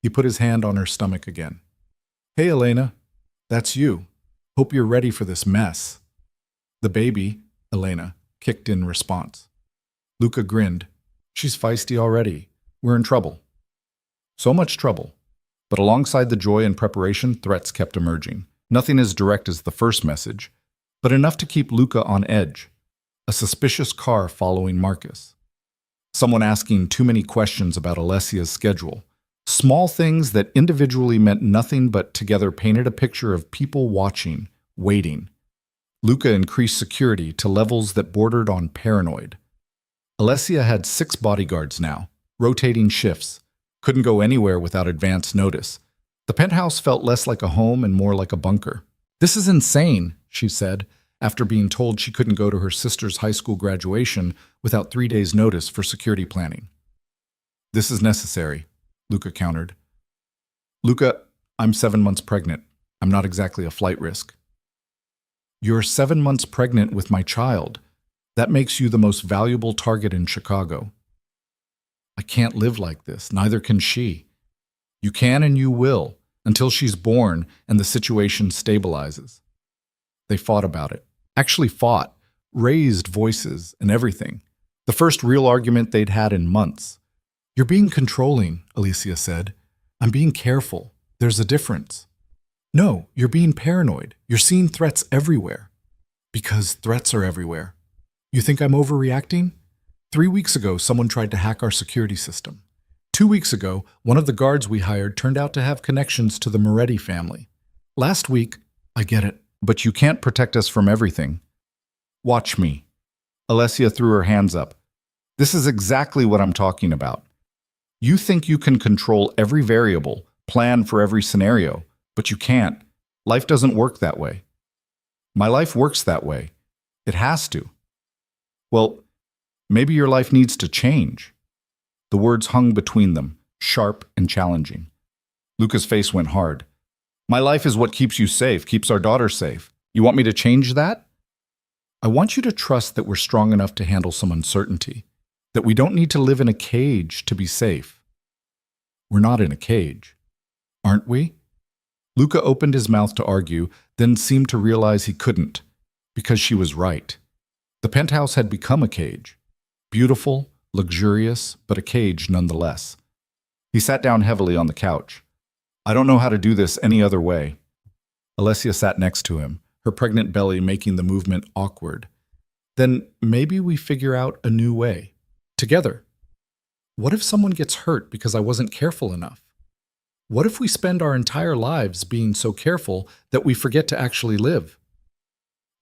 He put his hand on her stomach again. Hey, Elena. That's you. Hope you're ready for this mess. The baby, Elena, kicked in response. Luca grinned. She's feisty already. We're in trouble. So much trouble. But alongside the joy and preparation, threats kept emerging. Nothing as direct as the first message, but enough to keep Luca on edge. A suspicious car following Marcus. Someone asking too many questions about Alessia's schedule. Small things that individually meant nothing but together painted a picture of people watching, waiting. Luca increased security to levels that bordered on paranoid. Alessia had 6 bodyguards now, rotating shifts. Couldn't go anywhere without advance notice. The penthouse felt less like a home and more like a bunker. This is insane, she said, after being told she couldn't go to her sister's high school graduation without 3 days' notice for security planning. This is necessary, Luca countered. Luca, I'm 7 months pregnant. I'm not exactly a flight risk. You're 7 months pregnant with my child. That makes you the most valuable target in Chicago. I can't live like this, neither can she. You can and you will, until she's born and the situation stabilizes. They fought about it. Actually fought, raised voices and everything. The first real argument they'd had in months. You're being controlling, Alessia said. I'm being careful. There's a difference. No, you're being paranoid. You're seeing threats everywhere. Because threats are everywhere. You think I'm overreacting? 3 weeks ago, someone tried to hack our security system. 2 weeks ago, one of the guards we hired turned out to have connections to the Moretti family. Last week, I get it, but you can't protect us from everything. Watch me. Alessia threw her hands up. This is exactly what I'm talking about. You think you can control every variable, plan for every scenario, but you can't. Life doesn't work that way. My life works that way. It has to. Well, maybe your life needs to change. The words hung between them, sharp and challenging. Luca's face went hard. My life is what keeps you safe, keeps our daughter safe. You want me to change that? I want you to trust that we're strong enough to handle some uncertainty, that we don't need to live in a cage to be safe. We're not in a cage, aren't we? Luca opened his mouth to argue, then seemed to realize he couldn't, because she was right. The penthouse had become a cage. Beautiful, luxurious, but a cage nonetheless. He sat down heavily on the couch. I don't know how to do this any other way. Alessia sat next to him, her pregnant belly making the movement awkward. Then maybe we figure out a new way. Together. What if someone gets hurt because I wasn't careful enough? What if we spend our entire lives being so careful that we forget to actually live?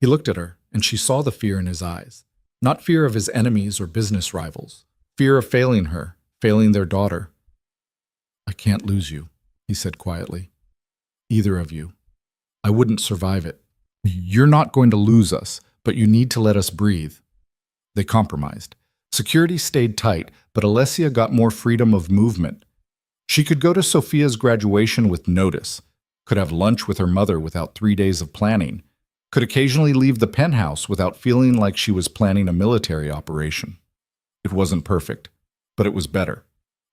He looked at her, and she saw the fear in his eyes. Not fear of his enemies or business rivals. Fear of failing her, failing their daughter. I can't lose you, he said quietly. Either of you. I wouldn't survive it. You're not going to lose us, but you need to let us breathe. They compromised. Security stayed tight, but Alessia got more freedom of movement. She could go to Sophia's graduation with notice, could have lunch with her mother without 3 days of planning, could occasionally leave the penthouse without feeling like she was planning a military operation. It wasn't perfect, but it was better.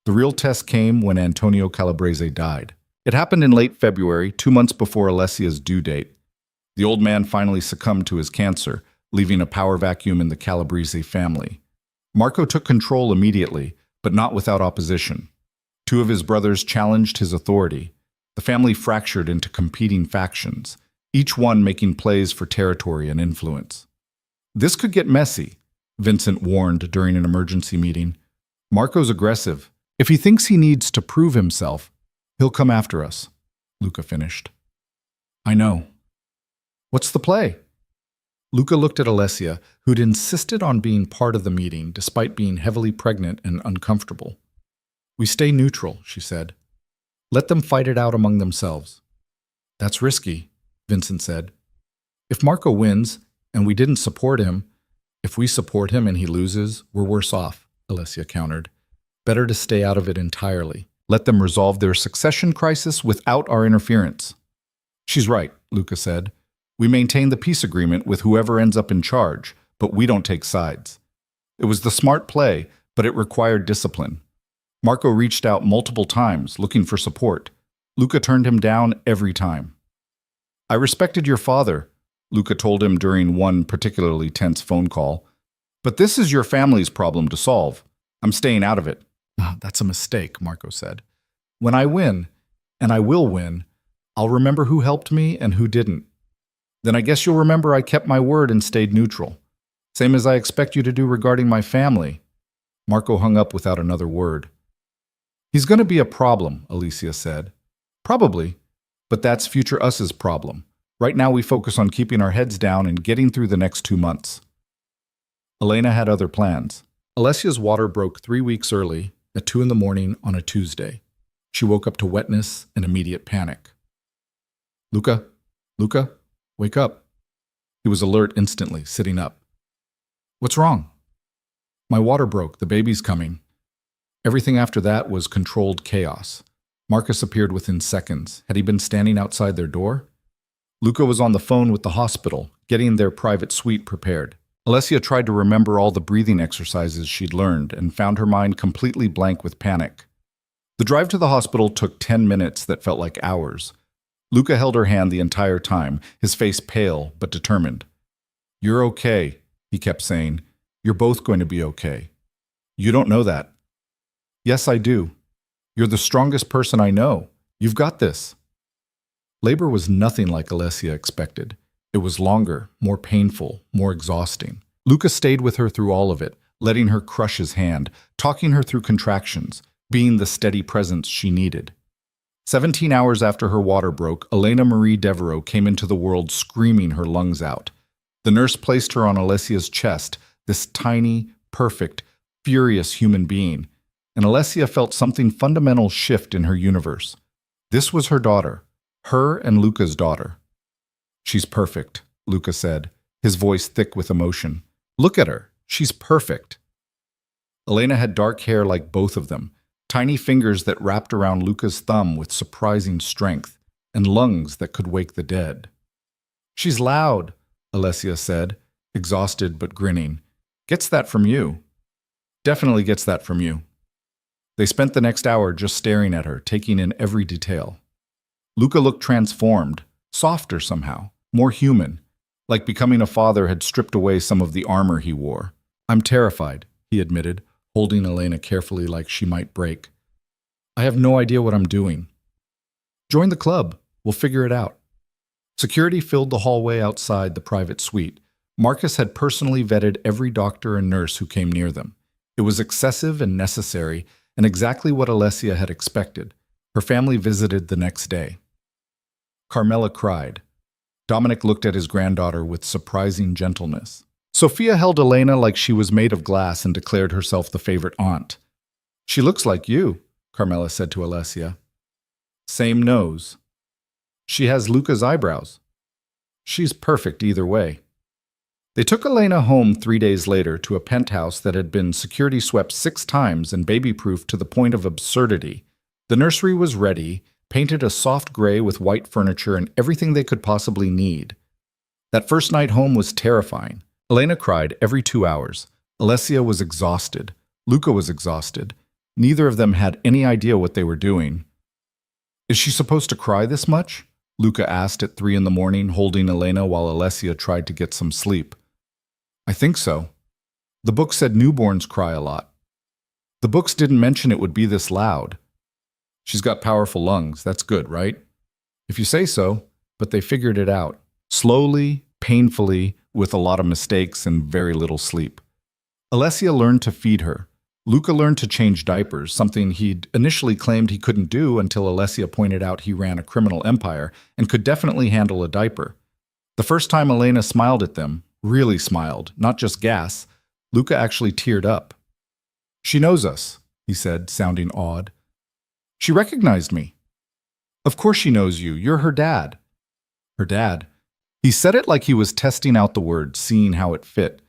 The real test came when Antonio Calabrese died. It happened in late February, 2 months before Alessia's due date. The old man finally succumbed to his cancer, leaving a power vacuum in the Calabrese family. Marco took control immediately, but not without opposition. 2 of his brothers challenged his authority. The family fractured into competing factions, each one making plays for territory and influence. This could get messy, Vincent warned during an emergency meeting. Marco's aggressive. If he thinks he needs to prove himself, he'll come after us, Luca finished. I know. What's the play? Luca looked at Alessia, who'd insisted on being part of the meeting despite being heavily pregnant and uncomfortable. We stay neutral, she said. Let them fight it out among themselves. That's risky, Vincent said. If Marco wins, and we didn't support him, if we support him and he loses, we're worse off, Alessia countered. Better to stay out of it entirely. Let them resolve their succession crisis without our interference. She's right, Luca said. We maintain the peace agreement with whoever ends up in charge, but we don't take sides. It was the smart play, but it required discipline. Marco reached out multiple times, looking for support. Luca turned him down every time. I respected your father, Luca told him during one particularly tense phone call. But this is your family's problem to solve. I'm staying out of it. That's a mistake, Marco said. When I win, and I will win, I'll remember who helped me and who didn't. Then I guess you'll remember I kept my word and stayed neutral. Same as I expect you to do regarding my family. Marco hung up without another word. He's going to be a problem, Alessia said. Probably, but that's future us's problem. Right now we focus on keeping our heads down and getting through the next 2 months. Elena had other plans. Alessia's water broke 3 weeks early at 2 a.m. on a Tuesday. She woke up to wetness and immediate panic. Luca? Wake up." He was alert instantly, sitting up. "What's wrong?" "My water broke. The baby's coming." Everything after that was controlled chaos. Marcus appeared within seconds. Had he been standing outside their door? Luca was on the phone with the hospital, getting their private suite prepared. Alessia tried to remember all the breathing exercises she'd learned and found her mind completely blank with panic. The drive to the hospital took 10 minutes that felt like hours. Luca held her hand the entire time, his face pale but determined. "You're okay," he kept saying. "You're both going to be okay." "You don't know that." "Yes, I do. You're the strongest person I know. You've got this." Labor was nothing like Alessia expected. It was longer, more painful, more exhausting. Luca stayed with her through all of it, letting her crush his hand, talking her through contractions, being the steady presence she needed. 17 hours after her water broke, Elena Marie Devereaux came into the world screaming her lungs out. The nurse placed her on Alessia's chest, this tiny, perfect, furious human being, and Alessia felt something fundamental shift in her universe. This was her daughter, her and Luca's daughter. "She's perfect," Luca said, his voice thick with emotion. "Look at her. She's perfect." Elena had dark hair like both of them, tiny fingers that wrapped around Luca's thumb with surprising strength, and lungs that could wake the dead. "She's loud," Alessia said, exhausted but grinning. "Gets that from you." "Definitely gets that from you." They spent the next hour just staring at her, taking in every detail. Luca looked transformed, softer somehow, more human, like becoming a father had stripped away some of the armor he wore. "I'm terrified," he admitted, holding Elena carefully like she might break. "I have no idea what I'm doing." "Join the club. We'll figure it out." Security filled the hallway outside the private suite. Marcus had personally vetted every doctor and nurse who came near them. It was excessive and necessary, and exactly what Alessia had expected. Her family visited the next day. Carmela cried. Dominic looked at his granddaughter with surprising gentleness. Sophia held Elena like she was made of glass and declared herself the favorite aunt. "She looks like you," Carmela said to Alessia. "Same nose." "She has Luca's eyebrows." "She's perfect either way." They took Elena home 3 days later to a penthouse that had been security swept 6 times and baby-proofed to the point of absurdity. The nursery was ready, painted a soft gray with white furniture and everything they could possibly need. That first night home was terrifying. Elena cried every 2 hours. Alessia was exhausted. Luca was exhausted. Neither of them had any idea what they were doing. "Is she supposed to cry this much?" Luca asked at 3 a.m, holding Elena while Alessia tried to get some sleep. "I think so. The book said newborns cry a lot." "The books didn't mention it would be this loud." "She's got powerful lungs. That's good, right?" "If you say so," but they figured it out. Slowly, painfully, with a lot of mistakes and very little sleep. Alessia learned to feed her. Luca learned to change diapers, something he'd initially claimed he couldn't do until Alessia pointed out he ran a criminal empire and could definitely handle a diaper. The first time Elena smiled at them, really smiled, not just gas, Luca actually teared up. "She knows us," he said, sounding awed. "She recognized me." "Of course she knows you. You're her dad." "Her dad?" He said it like he was testing out the word, seeing how it fit.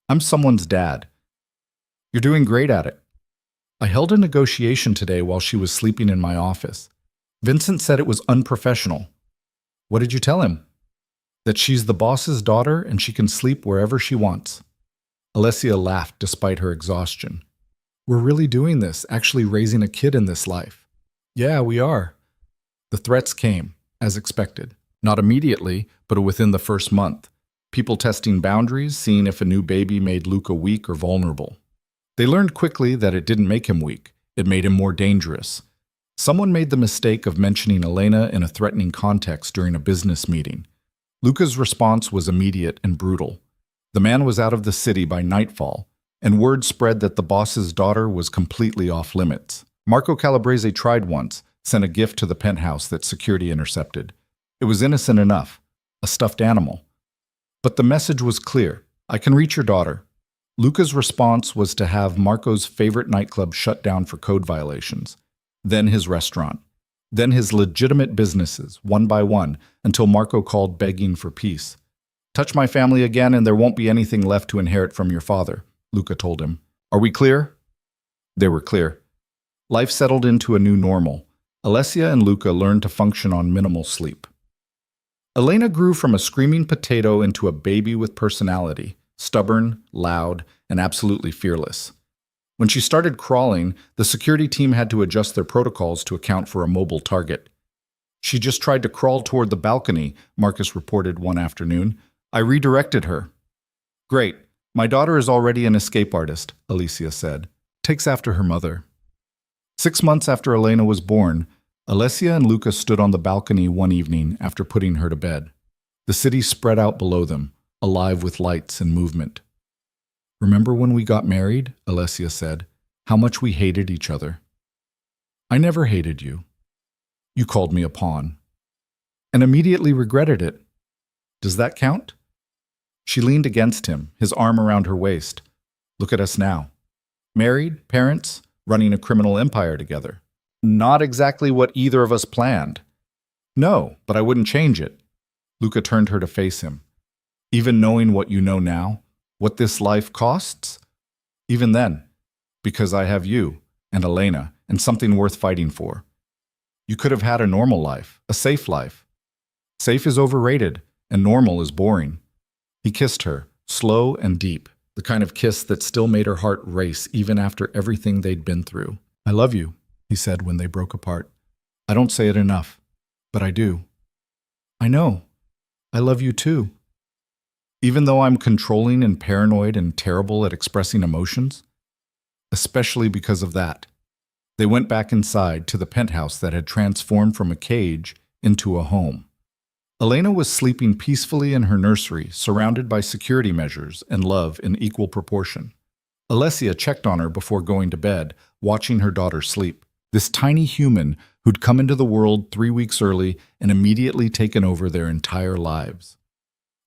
"I'm someone's dad." "You're doing great at it." "I held a negotiation today while she was sleeping in my office. Vincent said it was unprofessional." "What did you tell him?" "That she's the boss's daughter and she can sleep wherever she wants." Alessia laughed despite her exhaustion. "We're really doing this, actually raising a kid in this life." "Yeah, we are." The threats came, as expected. Not immediately, but within the first month. People testing boundaries, seeing if a new baby made Luca weak or vulnerable. They learned quickly that it didn't make him weak. It made him more dangerous. Someone made the mistake of mentioning Elena in a threatening context during a business meeting. Luca's response was immediate and brutal. The man was out of the city by nightfall, and word spread that the boss's daughter was completely off limits. Marco Calabrese tried once, sent a gift to the penthouse that security intercepted. It was innocent enough, a stuffed animal. But the message was clear: I can reach your daughter. Luca's response was to have Marco's favorite nightclub shut down for code violations, then his restaurant, then his legitimate businesses, one by one, until Marco called begging for peace. "Touch my family again and there won't be anything left to inherit from your father," Luca told him. "Are we clear?" They were clear. Life settled into a new normal. Alessia and Luca learned to function on minimal sleep. Elena grew from a screaming potato into a baby with personality, stubborn, loud, and absolutely fearless. When she started crawling, the security team had to adjust their protocols to account for a mobile target. "She just tried to crawl toward the balcony," Marcus reported one afternoon. "I redirected her." "Great. My daughter is already an escape artist," Alessia said. "Takes after her mother." 6 months after Elena was born, Alessia and Luca stood on the balcony one evening after putting her to bed. The city spread out below them, alive with lights and movement. "Remember when we got married?" Alessia said. "How much we hated each other." "I never hated you. You called me a pawn. And immediately regretted it. Does that count?" She leaned against him, his arm around her waist. "Look at us now. Married, parents, running a criminal empire together. Not exactly what either of us planned." "No, but I wouldn't change it." Luca turned her to face him. "Even knowing what you know now, what this life costs? Even then, because I have you and Elena and something worth fighting for. You could have had a normal life, a safe life. Safe is overrated, and normal is boring." He kissed her, slow and deep, the kind of kiss that still made her heart race even after everything they'd been through. "I love you," he said when they broke apart. "I don't say it enough, but I do." "I know. I love you too." "Even though I'm controlling and paranoid and terrible at expressing emotions?" "Especially because of that." They went back inside to the penthouse that had transformed from a cage into a home. Elena was sleeping peacefully in her nursery, surrounded by security measures and love in equal proportion. Alessia checked on her before going to bed, watching her daughter sleep. This tiny human who'd come into the world 3 weeks early and immediately taken over their entire lives.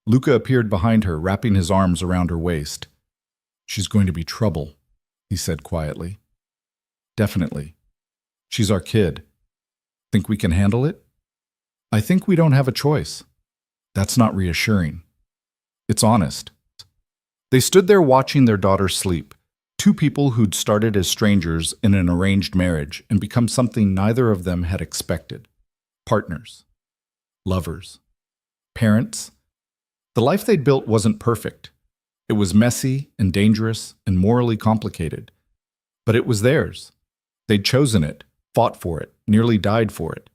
Luca appeared behind her, wrapping his arms around her waist. "She's going to be trouble," he said quietly. "Definitely. She's our kid. Think we can handle it?" "I think we don't have a choice." "That's not reassuring. It's honest." They stood there watching their daughter sleep, two people who'd started as strangers in an arranged marriage and become something neither of them had expected. Partners. Lovers. Parents. The life they'd built wasn't perfect. It was messy and dangerous and morally complicated. But it was theirs. They'd chosen it, fought for it, nearly died for it.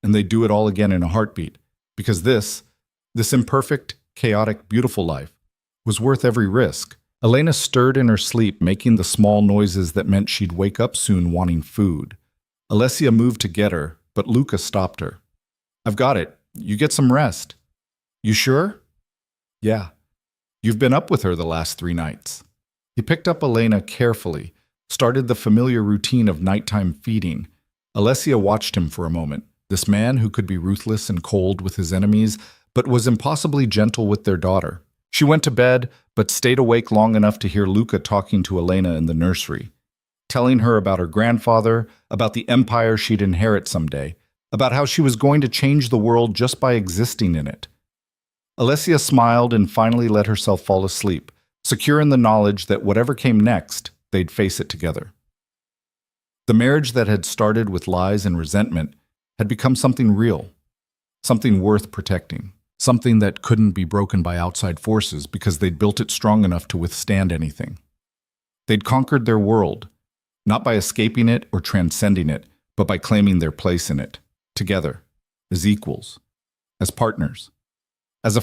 And they'd do it all again in a heartbeat, because this imperfect, chaotic, beautiful life was worth every risk. Elena stirred in her sleep, making the small noises that meant she'd wake up soon wanting food. Alessia moved to get her, but Luca stopped her. "I've got it. You get some rest." "You sure?" "Yeah. You've been up with her the last 3 nights." He picked up Elena carefully, started the familiar routine of nighttime feeding. Alessia watched him for a moment. This man who could be ruthless and cold with his enemies, but was impossibly gentle with their daughter. She went to bed, but stayed awake long enough to hear Luca talking to Elena in the nursery, telling her about her grandfather, about the empire she'd inherit someday, about how she was going to change the world just by existing in it. Alessia smiled and finally let herself fall asleep, secure in the knowledge that whatever came next, they'd face it together. The marriage that had started with lies and resentment had become something real, something worth protecting, something that couldn't be broken by outside forces because they'd built it strong enough to withstand anything. They'd conquered their world, not by escaping it or transcending it, but by claiming their place in it, together, as equals, as partners, as a